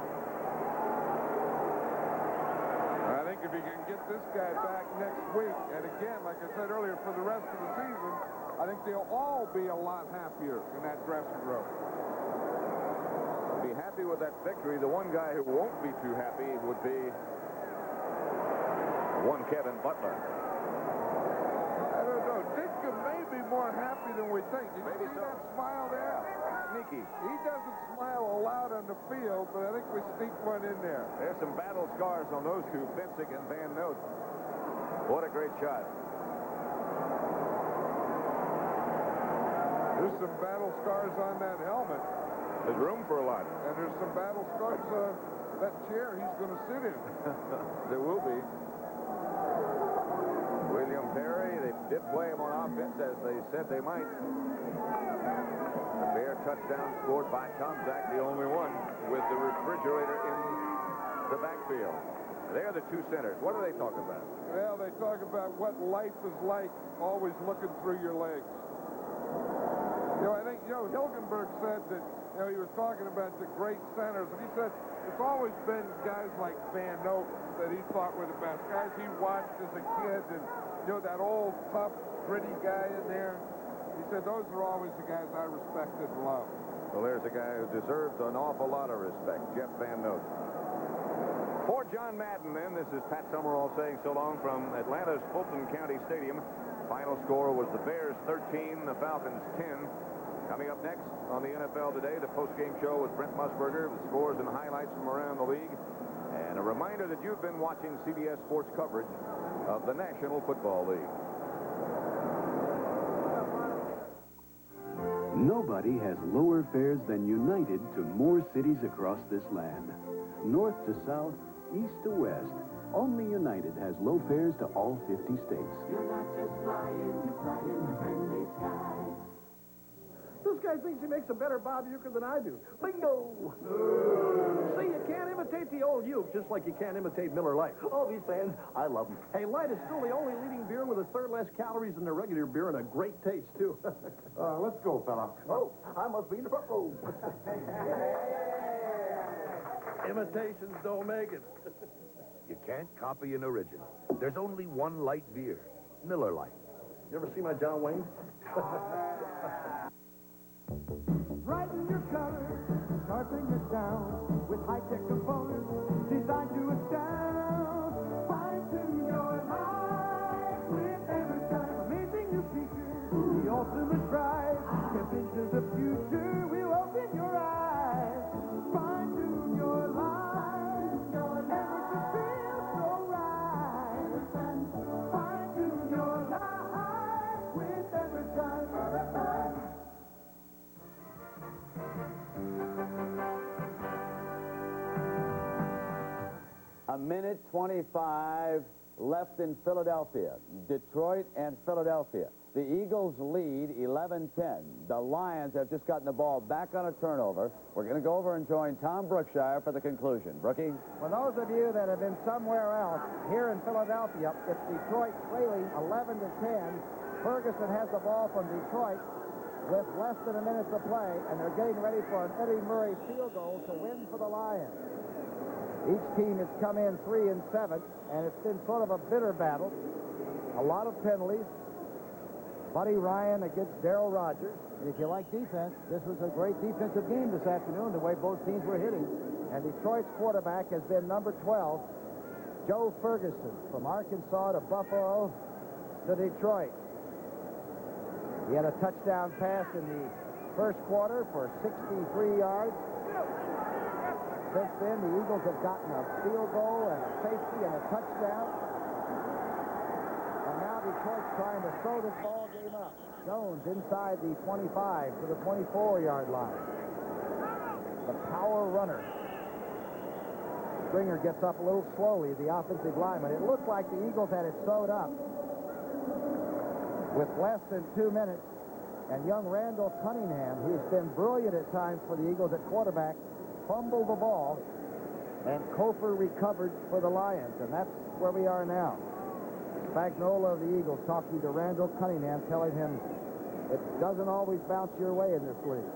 I think if you can get this guy back next week, and again, like I said earlier, for the rest of the season, I think they'll all be a lot happier in that dressing room. Be happy with that victory. The one guy who won't be too happy would be one Kevin Butler. I don't know. Ditka may be more happy than we think. Did you see that smile there? Sneaky. He doesn't smile a lot on the field, but I think we sneaked one in there. There's some battle scars on those two, Finsick and Van Note. What a great shot. There's some battle scars on that helmet. There's room for a lot. And there's some battle scars. That chair he's going to sit in. There will be. William Perry, they did play him on offense as they said they might. The Bear touchdown scored by Tomczak, the only one with the refrigerator in the backfield. They're the two centers. What do they talk about? Well, they talk about what life is like, always looking through your legs. I think, Hilgenberg said that, he was talking about the great centers, and he said it's always been guys like Van Note that he thought were the best. Guys he watched as a kid, and, that old, tough, gritty guy in there. He said those are always the guys I respected and loved. Well, there's a guy who deserves an awful lot of respect, Jeff Van Note. For John Madden, then, this is Pat Summerall saying so long from Atlanta's Fulton County Stadium. Final score was the Bears 13, the Falcons 10. Coming up next on the NFL Today, the post-game show with Brent Musburger, the scores and highlights from around the league. And a reminder that you've been watching CBS Sports coverage of the National Football League. Nobody has lower fares than United to more cities across this land. North to south, east to west, only United has low fares to all 50 states. You're not just flying, you're flying the friendly sky. This guy thinks he makes a better Bob Uecker than I do. Bingo! See, you can't imitate the old Uke, just like you can't imitate Miller Lite. Oh, these fans, I love them. Hey, Light is still the only leading beer with a third less calories than the regular beer and a great taste, too. Let's go, fella. Oh, I must be in the front row. Imitations don't make it. You can't copy an original. There's only one light beer, Miller Lite. You ever see my John Wayne? Brighten your colors, sharpen your sound with high-tech components designed to astound. Fine-tune your life with every time. Amazing new features, the ultimate prize. Step into the future, we'll open your eyes. Fine-tune your life, never to feel so right. Fine-tune your life with every time. A minute 25 left in Philadelphia. Detroit and Philadelphia. The Eagles lead 11-10. The Lions have just gotten the ball back on a turnover. We're going to go over and join Tom Brookshire for the conclusion. Brookie? For those of you that have been somewhere else, here in Philadelphia, it's Detroit trailing 11-10. Ferguson has the ball from Detroit with less than a minute to play, and they're getting ready for an Eddie Murray field goal to win for the Lions. Each team has come in 3 and 7, and it's been sort of a bitter battle. A lot of penalties. Buddy Ryan against Darryl Rogers. And if you like defense, this was a great defensive game this afternoon, the way both teams were hitting. And Detroit's quarterback has been number 12, Joe Ferguson, from Arkansas to Buffalo to Detroit. He had a touchdown pass in the first quarter for 63 yards. Since then, the Eagles have gotten a field goal and a safety and a touchdown. And now Detroit's trying to throw this ball game up. Jones inside the 25 to the 24-yard line. The power runner. Springer gets up a little slowly, the offensive lineman. It looked like the Eagles had it sewed up. With less than 2 minutes, and young Randall Cunningham, who's been brilliant at times for the Eagles at quarterback, fumbled the ball, and Kofer recovered for the Lions, and that's where we are now. Spagnuolo of the Eagles talking to Randall Cunningham, telling him it doesn't always bounce your way in this league.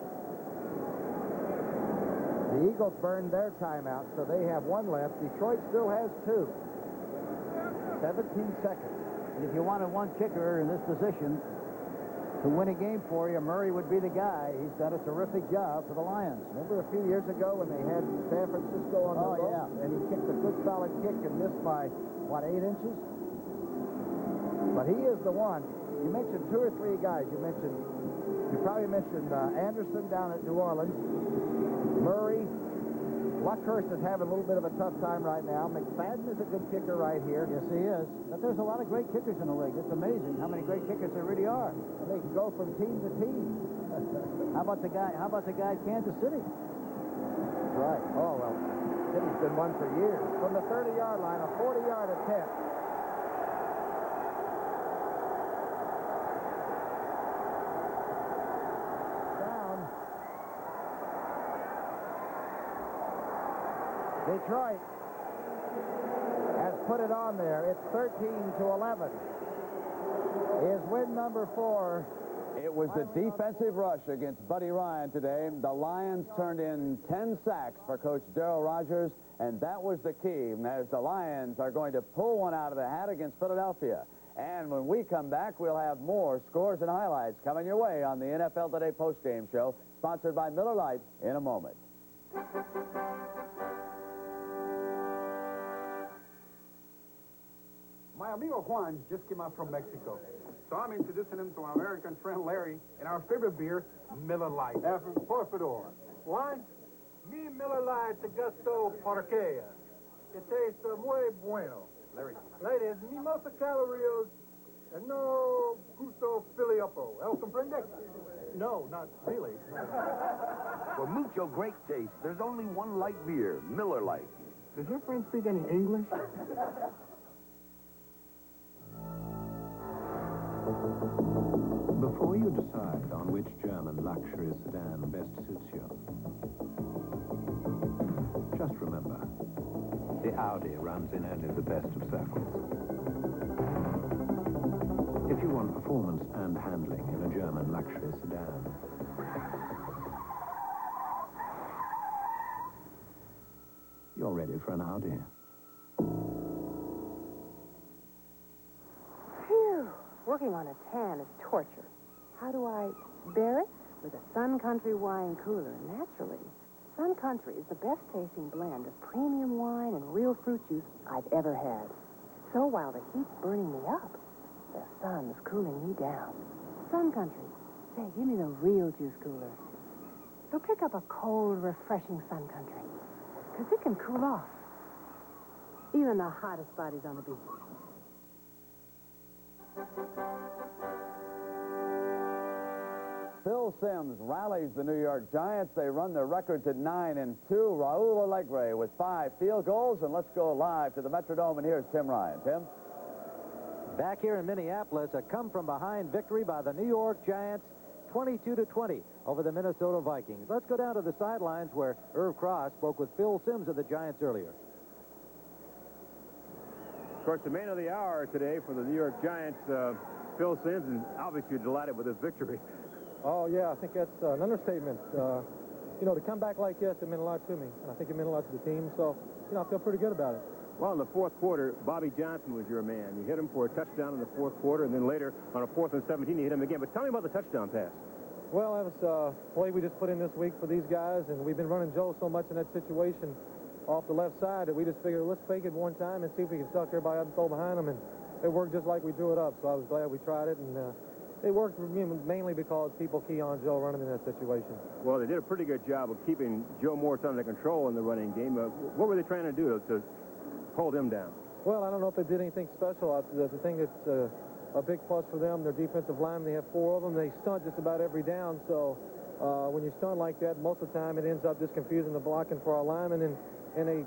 The Eagles burned their timeout, so they have 1 left. Detroit still has 2. 17 seconds. And if you wanted one kicker in this position to win a game for you, Murray would be the guy. He's done a terrific job for the Lions. Remember a few years ago when they had San Francisco on the ropes? Yeah. And he kicked a good solid kick and missed by, what, 8 inches? But he is the one. You mentioned 2 or 3 guys. You probably mentioned Anderson down at New Orleans, Murray, Luckhurst is having a little bit of a tough time right now. McFadden is a good kicker right here. Yes, he is. But there's a lot of great kickers in the league. It's amazing how many great kickers there really are. And they can go from team to team. How about the guy at Kansas City? That's right. Oh, well, City's been one for years. From the 30-yard line, a 40-yard attempt. Detroit has put it on there. It's 13-11. Is win number 4. It was the defensive rush against Buddy Ryan today. The Lions turned in 10 sacks for Coach Darryl Rogers, and that was the key, as the Lions are going to pull one out of the hat against Philadelphia. And when we come back, we'll have more scores and highlights coming your way on the NFL Today postgame show, sponsored by Miller Lite, in a moment. My amigo Juan just came out from Mexico, so I'm introducing him to our American friend Larry and our favorite beer, Miller Lite. Por favor. Juan, mi Miller Lite de gusto porque it tastes muy bueno. Larry. Ladies, mi most calories and no gusto filiopo. El comprende? No, not really. For mucho great taste, there's only one light beer, Miller Lite. Does your friend speak any English? Before you decide on which German luxury sedan best suits you, just remember, the Audi runs in only the best of circles. If you want performance and handling in a German luxury sedan, you're ready for an Audi. Working on a tan is torture. How do I bear it? With a Sun Country wine cooler, naturally. Sun Country is the best tasting blend of premium wine and real fruit juice I've ever had. So while the heat's burning me up, the sun's cooling me down. Sun Country. Say, give me the real juice cooler. So pick up a cold, refreshing Sun Country, because it can cool off even the hottest bodies on the beach. Phil Simms rallies the New York Giants. They run their record to 9-2. Raul Alegre with 5 field goals. And let's go live to the Metrodome. And here's Tim Ryan. Tim? Back here in Minneapolis, a come-from-behind victory by the New York Giants, 22-20 over the Minnesota Vikings. Let's go down to the sidelines where Irv Cross spoke with Phil Simms of the Giants earlier. Of course, the man of the hour today for the New York Giants, Phil Simms, and obviously delighted with this victory. Oh, yeah, I think that's an understatement. You know, to come back like this, it meant a lot to me, and I think it meant a lot to the team, so, you know, I feel pretty good about it. Well, in the fourth quarter, Bobby Johnson was your man. You hit him for a touchdown in the fourth quarter, and then later on a 4th and 17, you hit him again. But tell me about the touchdown pass. Well, that was a play we just put in this week for these guys, and we've been running Joe so much in that situation off the left side that we just figured, let's fake it one time and see if we can suck everybody up and throw behind them, and it worked just like we drew it up, so I was glad we tried it, and it worked for me mainly because people key on Joe running in that situation. Well, they did a pretty good job of keeping Joe Morse under control in the running game. What were they trying to do to hold him down? Well, I don't know if they did anything special. The thing that's a big plus for them, their defensive linemen, they have 4 of them. They stunt just about every down, so when you stunt like that, most of the time it ends up just confusing the blocking for our linemen, and they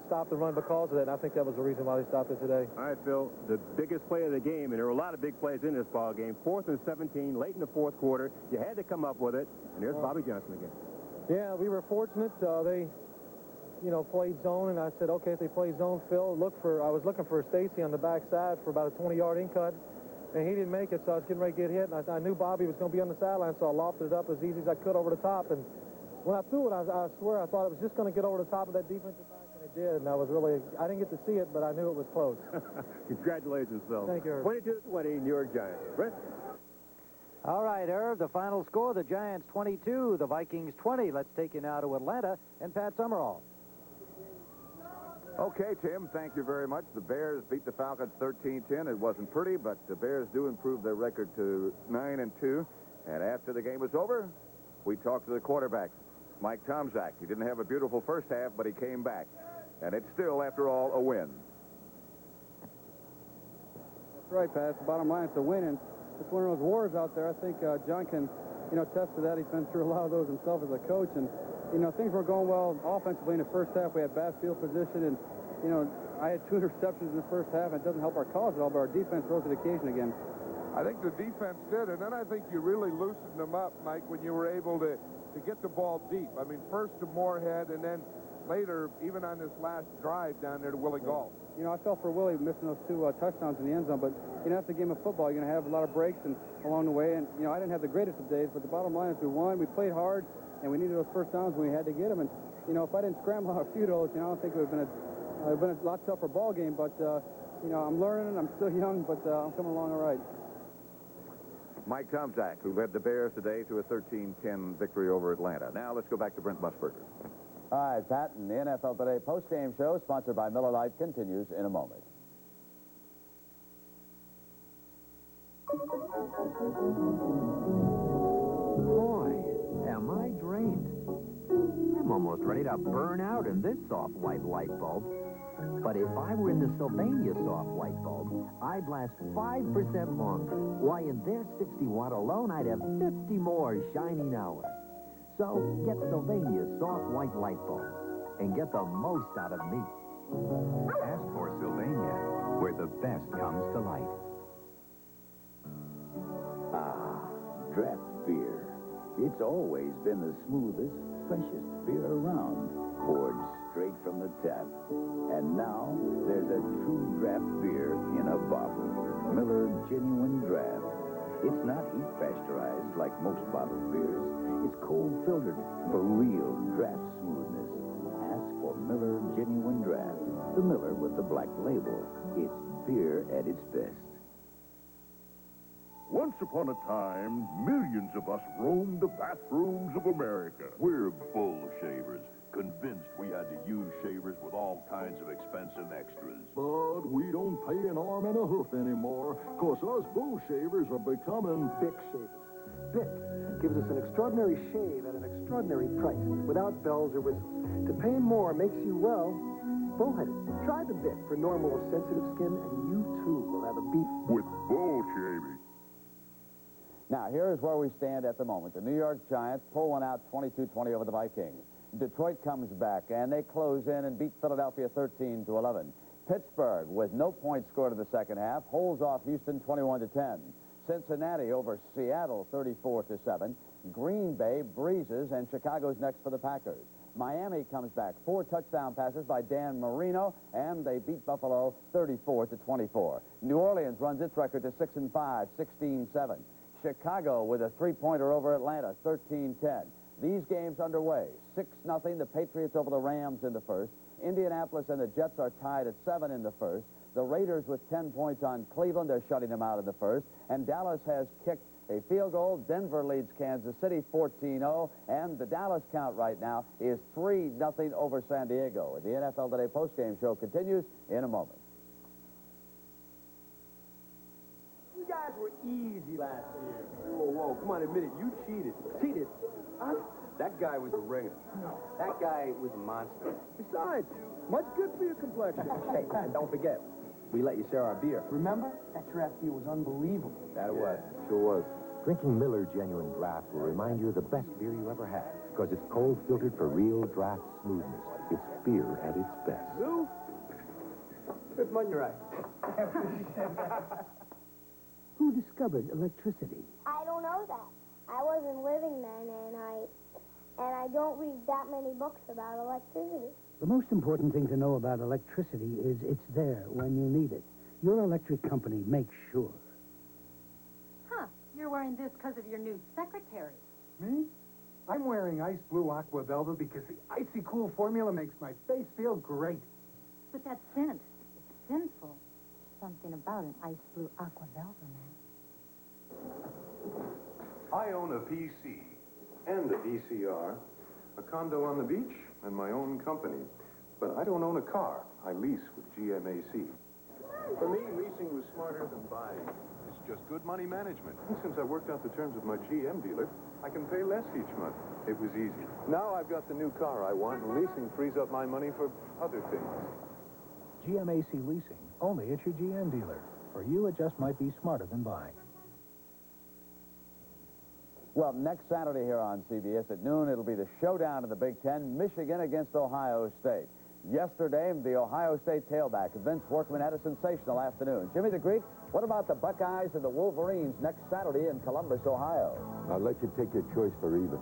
stop the run because of that, and I think that was the reason why they stopped it today. All right, Phil, the biggest play of the game, and there were a lot of big plays in this ball game, 4th and 17, late in the fourth quarter. You had to come up with it, and there's Bobby Johnson again. Yeah, we were fortunate. They, you know, played zone, and I said, okay, if they play zone, Phil, I was looking for Stacy on the backside for about a 20-yard in cut, and he didn't make it, so I was getting ready to get hit, and I knew Bobby was going to be on the sideline, so I lofted it up as easy as I could over the top, and when I threw it, I swear I thought it was just going to get over the top of that defensive back, and it did, and I didn't get to see it, but I knew it was close. Congratulations, Phil. Thank you, Irv. 22-20, New York Giants. Brett? All right, Irv, the final score, the Giants 22, the Vikings 20. Let's take you now to Atlanta and Pat Summerall. Okay, Tim, thank you very much. The Bears beat the Falcons 13-10. It wasn't pretty, but the Bears do improve their record to 9-2. And after the game was over, we talked to the quarterbacks. Mike Tomczak. He didn't have a beautiful first half, but he came back. And it's still, after all, a win. That's right, Pat. The bottom line, it's a win, and it's one of those wars out there. I think John can, attest to that. He's been through a lot of those himself as a coach, and, things were going well offensively in the first half. We had bad field position, and, I had 2 interceptions in the first half, and it doesn't help our cause at all, but our defense rose to the occasion again. I think the defense did, and then I think you really loosened them up, Mike, when you were able to get the ball deep. I mean, first to Moorhead, and then later, even on this last drive down there to Willie Galt. I felt for Willie missing those 2 touchdowns in the end zone, but, that's the game of football. You're going to have a lot of breaks and along the way, and, I didn't have the greatest of days, but the bottom line is we won, we played hard, and we needed those first downs when we had to get them, and, if I didn't scramble out a few of those, I don't think it would have been a lot tougher ball game, but, I'm learning, I'm still young, but I'm coming along all right. Mike Tomczak, who led the Bears today to a 13-10 victory over Atlanta. Now let's go back to Brent Musburger. All right, Pat, and the NFL Today post-game show, sponsored by Miller Lite, continues in a moment. Boy, am I drained. I'm almost ready to burn out in this soft white light bulb. But if I were in the Sylvania soft white bulb, I'd last 5% longer. Why, in their 60-watt alone, I'd have 50 more shining hours. So get Sylvania's soft white light bulb and get the most out of me. Ask for Sylvania, where the best comes to light. Ah, draft beer. It's always been the smoothest, freshest beer around, poured straight from the tap. And now, there's a true draft beer in a bottle. Miller Genuine Draft. It's not heat pasteurized like most bottled beers. It's cold filtered for real draft smoothness. Ask for Miller Genuine Draft. The Miller with the black label. It's beer at its best. Once upon a time, millions of us roamed the bathrooms of America. We're bull shavers, convinced we had to use shavers with all kinds of expensive extras. But we don't pay an arm and a hoof anymore, because us bull shavers are becoming Bic shavers. Bic gives us an extraordinary shave at an extraordinary price, without bells or whistles. To pay more makes you, well, bullheaded. Try the Bic for normal or sensitive skin, and you too will have a beat. With bull shaving. Now, here is where we stand at the moment. The New York Giants pull one out 22-20 over the Vikings. Detroit comes back, and they close in and beat Philadelphia 13-11. Pittsburgh, with no points scored in the second half, holds off Houston 21-10. Cincinnati over Seattle 34-7. Green Bay breezes, and Chicago's next for the Packers. Miami comes back. 4 touchdown passes by Dan Marino, and they beat Buffalo 34-24. New Orleans runs its record to 6-5, 16-7. Chicago with a 3-pointer over Atlanta, 13-10. These games underway. 6-0, the Patriots over the Rams in the first. Indianapolis and the Jets are tied at 7 in the first. The Raiders with 10 points on Cleveland. They're shutting them out in the first. And Dallas has kicked a field goal. Denver leads Kansas City 14-0. And the Dallas count right now is 3-0 over San Diego. The NFL Today postgame show continues in a moment. You guys were easy last year. Whoa, come on, admit it. You cheated. Cheated? Huh? That guy was a ringer. That guy was a monster. Besides, much good for your complexion. Hey, and don't forget, we let you share our beer. Remember? That draft beer was unbelievable. That it was. Sure was. Drinking Miller Genuine Draft will remind you of the best beer you ever had, because it's cold filtered for real draft smoothness. It's beer at its best. Lou? Good money, right? Who discovered electricity? I don't know that. I wasn't living then, and I don't read that many books about electricity. The most important thing to know about electricity is it's there when you need it. Your electric company makes sure. Huh. You're wearing this because of your new secretary. Me? I'm wearing ice blue aqua velvet because the icy cool formula makes my face feel great. But that scent, it's sinful. Something about an ice blue aqua velvet, man. I own a PC and a VCR, a condo on the beach, and my own company. But I don't own a car. I lease with GMAC. For me, leasing was smarter than buying. It's just good money management. And since I worked out the terms with my GM dealer, I can pay less each month. It was easy. Now I've got the new car I want, and leasing frees up my money for other things. GMAC Leasing, only at your GM dealer. For you, it just might be smarter than buying. Well, next Saturday here on CBS at noon, it'll be the showdown in the Big Ten, Michigan against Ohio State. Yesterday, the Ohio State tailback, Vince Workman, had a sensational afternoon. Jimmy the Greek, what about the Buckeyes and the Wolverines next Saturday in Columbus, Ohio? I'll let you take your choice for even.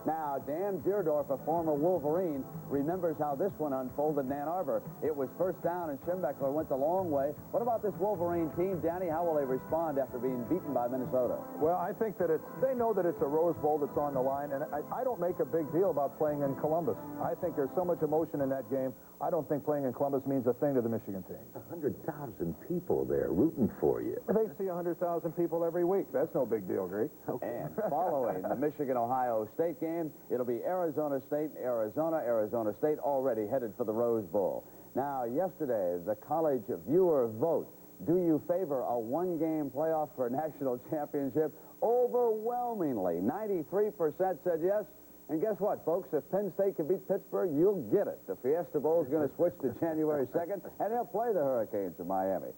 Now, Dan Deerdorf, a former Wolverine, remembers how this one unfolded in Ann Arbor. It was first down, and Schembechler went the long way. What about this Wolverine team? Danny, how will they respond after being beaten by Minnesota? Well, I think that they know that it's a Rose Bowl that's on the line, and I don't make a big deal about playing in Columbus. I think there's so much emotion in that game. I don't think playing in Columbus means a thing to the Michigan team. 100,000 people there rooting for you. They see 100,000 people every week. That's no big deal, Greek. Okay. And following the Michigan-Ohio State game, it'll be Arizona State, Arizona State already headed for the Rose Bowl. Now, yesterday, the college viewer vote. Do you favor a one-game playoff for a national championship? Overwhelmingly, 93% said yes. And guess what, folks? If Penn State can beat Pittsburgh, you'll get it. The Fiesta Bowl is going to switch to January 2nd, and they'll play the Hurricanes in Miami.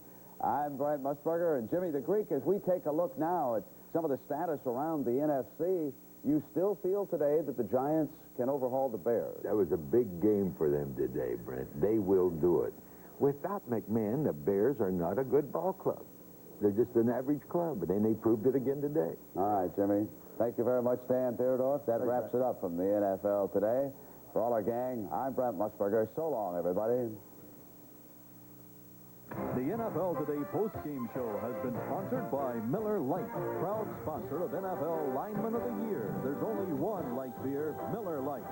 I'm Brent Musburger, and Jimmy the Greek. As we take a look now at some of the status around the NFC, you still feel today that the Giants can overhaul the Bears? That was a big game for them today, Brent. They will do it. Without McMahon, the Bears are not a good ball club. They're just an average club, and they proved it again today. All right, Jimmy. Thank you very much, Dan Theodorf. That wraps it up from the NFL today. For all our gang, I'm Brent Musburger. So long, everybody. The NFL Today post-game show has been sponsored by Miller Lite, proud sponsor of NFL Lineman of the Year. There's only one light beer, Miller Lite.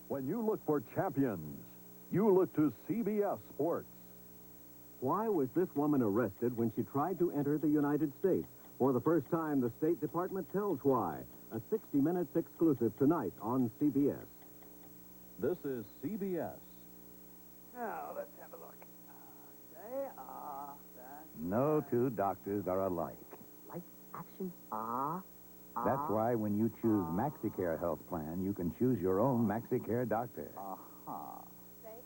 When you look for champions, you look to CBS Sports. Why was this woman arrested when she tried to enter the United States? For the first time, the State Department tells why. A 60 Minutes exclusive tonight on CBS. This is CBS. Now, let's have a look. They are... No two doctors are alike. Light action. That's why when you choose MaxiCare Health Plan, you can choose your own MaxiCare doctor.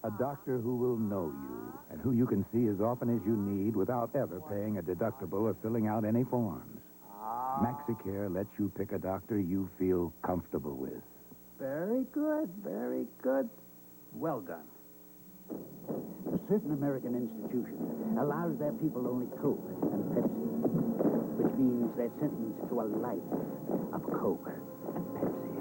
A doctor who will know you and who you can see as often as you need without ever paying a deductible or filling out any forms. MaxiCare lets you pick a doctor you feel comfortable with. Very good, very good. Well done. A certain American institution allows their people only Coke and Pepsi, which means they're sentenced to a life of Coke and Pepsi.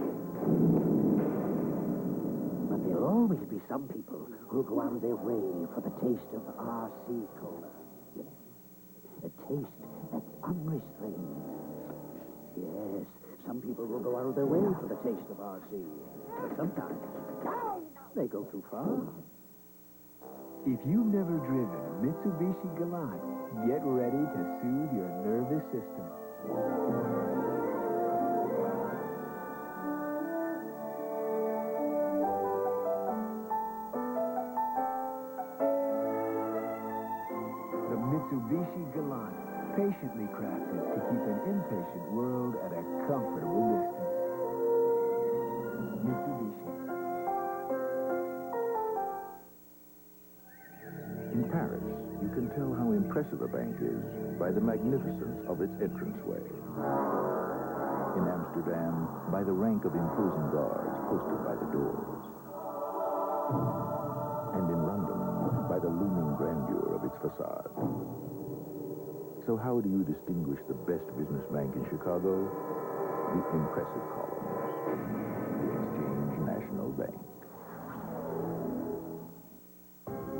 But there'll always be some people who'll go out of their way for the taste of RC Cola. Yes, a taste that's unrestrained. Yes, some people will go out of their way for the taste of RC. But sometimes they go too far. If you've never driven a Mitsubishi Galant, get ready to soothe your nervous system. Mitsubishi Galant, patiently crafted to keep an impatient world at a comfortable distance. Mitsubishi. In Paris, you can tell how impressive a bank is by the magnificence of its entranceway. In Amsterdam, by the rank of imposing guards posted by the doors. And in London, by the looming grandeur of its facade. So how do you distinguish the best business bank in Chicago? The impressive columns. The Exchange National Bank.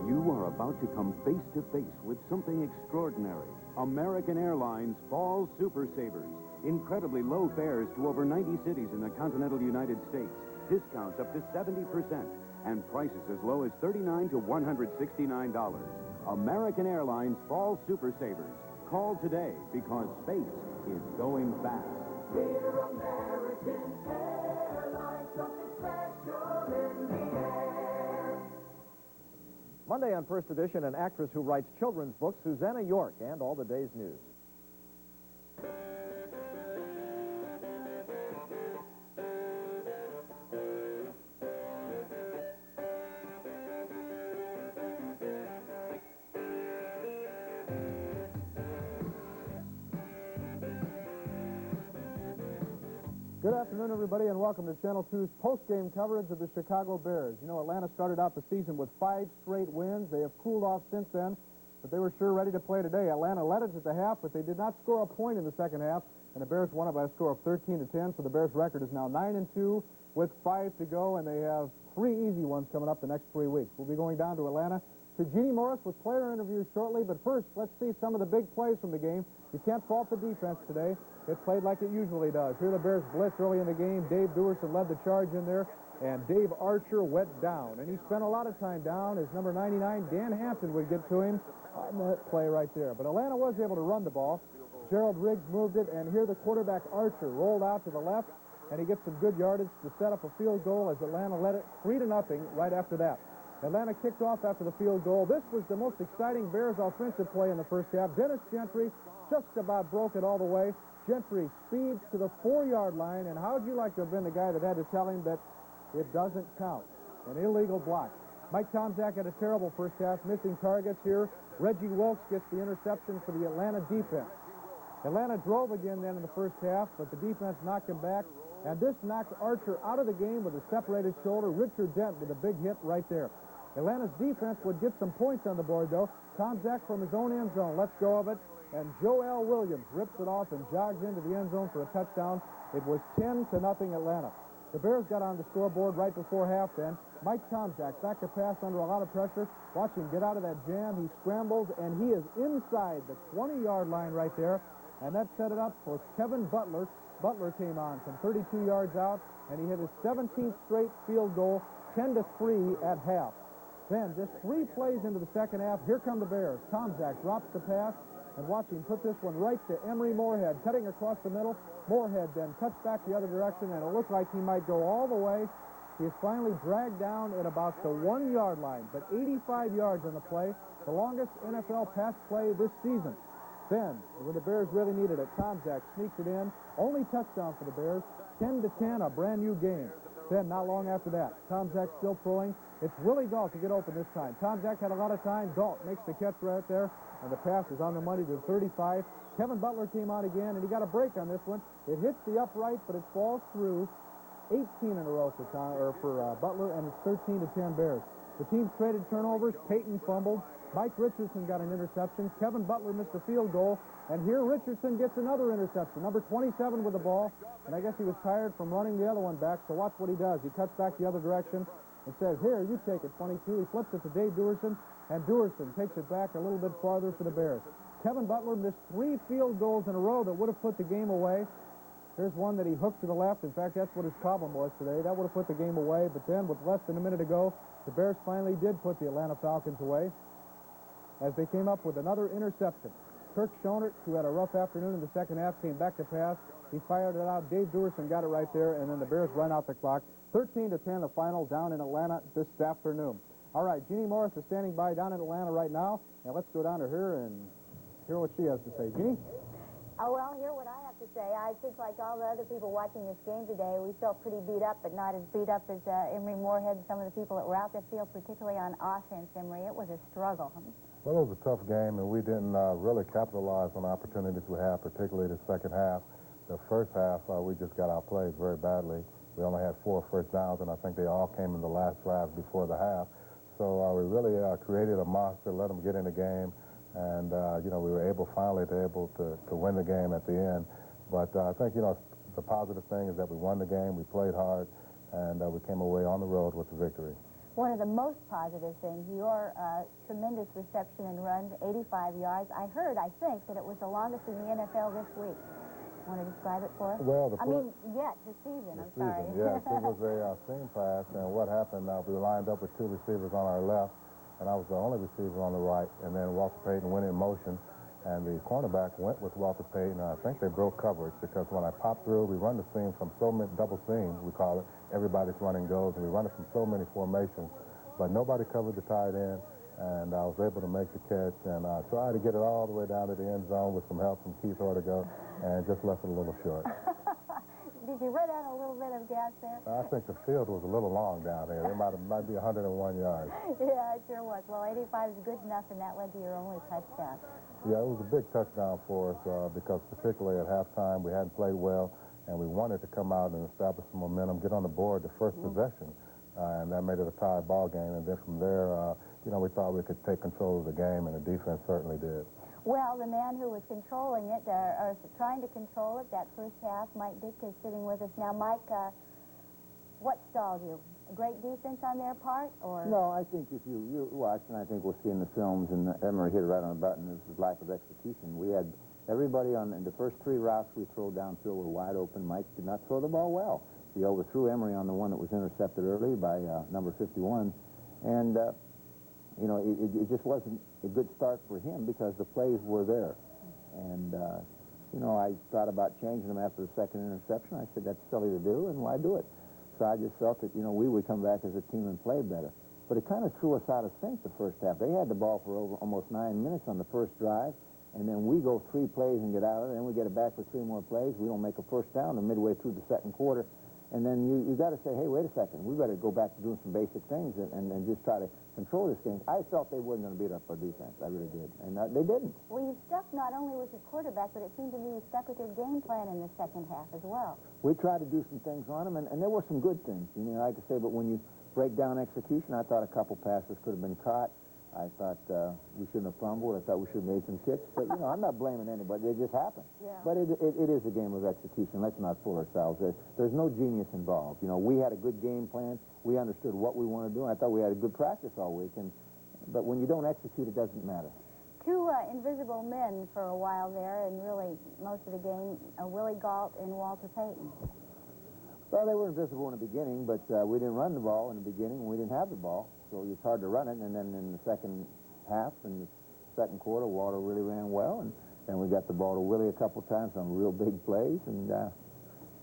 You are about to come face to face with something extraordinary. American Airlines Fall Super Savers. Incredibly low fares to over 90 cities in the continental United States. Discounts up to 70%. And prices as low as $39 to $169. American Airlines Fall Super Savers. Call today because space is going fast. Dear American Airlines, something special in the air. Monday on First Edition, an actress who writes children's books, Susanna York, and all the day's news. Good afternoon, everybody, and welcome to Channel 2's post-game coverage of the Chicago Bears. You know, Atlanta started out the season with 5 straight wins. They have cooled off since then, but they were sure ready to play today. Atlanta led it at the half, but they did not score a point in the second half, and the Bears won it by a score of 13-10, so the Bears' record is now 9-2 with 5 to go, and they have 3 easy ones coming up the next 3 weeks. We'll be going down to Atlanta to Jeannie Morris with player interviews shortly, but first, let's see some of the big plays from the game. You can't fault the defense today. It played like it usually does. Here the Bears blitz early in the game. Dave Duerson led the charge in there, and Dave Archer went down. And he spent a lot of time down. His number 99, Dan Hampton, would get to him on that play right there. But Atlanta was able to run the ball. Gerald Riggs moved it, and here the quarterback Archer rolled out to the left, and he gets some good yardage to set up a field goal as Atlanta led it 3-0 right after that. Atlanta kicked off after the field goal. This was the most exciting Bears offensive play in the first half. Dennis Gentry just about broke it all the way. Gentry speeds to the 4-yard line, and how'd you like to have been the guy that had to tell him that it doesn't count? An illegal block. Mike Tomczak had a terrible first half, missing targets here. Reggie Wilkes gets the interception for the Atlanta defense. Atlanta drove again then in the first half, but the defense knocked him back, and this knocked Archer out of the game with a separated shoulder. Richard Dent with a big hit right there. Atlanta's defense would get some points on the board, though. Tomczak from his own end zone lets go of it, and Joel Williams rips it off and jogs into the end zone for a touchdown. It was 10-0 Atlanta. The Bears got on the scoreboard right before half then. Mike Tomczak back to pass under a lot of pressure. Watch him get out of that jam. He scrambles, and he is inside the 20-yard line right there, and that set it up for Kevin Butler. Butler came on from 32 yards out, and he hit his 17th straight field goal, 10-3 at half. Then, just 3 plays into the second half, here come the Bears. Tomczak drops the pass, and watch him put this one right to Emery Moorhead, cutting across the middle. Moorhead then cuts back the other direction, and it looked like he might go all the way. He is finally dragged down at about the 1-yard line, but 85 yards on the play, the longest NFL pass play this season. Then, when the Bears really needed it, Tomczak sneaks it in. Only touchdown for the Bears, 10-10, a brand new game. Then, not long after that, Tomczak still throwing. It's Willie Galt to get open this time. Tomczak had a lot of time. Galt makes the catch right there, and the pass is on the money to 35. Kevin Butler came out again, and he got a break on this one. It hits the upright, but it falls through. 18 in a row for Butler, and it's 13-10 Bears. The teams traded turnovers. Payton fumbled. Mike Richardson got an interception. Kevin Butler missed a field goal, and here Richardson gets another interception. Number 27 with the ball, and I guess he was tired from running the other one back, so watch what he does. He cuts back the other direction and says, here, you take it, 22. He flips it to Dave Duerson, and Duerson takes it back a little bit farther for the Bears. Kevin Butler missed 3 field goals in a row that would have put the game away. Here's one that he hooked to the left. In fact, that's what his problem was today. That would have put the game away, but then with less than a minute to go, the Bears finally did put the Atlanta Falcons away as they came up with another interception. Kirk Schonert, who had a rough afternoon in the second half, came back to pass. He fired it out. Dave Duerson got it right there, and then the Bears run out the clock. 13-10, the final down in Atlanta this afternoon. All right, Jeannie Morris is standing by down in Atlanta right now. Now let's go down to her and Hear what she has to say. Jeannie? Oh, well, hear what I have to say. I think like all the other people watching this game today, we felt pretty beat up, but not as beat up as Emory Moorhead and some of the people that were out there feel, particularly on offense, Emory. It was a struggle. Well, it was a tough game, and we didn't really capitalize on opportunities we had, particularly the second half. The first half, we just got outplayed very badly. We only had 4 first downs, and I think they all came in the last drive before the half. So we really created a monster, let them get in the game. And, you know, we were finally able to win the game at the end. But I think, you know, the positive thing is that we won the game, we played hard, and we came away on the road with the victory. One of the most positive things, your tremendous reception and runs, 85 yards. I think, that it was the longest in the NFL this week. Want to describe it for us? Well, this season, I'm sorry. Yes, it was a seam pass, and what happened, we were lined up with 2 receivers on our left, and I was the only receiver on the right, and then Walter Payton went in motion, and the cornerback went with Walter Payton, and I think they broke coverage, because when I popped through, we run the seam from so many, double seam, we call it, everybody's running goes, and we run it from so many formations, but nobody covered the tight end, and I was able to make the catch, and I tried to get it all the way down to the end zone with some help from Keith Ortega, and just left it a little short. Did you run out a little bit of gas there? I think the field was a little long down there. It might be 101 yards. Yeah, it sure was. Well, 85 is good enough, and that led to your only touchdown. Yeah, it was a big touchdown for us because particularly at halftime we hadn't played well, and we wanted to come out and establish some momentum, get on the board the first possession, and that made it a tie ball game. And then from there, you know, we thought we could take control of the game, and the defense certainly did. Well, the man who was controlling it, or trying to control it that first half, Mike Dick, is sitting with us now. Mike, what stalled you? A great defense on their part, or? No, I think if you watch, and I think we'll see in the films, and Emory hit it right on the button, this is lack of execution. We had everybody in the first 3 routes we threw downfield were wide open. Mike did not throw the ball well. He overthrew Emory on the one that was intercepted early by number 51, and you know, it just wasn't a good start for him because the plays were there. And, you know, I thought about changing them after the second interception. I said, that's silly to do, and why do it? So I just felt that, you know, we would come back as a team and play better. But it kind of threw us out of sync the first half. They had the ball for almost 9 minutes on the first drive, and then we go 3 plays and get out of it, and then we get it back for 3 more plays. We don't make a first down midway through the second quarter. And then you got to say, hey, wait a second, we better go back to doing some basic things and just try to control this game. I felt they weren't going to beat up our defense. I really did. And they didn't. Well, you stuck not only with your quarterback, but it seemed to me you stuck with your game plan in the second half as well. We tried to do some things on them, and there were some good things. You know, like I say, but when you break down execution, I thought a couple passes could have been caught. I thought we shouldn't have fumbled. I thought we should have made some kicks. But, you know, I'm not blaming anybody. It just happened. Yeah. But it is a game of execution. Let's not fool ourselves. There's no genius involved. You know, we had a good game plan. We understood what we wanted to do. I thought we had a good practice all week. But when you don't execute, it doesn't matter. 2 invisible men for a while there, and really most of the game, Willie Gault and Walter Payton. Well, they were invisible in the beginning, but we didn't run the ball in the beginning. We didn't have the ball, so it's hard to run it. And then in the second half, in the second quarter, Walter really ran well, and then we got the ball to Willie a couple times on real big plays. And,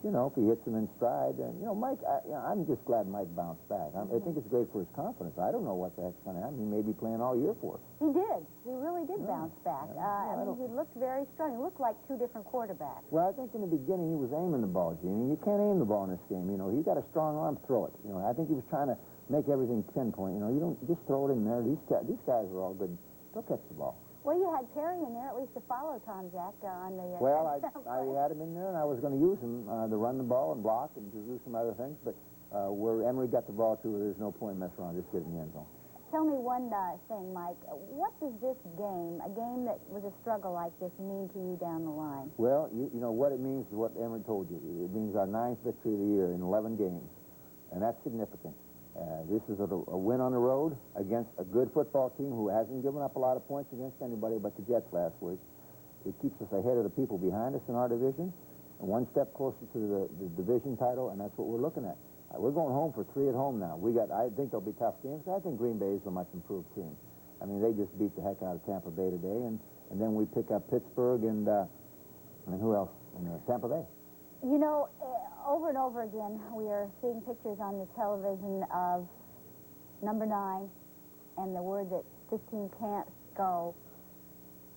you know, if he hits them in stride, you know, Mike, I'm just glad Mike bounced back. I think it's great for his confidence. I don't know what the heck's going to happen. He may be playing all year for us. He did. He really did bounce back. I mean, he looked very strong. He looked like 2 different quarterbacks. Well, I think in the beginning he was aiming the ball, Jeannie. You can't aim the ball in this game. You know, you got a strong arm, throw it. You know, I think he was trying to make everything pinpoint. You know, you don't just throw it in there. These guys are all good. They'll catch the ball. Well, you had Perry in there at least to follow Tomczak on the... Well, I had him in there, and I was going to use him to run the ball and block and to do some other things. But where Emory got the ball to, there's no point messing around. Just get in the end zone. Tell me one thing, Mike. What does this game, a game that was a struggle like this, mean to you down the line? Well, you know what it means is what Emory told you. It means our 9th victory of the year in 11 games, and that's significant. This is a win on the road against a good football team who hasn't given up a lot of points against anybody but the Jets last week. It keeps us ahead of the people behind us in our division, and 1 step closer to the division title, and that's what we're looking at. We're going home for 3 at home now. I think they'll be tough games. I think Green Bay is a much improved team. I mean, they just beat the heck out of Tampa Bay today, and then we pick up Pittsburgh and who else? And Tampa Bay. You know, over and over again, we are seeing pictures on the television of number 9 and the word that 15 can't go.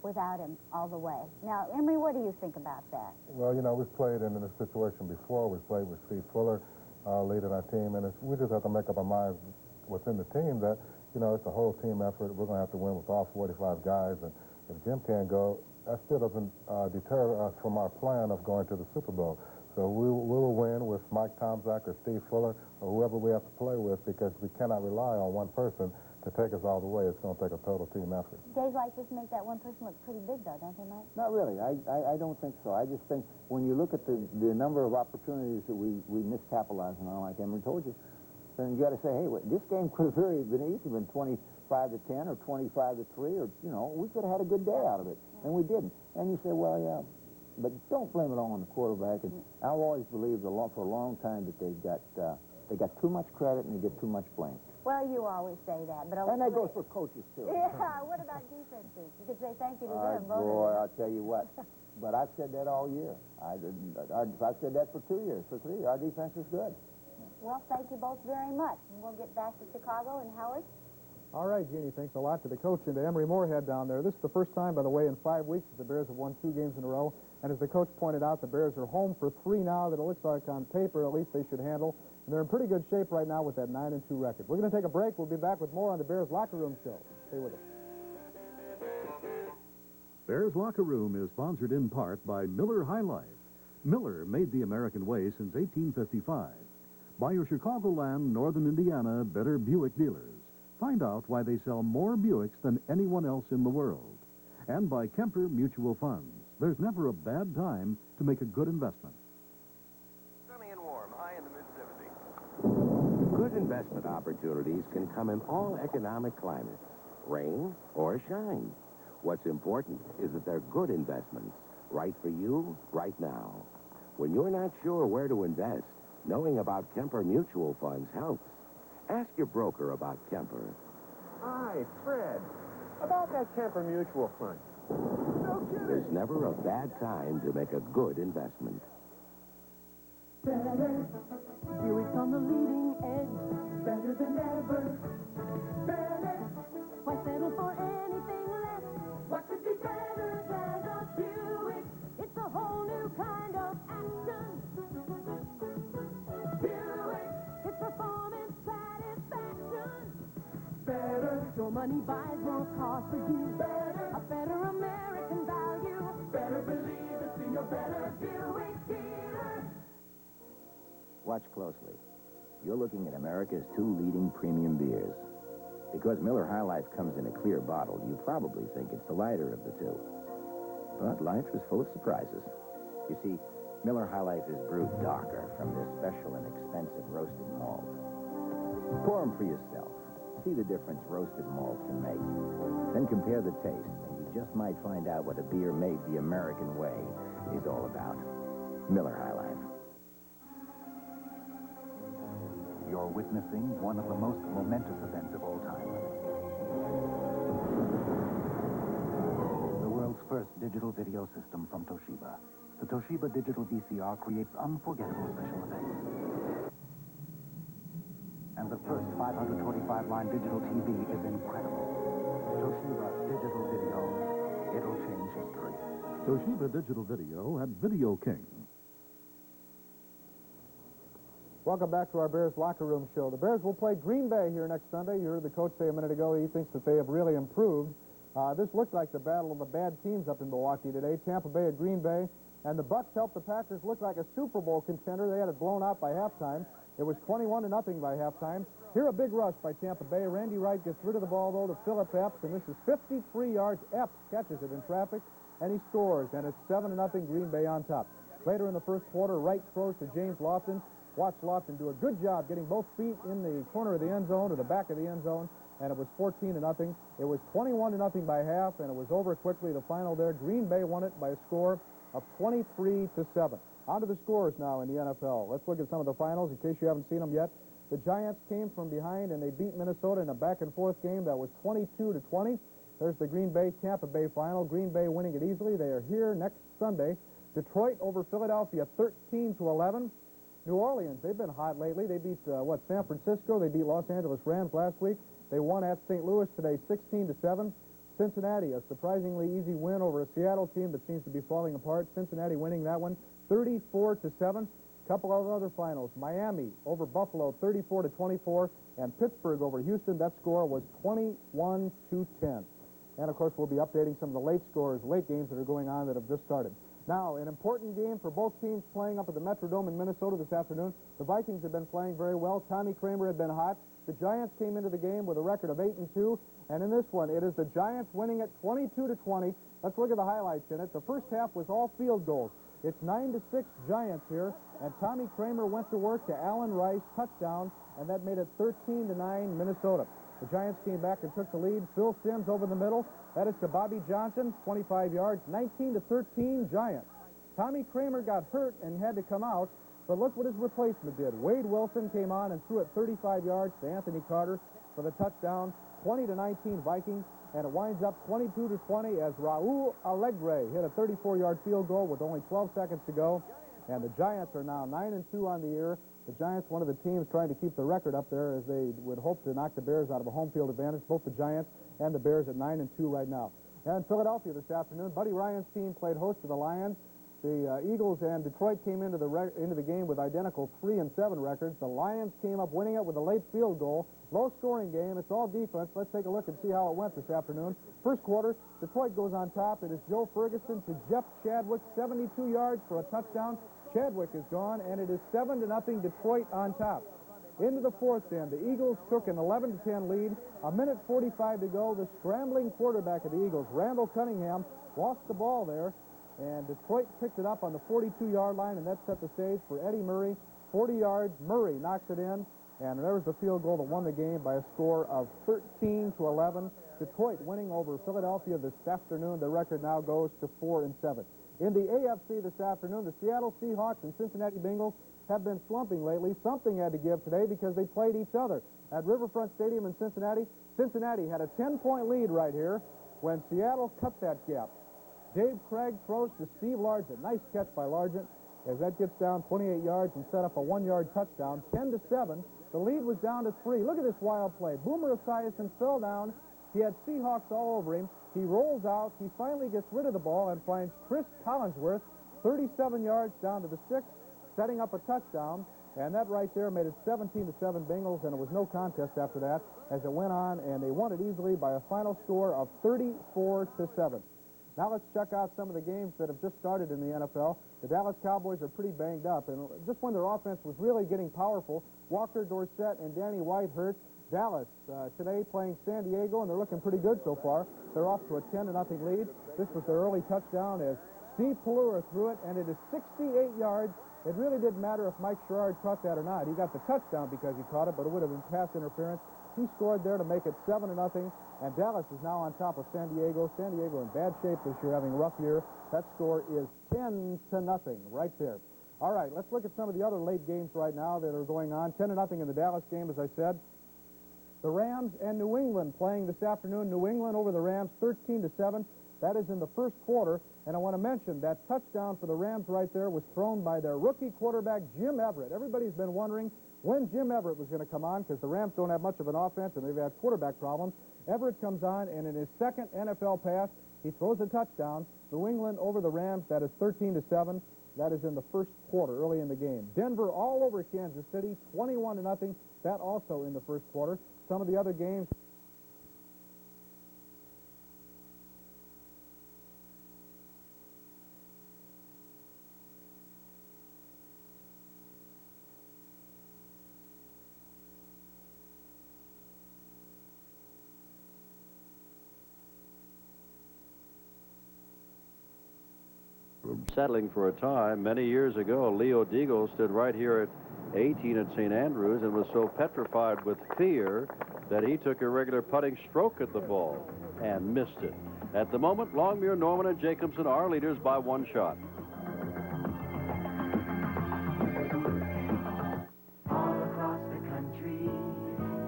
without him all the way. Now, Emery, what do you think about that? Well, you know, we've played in this situation before. We've played with Steve Fuller leading our team, and we just have to make up our minds within the team that, you know, it's a whole team effort. We're going to have to win with all 45 guys, and if Jim can't go, that still doesn't deter us from our plan of going to the Super Bowl. So we will win with Mike Tomczak or Steve Fuller or whoever we have to play with, because we cannot rely on one person to take us all the way. It's going to take a total team effort. Days like this make that one person look pretty big, though, don't they, Mike? Not really. I don't think so. I just think when you look at the number of opportunities that we miscapitalized on, like Emery told you, then you got to say, hey, this game could have very been easy, been 25 to 10 or 25 to 3, or, you know, we could have had a good day out of it, and we didn't. And you say, well, yeah, but don't blame it all on the quarterback. And I've always believed for a long time that they got too much credit and they get too much blame. Well, you always say that, but and that goes for coaches too. Yeah. What about defenses? You could say thank you to them. Boy, I'll tell you what. But I've said that all year. I've said that for 2 years, for 3. Our defense is good. Well, thank you both very much. And we'll get back to Chicago. And Howard? All right, Jeannie, thanks a lot to the coach and to Emery Moorhead down there. This is the first time, by the way, in 5 weeks that the Bears have won 2 games in a row. And as the coach pointed out, the Bears are home for 3 now that it looks like on paper at least they should handle. And they're in pretty good shape right now with that 9-2 record. We're going to take a break. We'll be back with more on the Bears Locker Room Show. Stay with us. Bears Locker Room is sponsored in part by Miller High Life. Miller made the American way since 1855. By your Chicagoland, Northern Indiana, Better Buick dealers. Find out why they sell more Buicks than anyone else in the world. And by Kemper Mutual Funds. There's never a bad time to make a good investment. Sunny and warm, high in the mid-70s. Good investment opportunities can come in all economic climates, rain or shine. What's important is that they're good investments, right for you, right now. When you're not sure where to invest, knowing about Kemper Mutual Funds helps. Ask your broker about Kemper. Hi, Fred. About that Kemper Mutual Fund. No kidding. There's never a bad time to make a good investment. Better. Buick's on the leading edge. Better than ever. Better. Why settle for anything less? What could be better than a Buick? It's a whole new kind of action. Buick. It's performance satisfaction. Better. Your money buys more car for you. Better. A better American value. Better believe it. See your better Buick dealer. Watch closely. You're looking at America's 2 leading premium beers. Because Miller High Life comes in a clear bottle, you probably think it's the lighter of the 2. But life is full of surprises. You see, Miller High Life is brewed darker from this special and expensive roasted malt. Pour them for yourself. See the difference roasted malt can make. Then compare the taste, and you just might find out what a beer made the American way is all about. Miller High Life. You're witnessing one of the most momentous events of all time. The world's first digital video system from Toshiba. The Toshiba Digital VCR creates unforgettable special effects. And the first 525-line digital TV is incredible. Toshiba Digital Video. It'll change history. Toshiba Digital Video at Video King. Welcome back to our Bears Locker Room Show. The Bears will play Green Bay here next Sunday. You heard the coach say a minute ago he thinks that they have really improved. This looked like the battle of the bad teams up in Milwaukee today. Tampa Bay at Green Bay. And the Bucs helped the Packers look like a Super Bowl contender. They had it blown out by halftime. It was 21-0 by halftime. Here a big rush by Tampa Bay. Randy Wright gets rid of the ball, though, to Phillip Epps. And this is 53 yards. Epps catches it in traffic, and he scores. And it's 7-0 Green Bay on top. Later in the first quarter, Wright throws to James Lofton. Watch Lofton do a good job getting both feet in the corner of the end zone or the back of the end zone, and it was 14-0. It was 21-0 by half, and it was over quickly. The final there, Green Bay won it by a score of 23-7. On to the scores now in the NFL. Let's look at some of the finals in case you haven't seen them yet. The Giants came from behind, and they beat Minnesota in a back-and-forth game that was 22-20. There's the Green Bay-Tampa Bay final. Green Bay winning it easily. They are here next Sunday. Detroit over Philadelphia 13-11. New Orleans, they've been hot lately. They beat, San Francisco. They beat Los Angeles Rams last week. They won at St. Louis today 16-7. Cincinnati, a surprisingly easy win over a Seattle team that seems to be falling apart. Cincinnati winning that one 34-7. Couple of other finals. Miami over Buffalo 34-24, and Pittsburgh over Houston. That score was 21-10. And, of course, we'll be updating some of the late games that are going on that have just started. Now, an important game for both teams playing up at the Metrodome in Minnesota this afternoon. The Vikings have been playing very well. Tommy Kramer had been hot. The Giants came into the game with a record of 8-2, and in this one, it is the Giants winning it 22-20. Let's look at the highlights in it. The first half was all field goals. It's 9-6 Giants here, and Tommy Kramer went to work to Allen Rice, touchdown, and that made it 13-9 Minnesota. The Giants came back and took the lead. Phil Simms over the middle. That is to Bobby Johnson, 25 yards, 19-13 Giants. Tommy Kramer got hurt and had to come out, but look what his replacement did. Wade Wilson came on and threw it 35 yards to Anthony Carter for the touchdown, 20-19 Vikings, and it winds up 22-20 as Raul Alegre hit a 34-yard field goal with only 12 seconds to go, and the Giants are now 9-2 on the year. The Giants, one of the teams trying to keep the record up there, as they would hope to knock the Bears out of a home field advantage. Both the Giants and the Bears at 9-2 right now. And Philadelphia this afternoon, Buddy Ryan's team played host to the Lions. The Eagles and Detroit came into the game with identical 3-7 records. The Lions came up winning it with a late field goal. Low-scoring game. It's all defense. Let's take a look and see how it went this afternoon. First quarter, Detroit goes on top. It is Joe Ferguson to Jeff Chadwick, 72 yards for a touchdown. Chadwick is gone, and it is 7-0 Detroit on top. Into the fourth then, the Eagles took an 11-10 lead. A minute 45 to go. The scrambling quarterback of the Eagles, Randall Cunningham, lost the ball there, and Detroit picked it up on the 42-yard line, and that set the stage for Eddie Murray. 40 yards, Murray knocks it in, and there was the field goal that won the game by a score of 13-11. Detroit winning over Philadelphia this afternoon. The record now goes to 4-7. In the AFC this afternoon, the Seattle Seahawks and Cincinnati Bengals have been slumping lately. Something had to give today because they played each other. At Riverfront Stadium in Cincinnati, Cincinnati had a 10-point lead right here when Seattle cut that gap. Dave Craig throws to Steve Largent. Nice catch by Largent as that gets down 28 yards and set up a 1-yard touchdown. 10-7. The lead was down to 3. Look at this wild play. Boomer Esiason fell down. He had Seahawks all over him. He rolls out. He finally gets rid of the ball and finds Chris Collinsworth 37 yards down to the 6, setting up a touchdown. And that right there made it 17-7 Bengals, and it was no contest after that as it went on, and they won it easily by a final score of 34-7. Now let's check out some of the games that have just started in the NFL. The Dallas Cowboys are pretty banged up, and just when their offense was really getting powerful, Walker Dorsett and Danny White hurt. Dallas today playing San Diego, and they're looking pretty good so far. They're off to a 10-0 lead. This was their early touchdown as Steve Pelluer threw it, and it is 68 yards. It really didn't matter if Mike Sherrard caught that or not. He got the touchdown because he caught it, but it would have been pass interference. He scored there to make it 7-0, and Dallas is now on top of San Diego. San Diego in bad shape this year, having a rough year. That score is 10-0 right there. All right, let's look at some of the other late games right now that are going on. 10-0 in the Dallas game, as I said. The Rams and New England playing this afternoon. New England over the Rams 13-7. That is in the first quarter. And I want to mention that touchdown for the Rams right there was thrown by their rookie quarterback, Jim Everett. Everybody's been wondering when Jim Everett was going to come on because the Rams don't have much of an offense and they've had quarterback problems. Everett comes on, and in his second NFL pass, he throws a touchdown. New England over the Rams. That is 13-7. That is in the first quarter, early in the game. Denver all over Kansas City, 21-0. That also in the first quarter. Some of the other games. Settling for a time. Many years ago, Leo Deagle stood right here at 18 at St. Andrews and was so petrified with fear that he took a regular putting stroke at the ball and missed it. At the moment, Longmuir, Norman, and Jacobson are leaders by 1 shot. All across the country,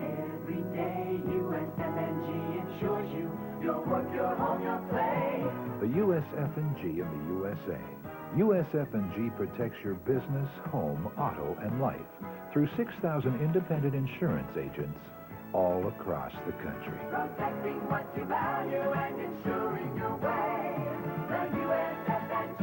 every day, USFNG insures you your work, your home, your play. The USF&G in the USA. USF&G protects your business, home, auto, and life through 6,000 independent insurance agents all across the country. Protecting what you value and ensuring your way. The USS and